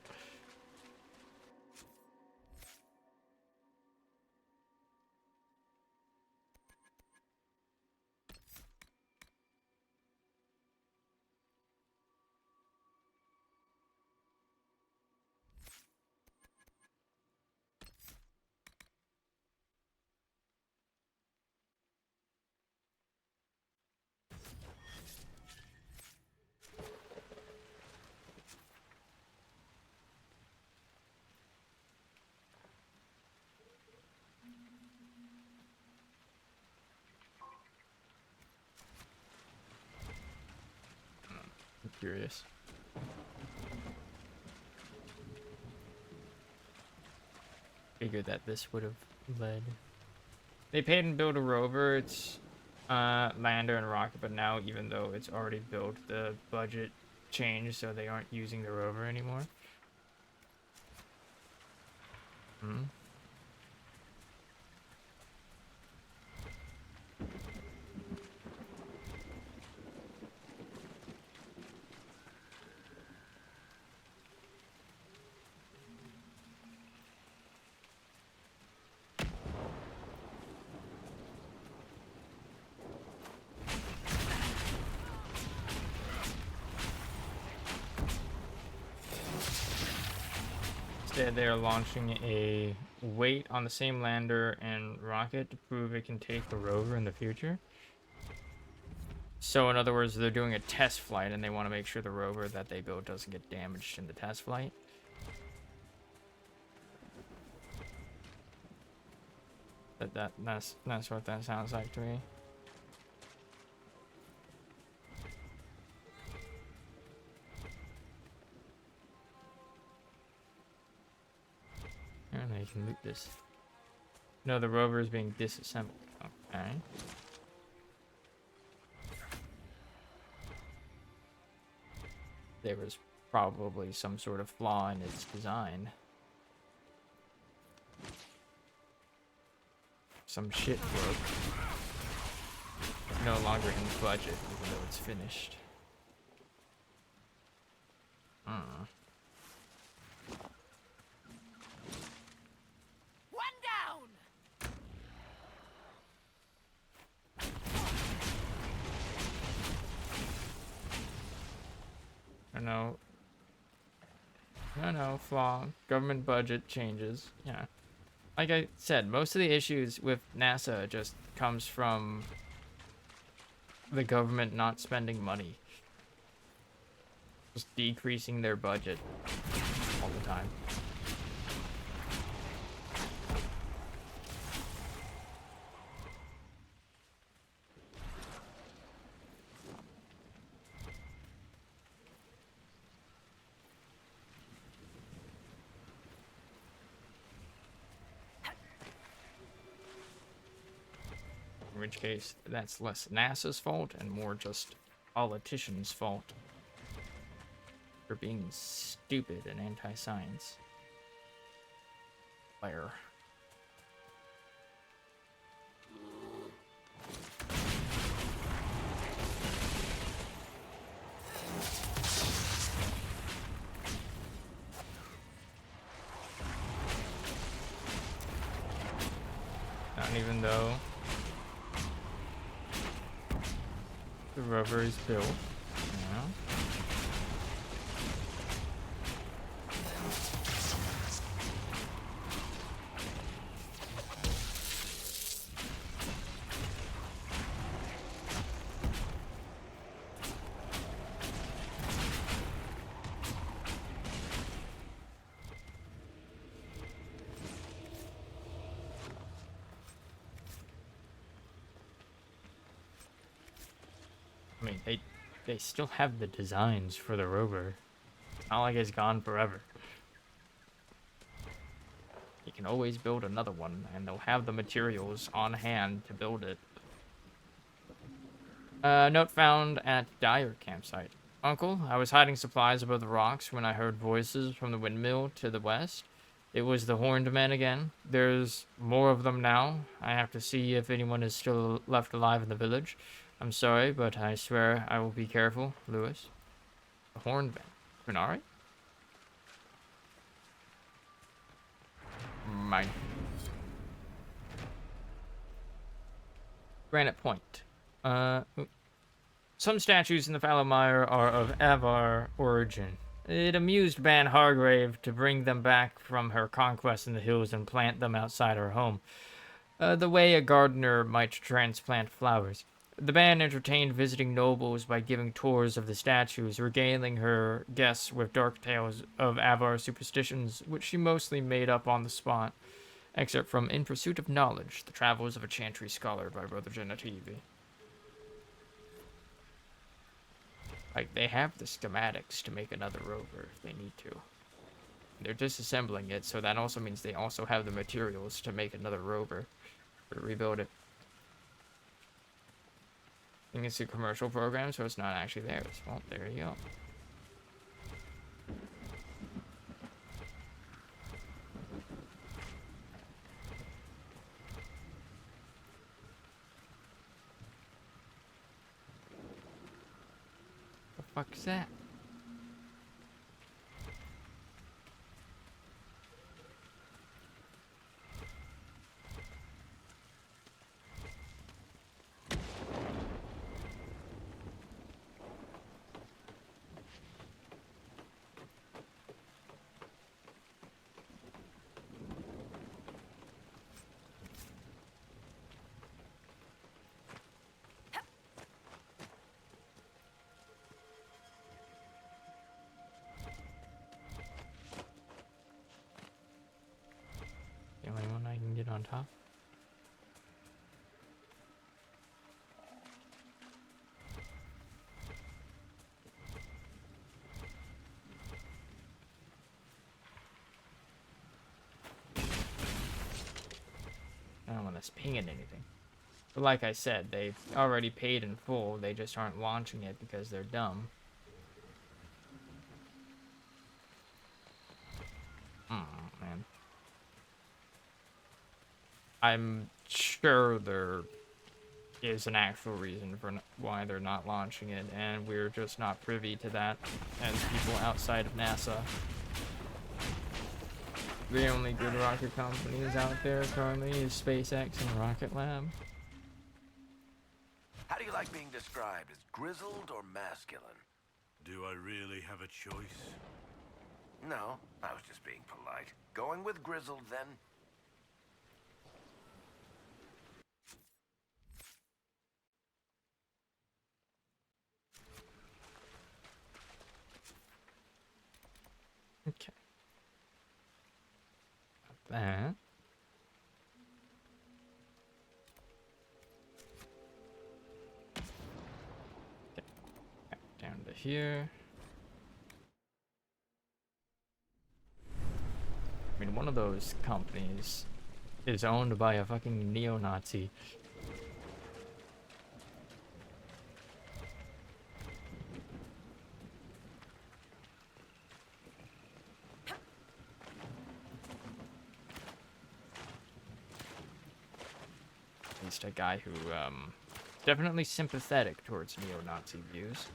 I'm curious. Figured that this would have led. They paid and built a rover. It's lander and rocket, but now even though it's already built, the budget changed, so they aren't using the rover anymore. Hmm. Instead, they are launching a wait on the same lander and rocket to prove it can take the rover in the future. So, in other words, they're doing a test flight, and they want to make sure the rover that they build doesn't get damaged in the test flight. That's what that sounds like to me. And they can loot this. No, the rover is being disassembled. Okay. There was probably some sort of flaw in its design. Some shit broke. It's no longer in the budget, even though it's finished. One down. No, flaw. Government budget changes. Yeah. Like I said, most of the issues with NASA just comes from the government not spending money. Just decreasing their budget all the time. In which case, that's less NASA's fault and more just politicians' fault for being stupid and anti-science. Blair. Not even though the rover is built. Yeah. I mean, they still have the designs for the rover. It's not like it's gone forever. You can always build another one, and they'll have the materials on hand to build it. Note found at Dyer campsite. Uncle, I was hiding supplies above the rocks when I heard voices from the windmill to the west. It was the horned men again. There's more of them now. I have to see if anyone is still left alive in the village. I'm sorry, but I swear I will be careful, Lewis. The horn band. Grenari? Mine. Granite Point. Some statues in the fallow mire are of Avar origin. It amused Ban Hargrave to bring them back from her conquest in the hills and plant them outside her home. The way a gardener might transplant flowers. The band entertained visiting nobles by giving tours of the statues, regaling her guests with dark tales of Avar superstitions, which she mostly made up on the spot. Excerpt from In Pursuit of Knowledge, The Travels of a Chantry Scholar by Brother Genetivi. Like, they have the schematics to make another rover if they need to. They're disassembling it, so that also means they also have the materials to make another rover. Or rebuild it. I think it's a commercial program, so it's not actually theirs. Well, there you go. The fuck's that? The only one I can get on top. I don't want this pinging anything. But like I said, they've already paid in full. They just aren't launching it because they're dumb. Man. I'm sure there is an actual reason for why they're not launching it, and we're just not privy to that as people outside of NASA. The only good rocket companies out there currently is SpaceX and Rocket Lab. How do you like being described, as grizzled or masculine? Do I really have a choice? No, I was just being polite. Going with grizzled, then? Okay. Got that. Okay. Back down to here. I mean, one of those companies is owned by a fucking neo-Nazi. At least a guy who, definitely sympathetic towards neo-Nazi views.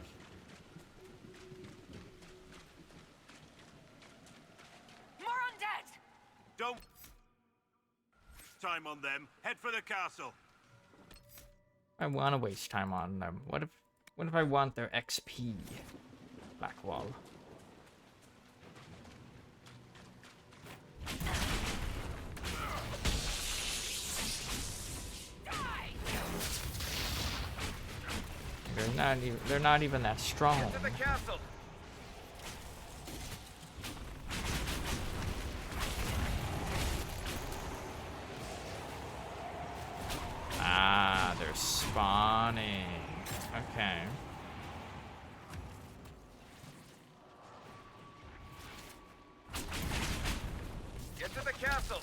Don't time on them. Head for the castle. I want to waste time on them. What if I want their XP? Blackwall. They're not even that strong. Get to the castle. Ah, they're spawning. Okay. Get to the castle.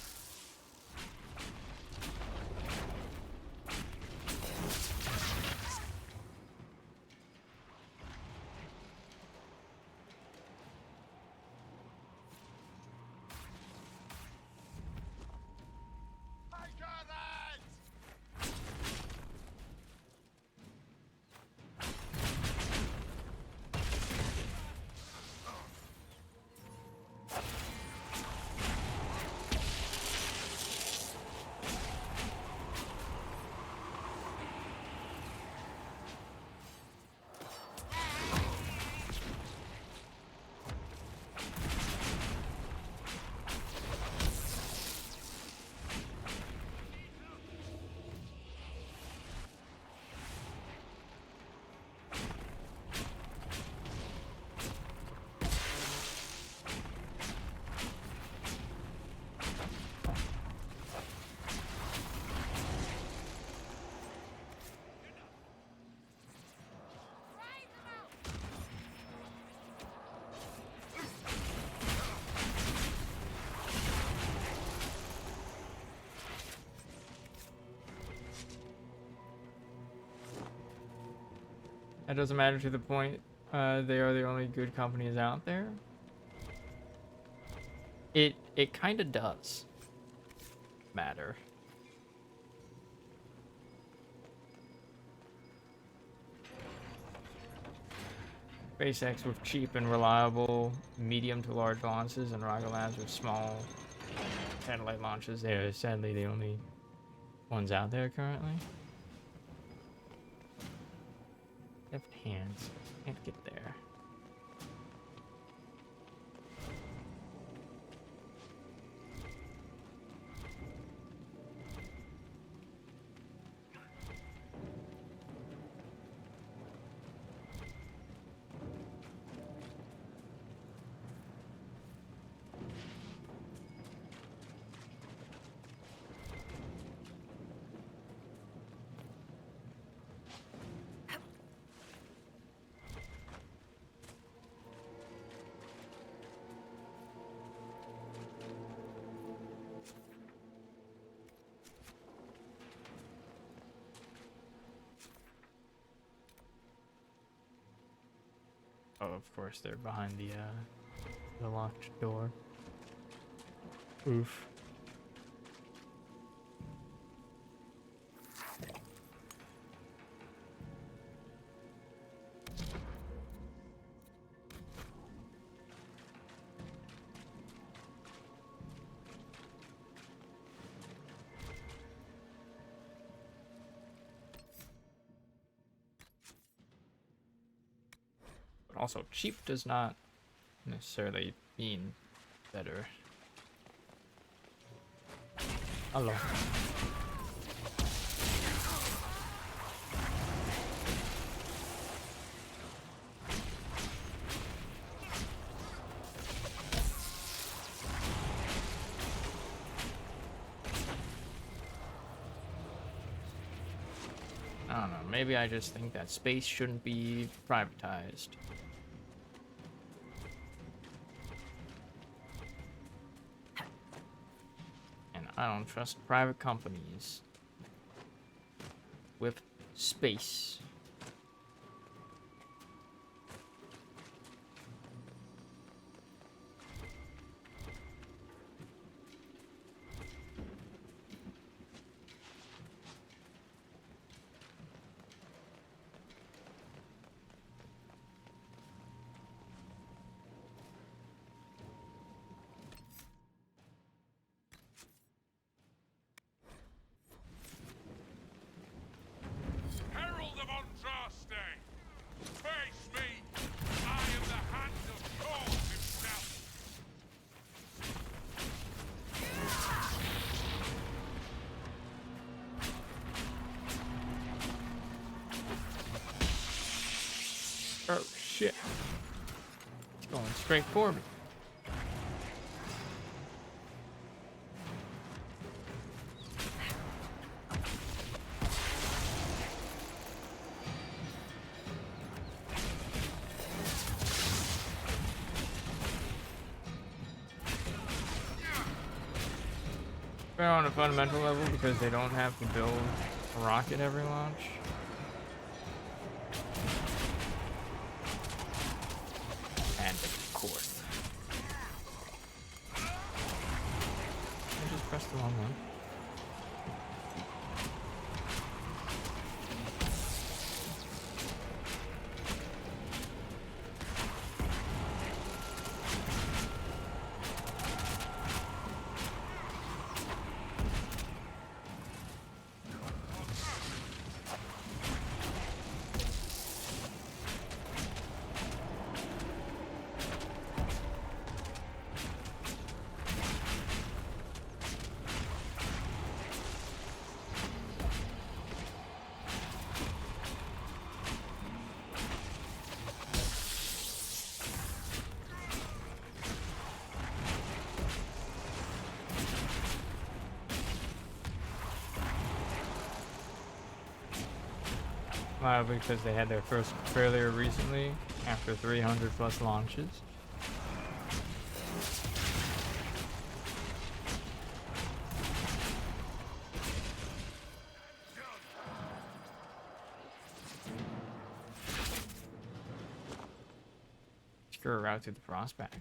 That doesn't matter to the point. They are the only good companies out there. It kind of does matter. SpaceX with cheap and reliable medium to large launches, and Rocket Labs with small satellite launches. They are sadly the only ones out there currently. Left hands. Can't get there. Oh, of course, they're behind the locked door. Oof. Also, cheap does not necessarily mean better. Hello. I don't know, maybe I just think that space shouldn't be privatized. I don't trust private companies with space. Oh shit. It's going straight for me. But on a fundamental level, because they don't have to build a rocket every launch. And of course. I just pressed the wrong one. Because they had their first failure recently after 300 plus launches. for a route through the prospects.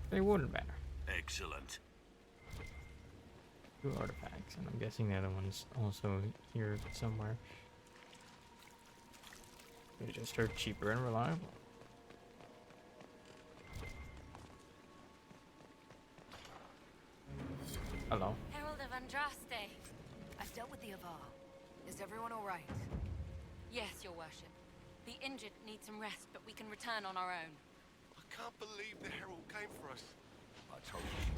They wouldn't matter. Excellent. 2 artifacts, and I'm guessing the other one's also here somewhere. They just are cheaper and reliable. Hello. Herald of Andraste. I've dealt with the Avar. Is everyone all right? Yes, your worship. The injured need some rest, but we can return on our own. I can't believe the Herald came for us. I told you she'd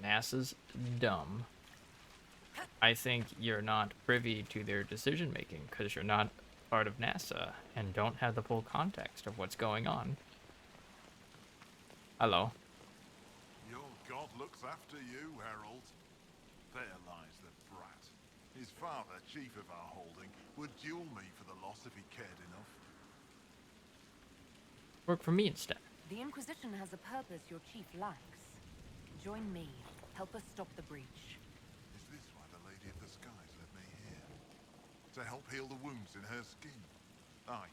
come. NASA's dumb. I think you're not privy to their decision making because you're not part of NASA and don't have the full context of what's going on. Hello. Your god looks after you, Herald. There lies the brat. His father, chief of our holding, would duel me for the loss if he cared enough. Work for me instead. The Inquisition has a purpose your chief lacks. Join me. Help us stop the breach. Is this why the Lady of the Skies led me here? To help heal the wounds in her skin? Aye,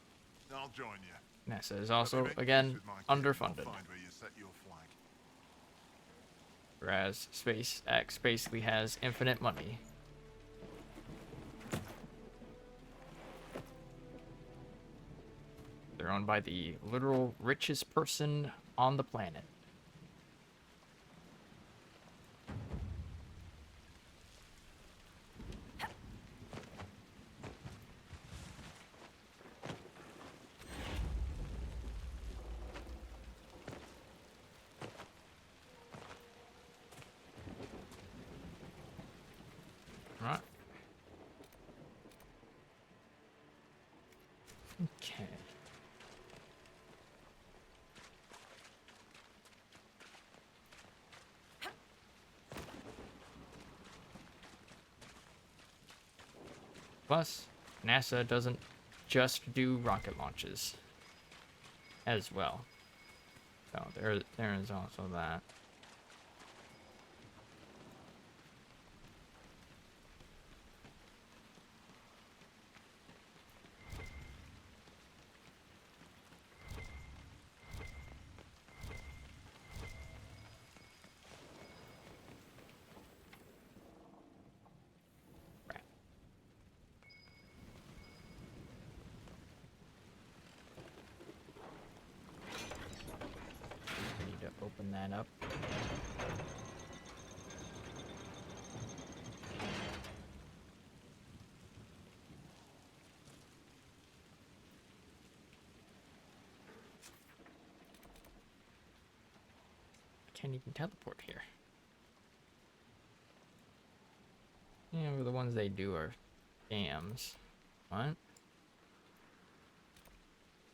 I'll join you. NASA is also, again, underfunded. Find where you set your flag. Whereas SpaceX basically has infinite money. They're owned by the literal richest person on the planet. Right. Okay. Plus, NASA doesn't just do rocket launches as well. So there is also that. Open that up. I can't even teleport here. Yeah, but the ones they do are scams. What?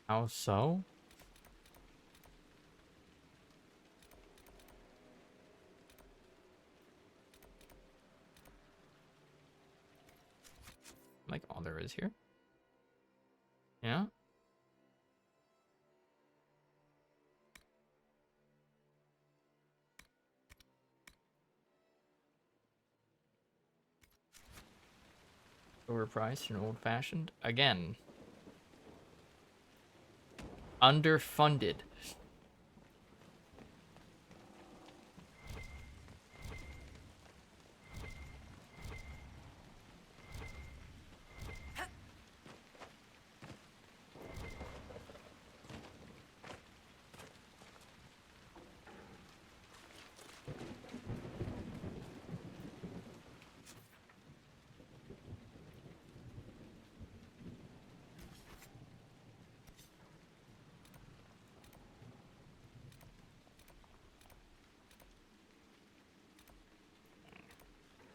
How so? Like all there is here? Yeah? Overpriced and old-fashioned? Again. Underfunded.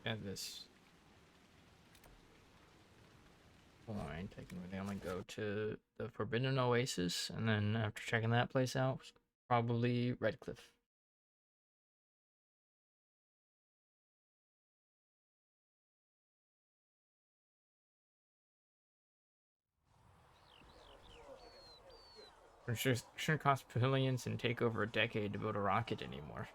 At this point, I can really only go to the Forbidden Oasis, and then after checking that place out, probably Redcliffe. It shouldn't cost billions and take over a decade to build a rocket anymore.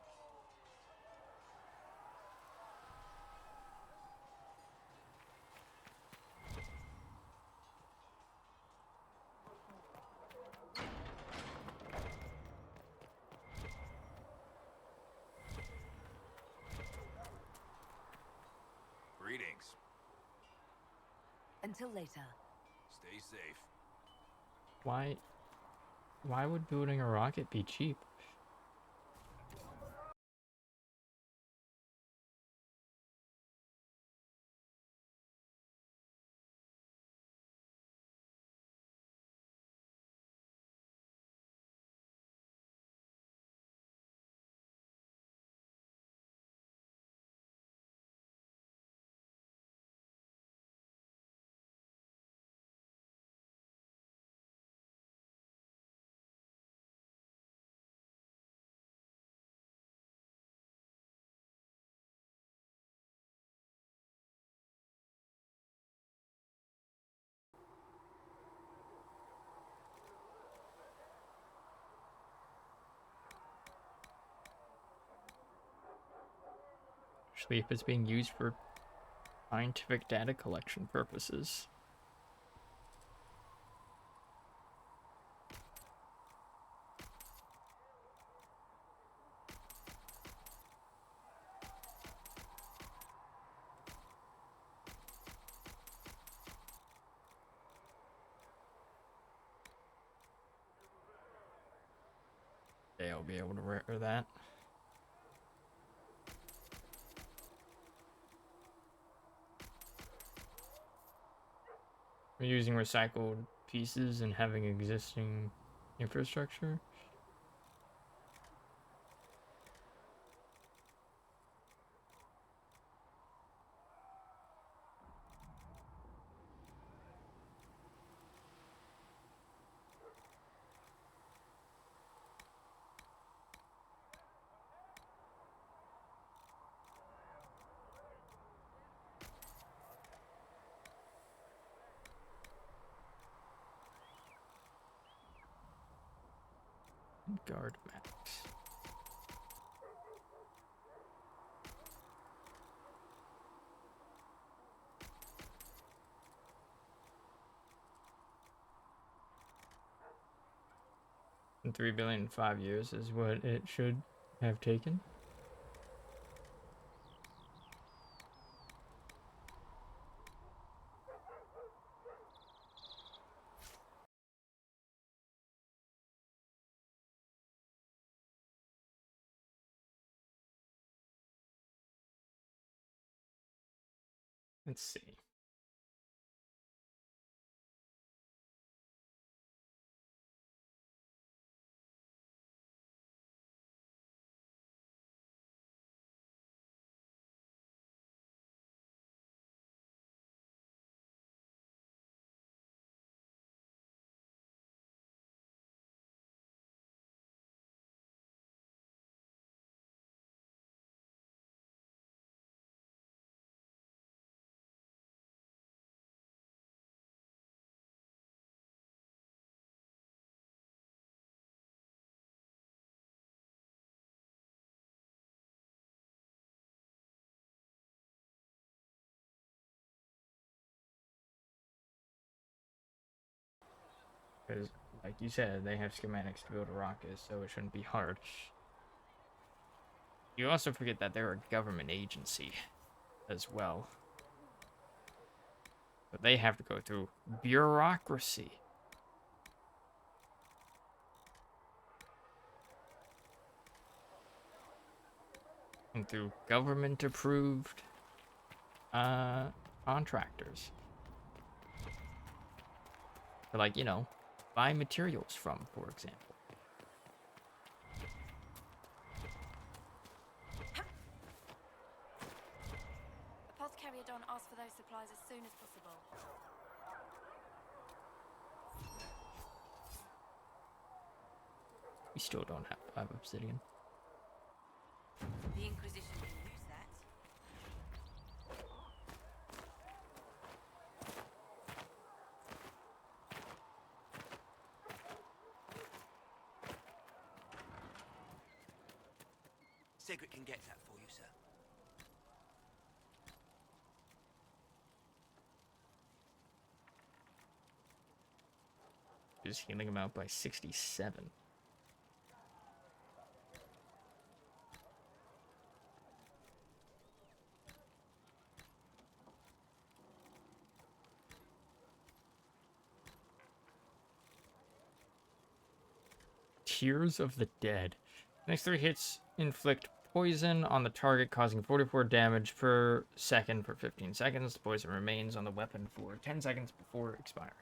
Greetings. Until later. Stay safe. Why would building a rocket be cheap? Actually, if it's being used for scientific data collection purposes. They'll be able to rare that. We're using recycled pieces and having existing infrastructure. Guard max. And 3 billion in 5 years is what it should have taken. Let's see. Because, like you said, they have schematics to build a rocket, so it shouldn't be hard. You also forget that they're a government agency as well. But they have to go through bureaucracy. And through government-approved contractors. To, like, you know, buy materials from, for example. Apothecary Don asked for those supplies as soon as possible. We still don't have obsidian. The Inquisition can use that. Sigrid can get that for you, sir. Just healing him out by 67. Tears of the Dead. Next 3 hits inflict poison on the target, causing 44 damage per second for 15 seconds. The poison remains on the weapon for 10 seconds before expiring.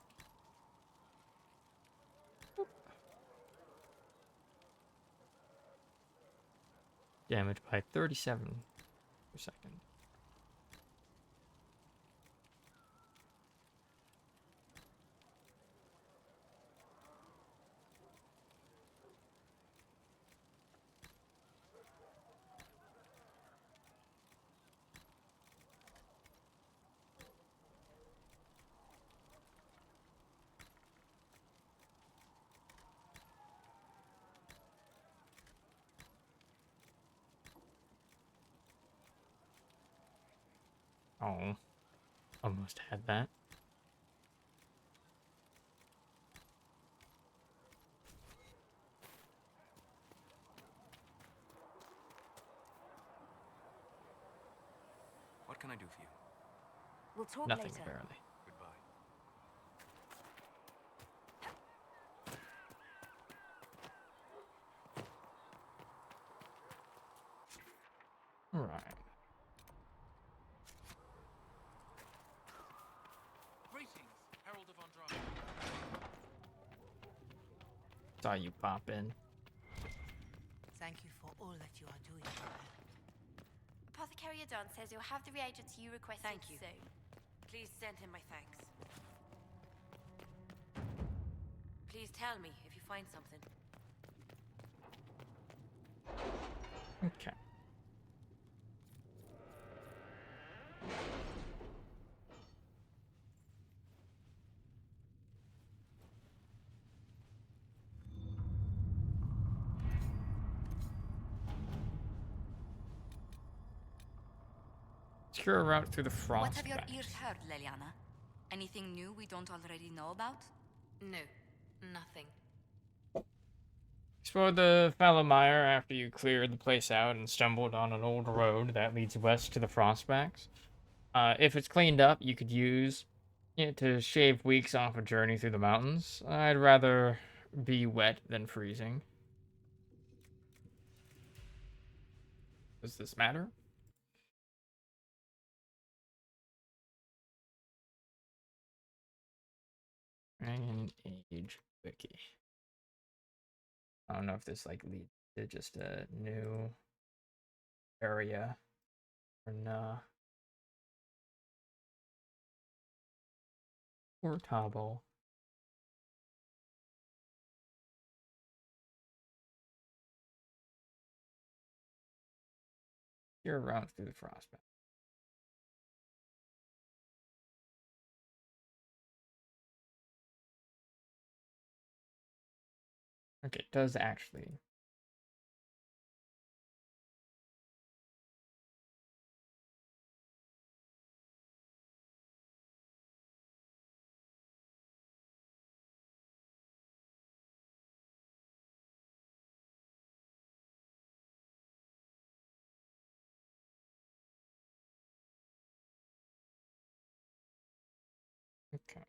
Damage by 37 per second. Oh, almost had that. What can I do for you? We'll talk Nothing, later. apparently. Goodbye. All right. Greetings, Herald of Andrade. Saw you pop in. Thank you for all that you are doing, Mother. Apothecary Adon says you'll have the reagents you requested. Thank you. Soon. Please send him my thanks. Please tell me if you find something. Okay. Secure a route through the frost. What have your patch. ears heard, Leliana? Anything new we don't already know about? No, nothing. Explored the Falomire after you cleared the place out and stumbled on an old road that leads west to the Frostbacks. If it's cleaned up, you could use it to shave weeks off a journey through the mountains. I'd rather be wet than freezing. Does this matter? Dragon Age Wiki. I don't know if this like leads to just a new area or nah. Or Tabo. You're around through the Frostback. Okay, it does actually. Okay.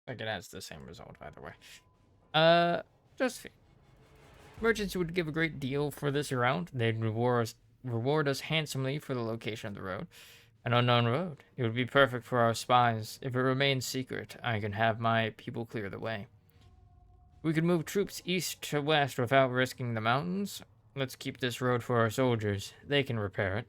Like it has the same result either way. Just merchants would give a great deal for this route. They'd reward us handsomely for the location of the road. An unknown road. It would be perfect for our spies. If it remains secret, I can have my people clear the way. We could move troops east to west without risking the mountains. Let's keep this road for our soldiers. They can repair it.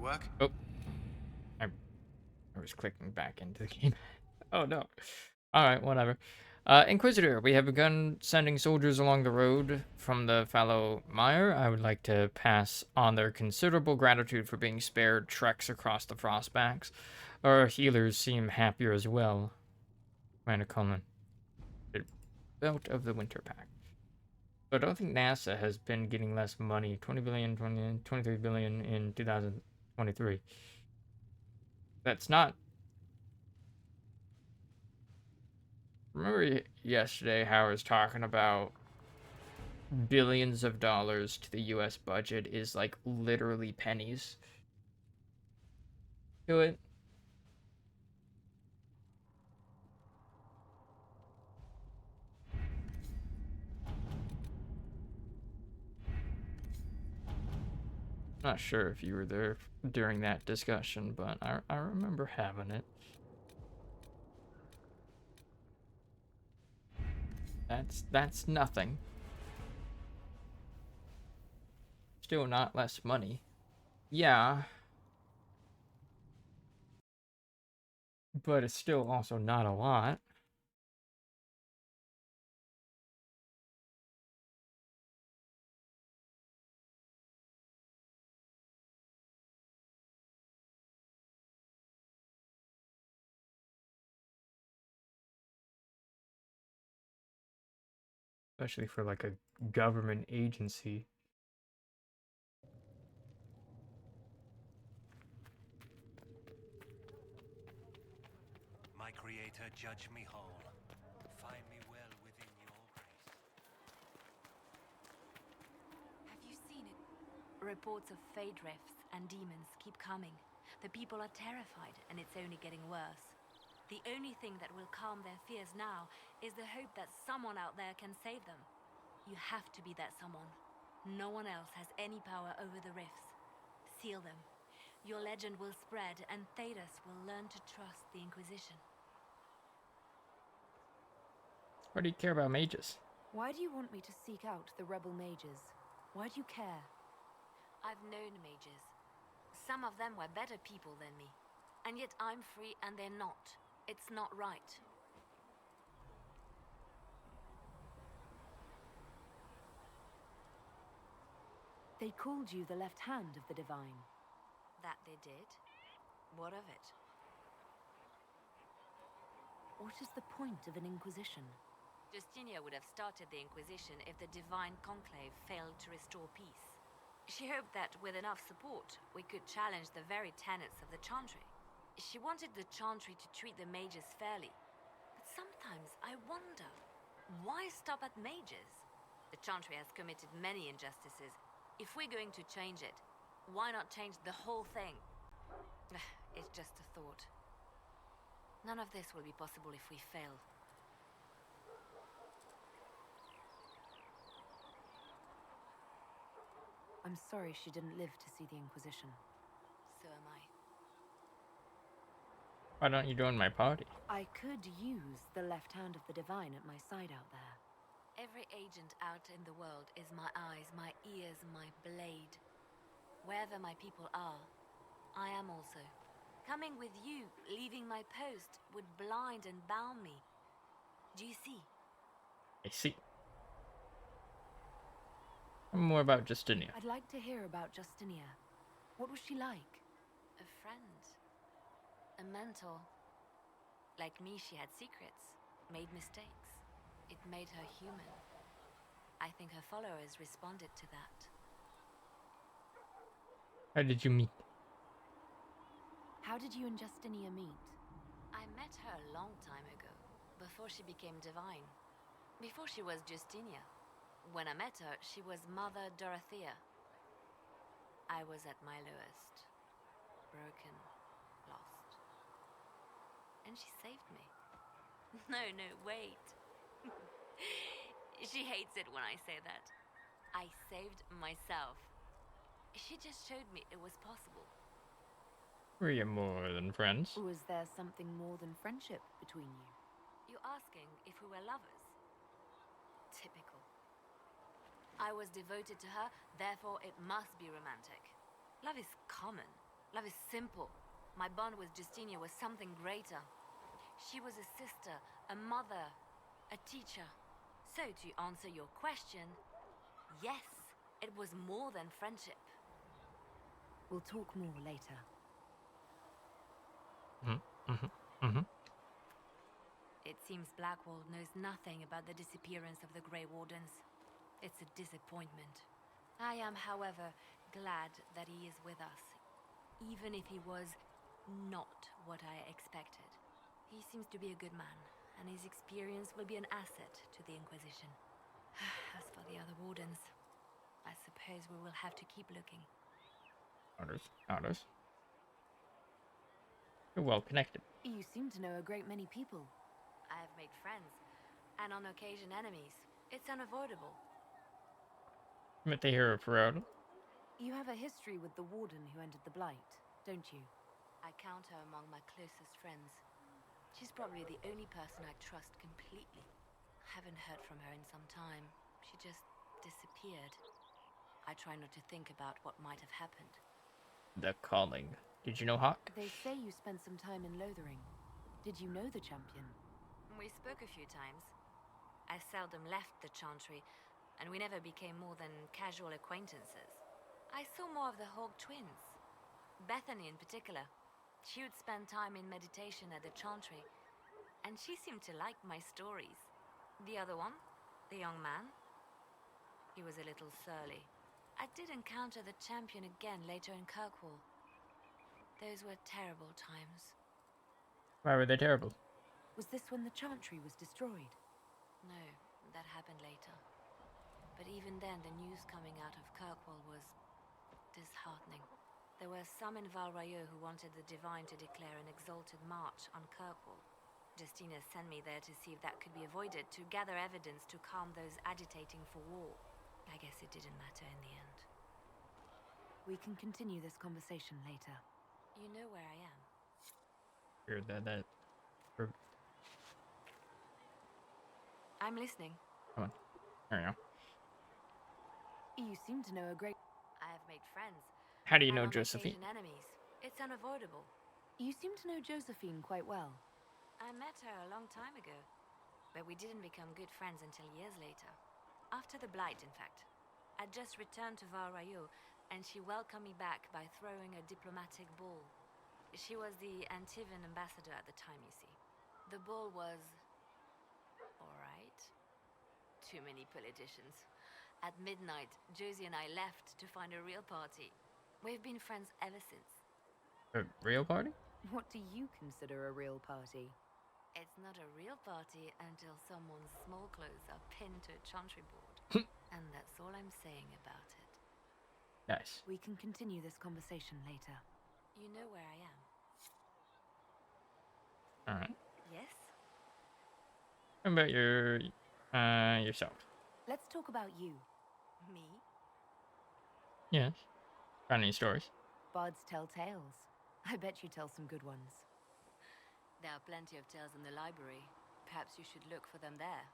work? Oh, I was clicking back into the game. Oh no. Alright, whatever. Inquisitor, we have begun sending soldiers along the road from the fallow mire. I would like to pass on their considerable gratitude for being spared treks across the frostbacks. Our healers seem happier as well. Commander Coleman. Belt of the Winter Pack. But I don't think NASA has been getting less money. 20 billion, 23 billion in 2023. That's not... Remember yesterday how I was talking about billions of dollars to the US budget is like literally pennies to it? Not sure if you were there during that discussion, but I remember having it. That's nothing. Still not less money. Yeah. But it's still also not a lot. Especially for like a government agency. My creator, judge me whole. Find me well within your grace. Have you seen it? Reports of fade rifts and demons keep coming. The people are terrified, and it's only getting worse. The only thing that will calm their fears now is the hope that someone out there can save them. You have to be that someone. No one else has any power over the rifts. Seal them. Your legend will spread, and Thedas will learn to trust the Inquisition. Why do you care about mages? Why do you want me to seek out the rebel mages? Why do you care? I've known mages. Some of them were better people than me. And yet I'm free and they're not. It's not right. They called you the left hand of the Divine. That they did? What of it? What is the point of an Inquisition? Justinia would have started the Inquisition if the Divine Conclave failed to restore peace. She hoped that with enough support, we could challenge the very tenets of the Chantry. She wanted the Chantry to treat the mages fairly. But sometimes I wonder, why stop at mages? The Chantry has committed many injustices. If we're going to change it, why not change the whole thing? It's just a thought. None of this will be possible if we fail. I'm sorry she didn't live to see the Inquisition. So am I. Why don't you join my party? I could use the left hand of the Divine at my side out there. Every agent out in the world is my eyes, my ears, my blade. Wherever my people are, I am also. Coming with you, leaving my post, would blind and bound me. Do you see? I see. More about Justinia. I'd like to hear about Justinia. What was she like? A friend. A mentor. Like me, she had secrets, made mistakes. It made her human. I think her followers responded to that. How did you meet? How did you and Justinia meet? I met her a long time ago, before she became divine. Before she was Justinia. When I met her, she was Mother Dorothea. I was at my lowest. Broken. Lost. And she saved me. No, wait. She hates it when I say that. I saved myself. She just showed me it was possible. Were you more than friends? Was there something more than friendship between you? You're asking if we were lovers? Typical. I was devoted to her, therefore it must be romantic. Love is common. Love is simple. My bond with Justinia was something greater. She was a sister, a mother, a teacher. So to answer your question, yes, it was more than friendship. We'll talk more later. It seems Blackwall knows nothing about the disappearance of the Grey Wardens. It's a disappointment. I am, however, glad that he is with us, even if he was not what I expected. He seems to be a good man, and his experience will be an asset to the Inquisition. As for the other Wardens, I suppose we will have to keep looking. Others. You're well connected. You seem to know a great many people. I have made friends, and on occasion enemies. It's unavoidable. Met the hero Ferrado. You have a history with the Warden who entered the Blight, don't you? I count her among my closest friends. She's probably the only person I trust completely. Haven't heard from her in some time. She just disappeared. I try not to think about what might have happened. The Calling. Did you know Hawk? They say you spent some time in Lothering. Did you know the champion? We spoke a few times. I seldom left the Chantry, and we never became more than casual acquaintances. I saw more of the Hawk twins. Bethany in particular. She would spend time in meditation at the Chantry, and she seemed to like my stories. The other one, the young man, he was a little surly. I did encounter the champion again later in Kirkwall. Those were terrible times. Why were they terrible? Was this when the Chantry was destroyed? No, that happened later. But even then, the news coming out of Kirkwall was disheartening. There were some in Val Rayo who wanted the Divine to declare an exalted march on Kirkwall. Justina sent me there to see if that could be avoided, to gather evidence to calm those agitating for war. I guess it didn't matter in the end. We can continue this conversation later. You know where I am. Heard that. I'm listening. Come on. There you go. You seem to know a great... I have made friends. How do you and know on Josephine? occasion enemies. It's unavoidable. You seem to know Josephine quite well. I met her a long time ago, but we didn't become good friends until years later. After the Blight, in fact. I'd just returned to Val Rayo, and she welcomed me back by throwing a diplomatic ball. She was the Antivan ambassador at the time, you see. The ball was... alright. Too many politicians. At midnight, Josie and I left to find a real party. We've been friends ever since. A real party? What do you consider a real party? It's not a real party until someone's small clothes are pinned to a chantry board. And that's all I'm saying about it. Nice. We can continue this conversation later. You know where I am. Alright. Yes? How about yourself? Let's talk about you. Me? Yes. Got any stories? Bards tell tales. I bet you tell some good ones. There are plenty of tales in the library. Perhaps you should look for them there.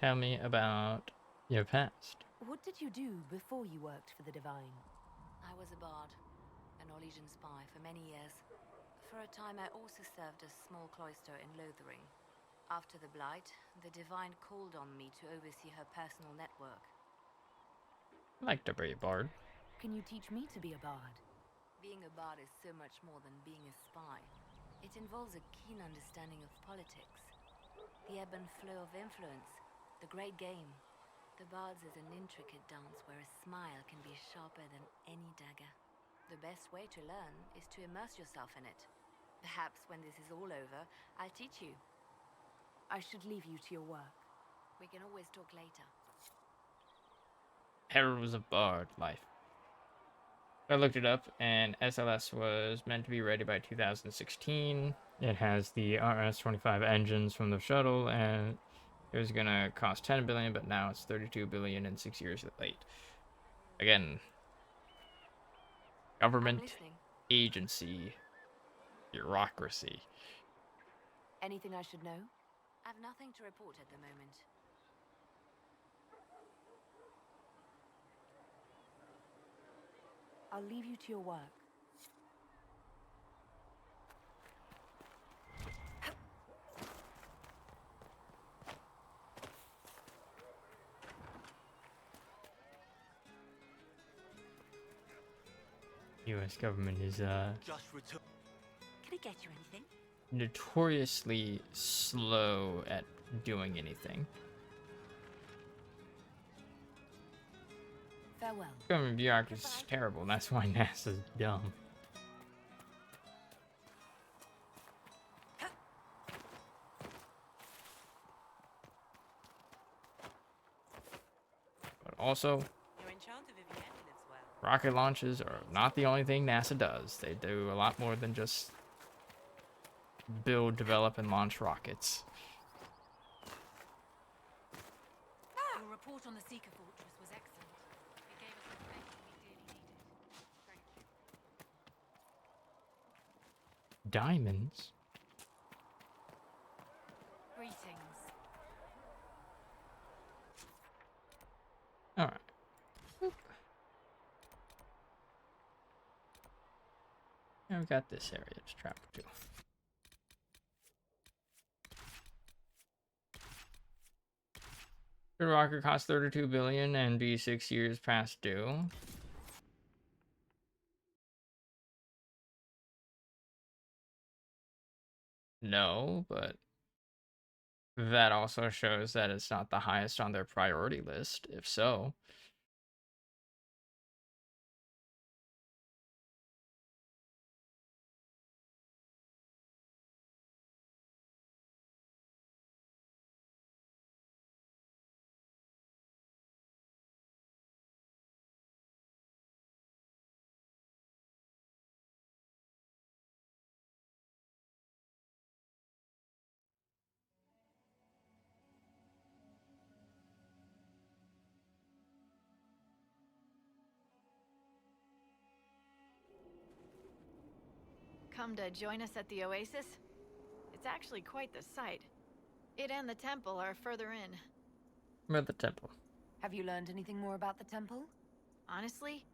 Tell me about your past. What did you do before you worked for the Divine? I was a bard, an Orlesian spy for many years. For a time I also served a small cloister in Lothering. After the Blight, the Divine called on me to oversee her personal network. I like to be a bard. Can you teach me to be a bard? Being a bard is so much more than being a spy. It involves a keen understanding of politics, the ebb and flow of influence, the great game. The Bard's is an intricate dance where a smile can be sharper than any dagger. The best way to learn is to immerse yourself in it. Perhaps when this is all over, I'll teach you. I should leave you to your work. We can always talk later. Harold was a bard. Life. I looked it up, and SLS was meant to be ready by 2016. It has the RS-25 engines from the shuttle, and it was gonna cost 10 billion, but now it's 32 billion and 6 years late. Again, government, agency, bureaucracy. Anything I should know? I've nothing to report at the moment. I'll leave you to your work. U.S. government is Just return. Can I get you anything? notoriously slow at doing anything. Farewell. Government bureaucracy is terrible. That's why NASA's dumb. But also, Your enchanter Vivienne lives well. rocket launches are not the only thing NASA does. They do a lot more than just build, develop, and launch rockets. Your report on the Seeker Fortress was excellent. It gave us information we dearly needed. Thank you. Diamonds? Greetings. Alright. Now we've got this area to travel to. The rocket costs $32 billion and be 6 years past due. No, but that also shows that it's not the highest on their priority list, if so. Come to join us at the Oasis? It's actually quite the sight. It and the temple are further in. Where the temple? Have you learned anything more about the temple? Honestly,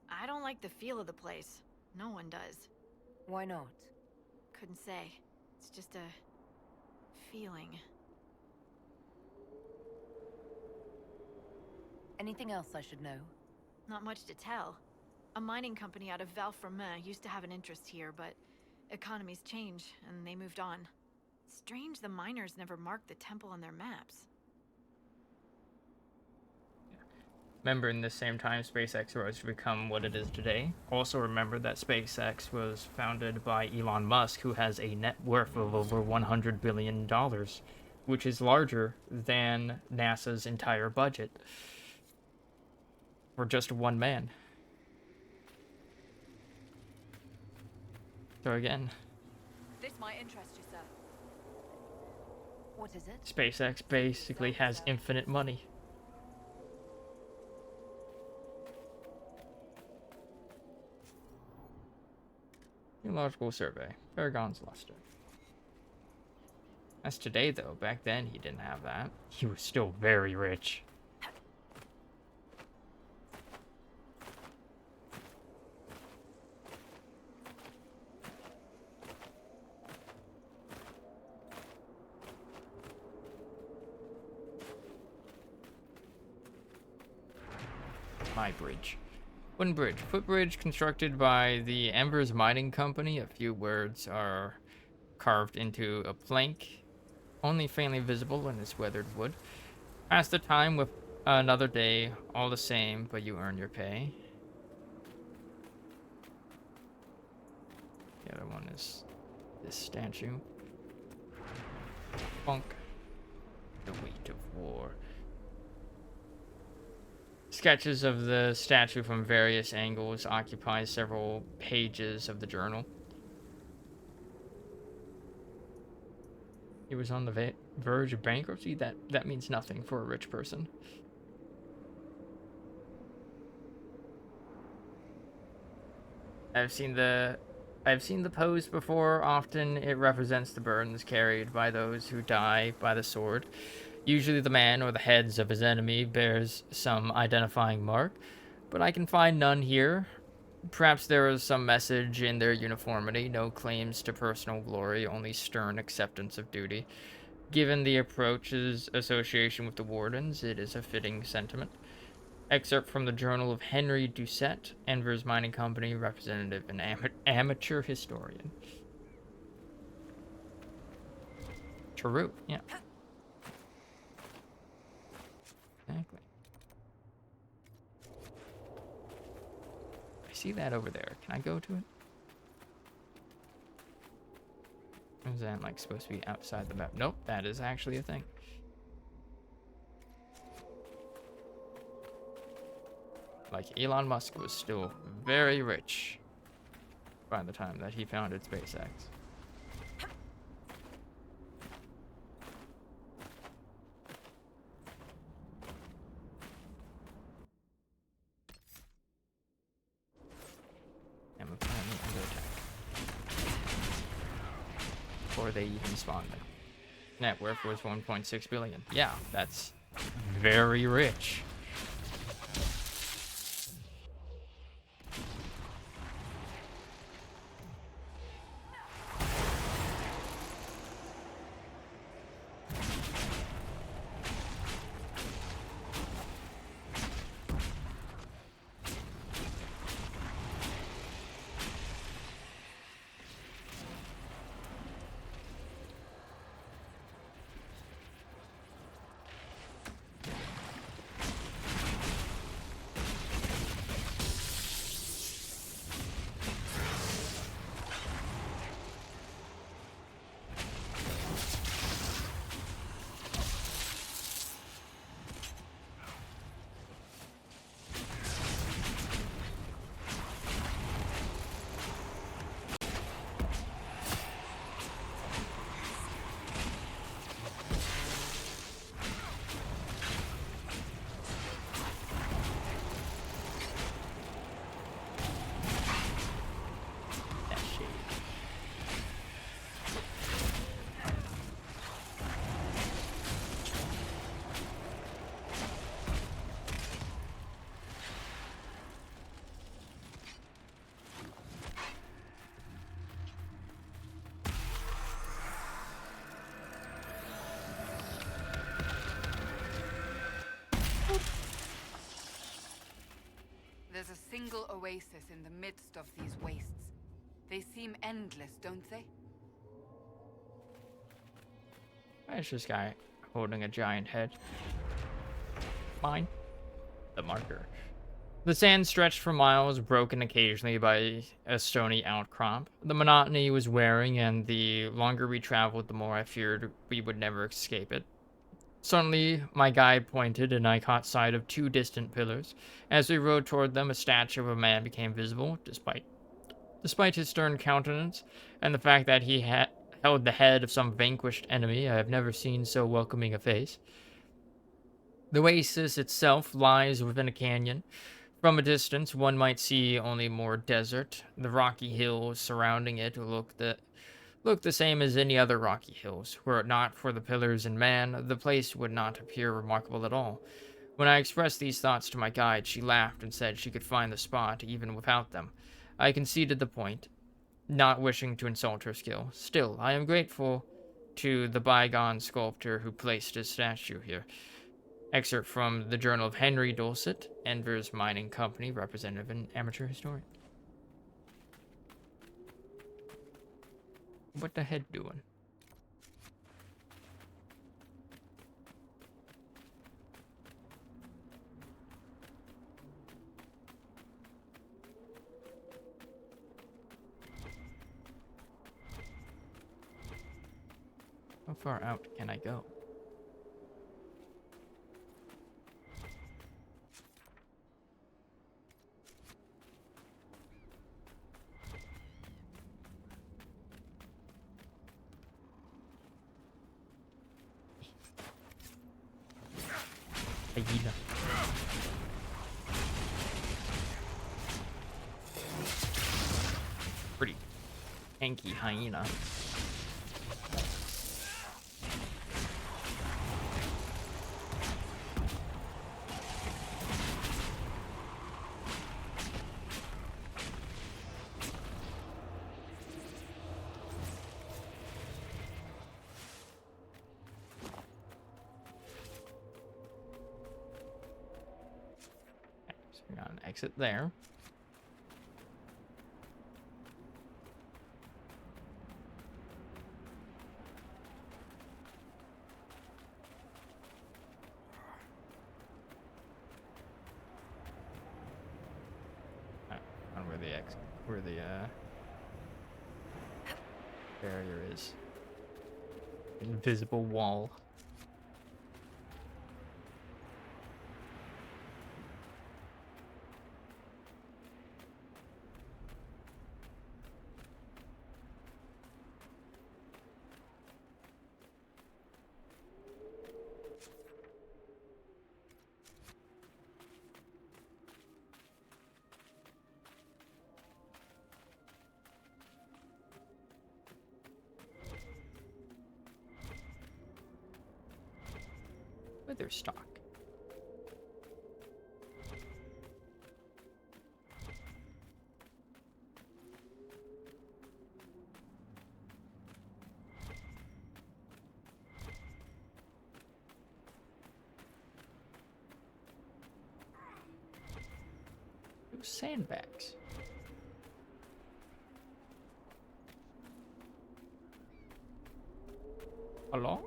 I don't like the feel of the place. No one does. Why not? Couldn't say. It's just a feeling. Anything else I should know? Not much to tell. A mining company out of Valfremin used to have an interest here, but economies change, and they moved on. Strange the miners never marked the temple on their maps. Remember, in the same time SpaceX rose to become what it is today. Also remember that SpaceX was founded by Elon Musk, who has a net worth of over $100 billion, which is larger than NASA's entire budget for just one man. So again, This might interest you, sir. What is it? SpaceX basically has infinite money. Geological survey. Paragon's luster. That's today, though. Back then, he didn't have that. He was still very rich. My bridge. Wooden bridge. Footbridge constructed by the Embers Mining Company. A few words are carved into a plank, only faintly visible in this weathered wood. Pass the time with another day, all the same, but you earn your pay. The other one is this statue. Funk. The weight of war. Sketches of the statue from various angles occupy several pages of the journal. He was on the verge of bankruptcy? That means nothing for a rich person. I've seen the pose before. Often it represents the burdens carried by those who die by the sword. Usually the man or the heads of his enemy bears some identifying mark, but I can find none here. Perhaps there was some message in their uniformity, no claims to personal glory, only stern acceptance of duty. Given the approach's association with the Wardens, it is a fitting sentiment. Excerpt from the Journal of Henry Doucet, Enver's Mining Company representative and amateur historian. True, yeah. Exactly. I see that over there. Can I go to it? Or is that like supposed to be outside the map? Nope, that is actually a thing. Like Elon Musk was still very rich by the time that he founded SpaceX. And we're currently under attack. Before they even spawned them. Net worth was 1.6 billion. Yeah, that's very rich. There's a single oasis in the midst of these wastes. They seem endless, don't they? It's this guy holding a giant head. Mine. The marker. The sand stretched for miles, broken occasionally by a stony outcrop. The monotony was wearing, and the longer we traveled, the more I feared we would never escape it. Suddenly, my guide pointed, and I caught sight of two distant pillars. As we rode toward them, a statue of a man became visible, despite his stern countenance, and the fact that he held the head of some vanquished enemy. I have never seen so welcoming a face. The oasis itself lies within a canyon. From a distance, one might see only more desert. The rocky hills surrounding it look the same as any other rocky hills. Were it not for the pillars and man, the place would not appear remarkable at all. When I expressed these thoughts to my guide, she laughed and said she could find the spot even without them. I conceded the point, not wishing to insult her skill. Still, I am grateful to the bygone sculptor who placed his statue here. Excerpt from the Journal of Henry Doucet, Enver's Mining Company representative and amateur historian. What the head doing? How far out can I go? Hyena. Pretty tanky hyena. exit there. On where the barrier is. Invisible wall. Wither stock. Sandbags. Hello?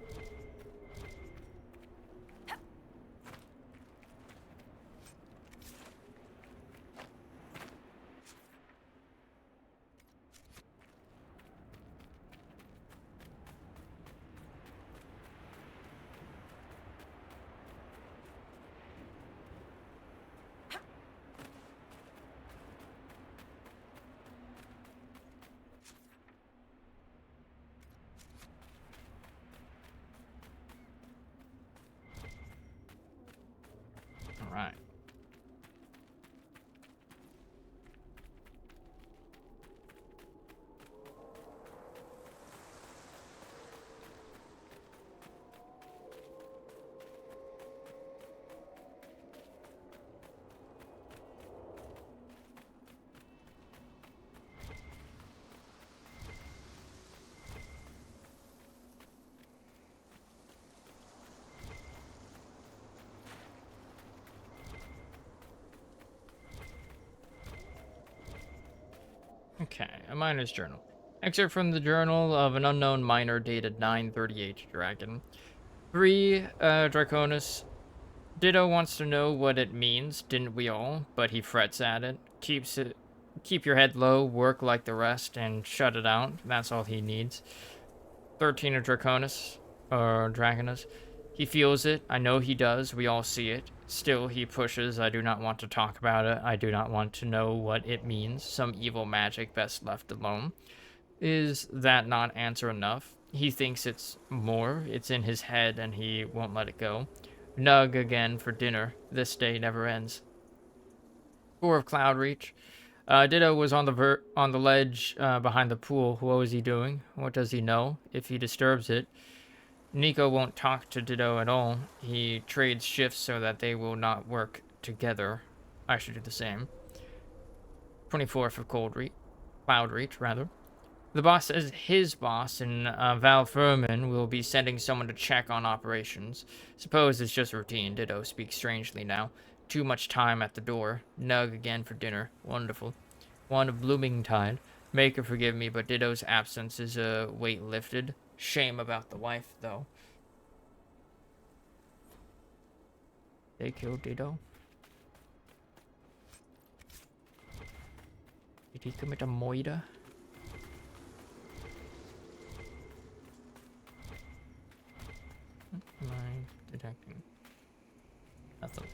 All right. Okay, a miner's journal. Excerpt from the journal of an unknown miner dated 938 Dragon. 3 Draconis. Ditto wants to know what it means, didn't we all? But he frets at it. Keep your head low, work like the rest, and shut it out. That's all he needs. 13 Draconis, or Dragonus. He feels it. I know he does. We all see it. Still, he pushes. I do not want to talk about it. I do not want to know what it means. Some evil magic best left alone. Is that not answer enough? He thinks it's more. It's in his head, and he won't let it go. Nug again for dinner. This day never ends. 4 of Cloudreach. Ditto was on the ledge behind the pool. What was he doing? What does he know? If he disturbs it, Nico won't talk to Ditto at all. He trades shifts so that they will not work together. I should do the same. 24th of Cloudreach, rather. The boss says his boss and Val Furman will be sending someone to check on operations. Suppose it's just routine. Ditto speaks strangely now. Too much time at the door. Nug again for dinner. Wonderful. 1 of Bloomingtide. Make her forgive me, but Ditto's absence is a weight lifted. Shame about the wife, though. They killed Ditto. Did he commit a murder? Am I detecting? Nothing.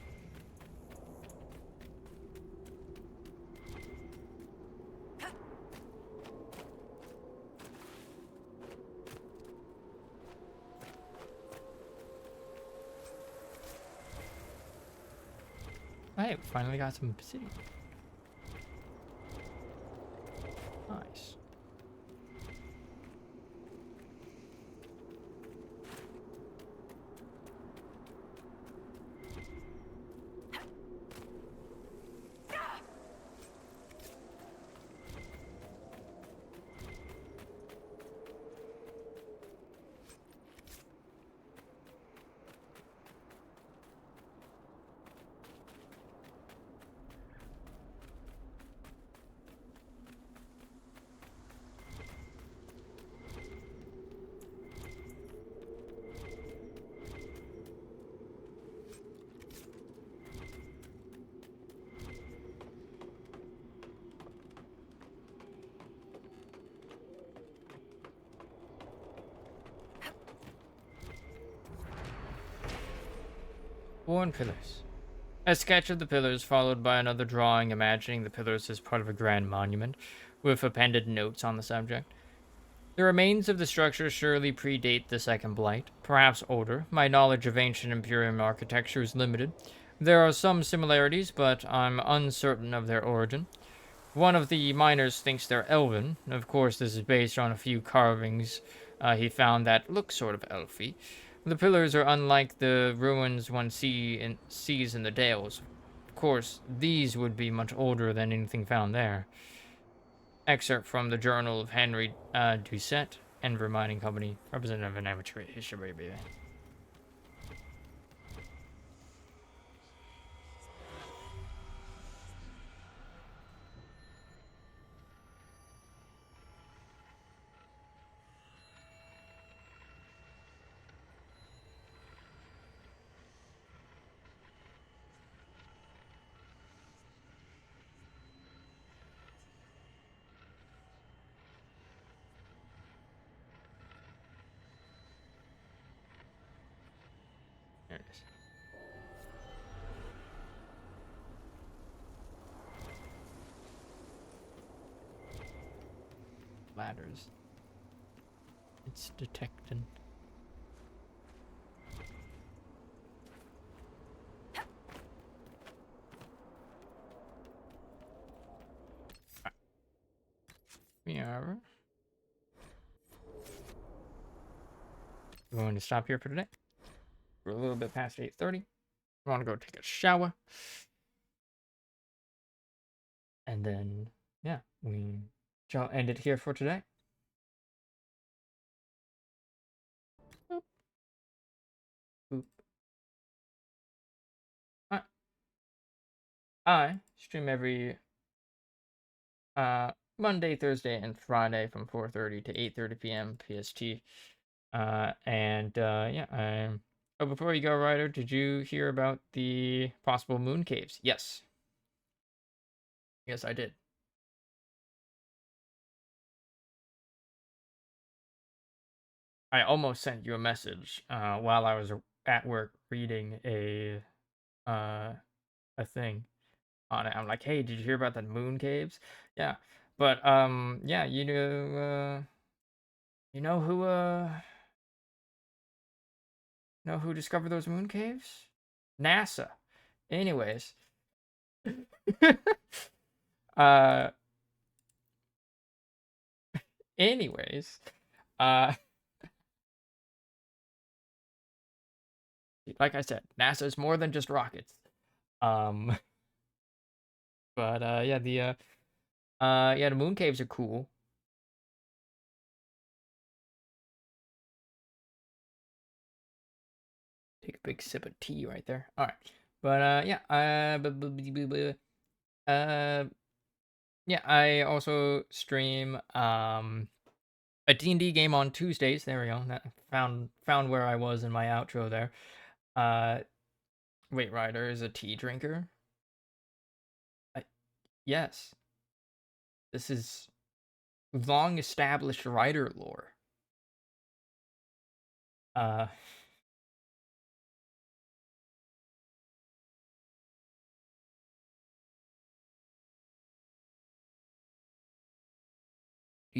Hey, finally got some obsidian. Nice. Worn pillars. A sketch of the pillars followed by another drawing imagining the pillars as part of a grand monument, with appended notes on the subject. The remains of the structure surely predate the Second Blight, perhaps older. My knowledge of ancient Imperium architecture is limited. There are some similarities, but I'm uncertain of their origin. One of the miners thinks they're elven. Of course, this is based on a few carvings he found that look sort of elfy. The pillars are unlike the ruins one sees in the Dales. Of course, these would be much older than anything found there. Excerpt from the Journal of Henry Doucet, Enver Mining Company, representative of an amateur history. There it is. Ladders. It's detecting. Yeah. We're going to stop here for today. We're a little bit past 8:30. I want to go take a shower. And then, yeah, we shall end it here for today. Boop. Boop. I stream every Monday, Thursday, and Friday from 4:30 to 8:30 p.m. PST. Yeah. Oh, before you go, Ryder, did you hear about the possible moon caves? Yes. Yes, I did. I almost sent you a message while I was at work reading a thing on it. I'm like, hey, did you hear about the moon caves? Yeah. But yeah, you know who discovered those moon caves? NASA. Anyways. uh anyways, uh like I said, NASA is more than just rockets. Um but yeah, the moon caves are cool. Take a big sip of tea right there. All right. But yeah, I also stream a D&D game on Tuesdays. There we go. That found where I was in my outro there. Wait, Ryder is a tea drinker? Yes. This is long established writer lore. Do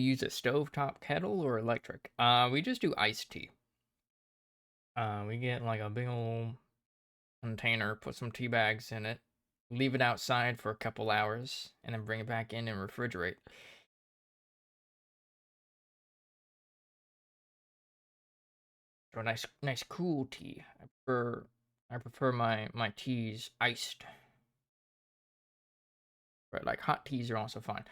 you use a stovetop kettle or electric? We just do iced tea. We get like a big old container, put some tea bags in it, leave it outside for a couple hours, and then bring it back in and refrigerate. So a nice cool tea. I prefer my teas iced. But like hot teas are also fine.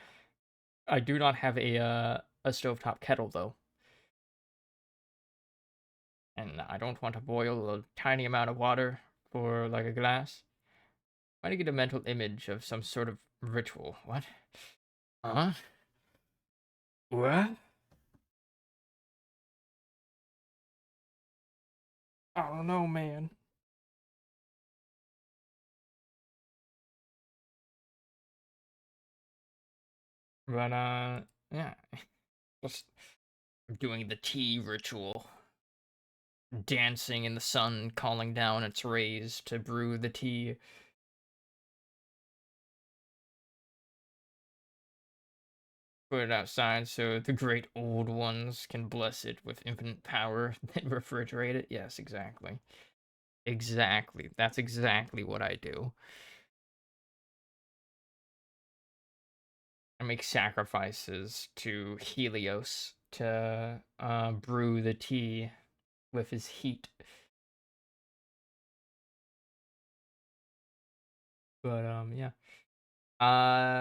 I do not have a stovetop kettle though. And I don't want to boil a tiny amount of water for like a glass. I want to get a mental image of some sort of ritual. What? Huh? What? I don't know, man. But yeah. Just doing the tea ritual. dancing in the sun, calling down its rays to brew the tea. Put it outside so the great old ones can bless it with infinite power, then refrigerate it. Yes, exactly. Exactly. That's exactly what I do. I make sacrifices to Helios to brew the tea with his heat. But yeah.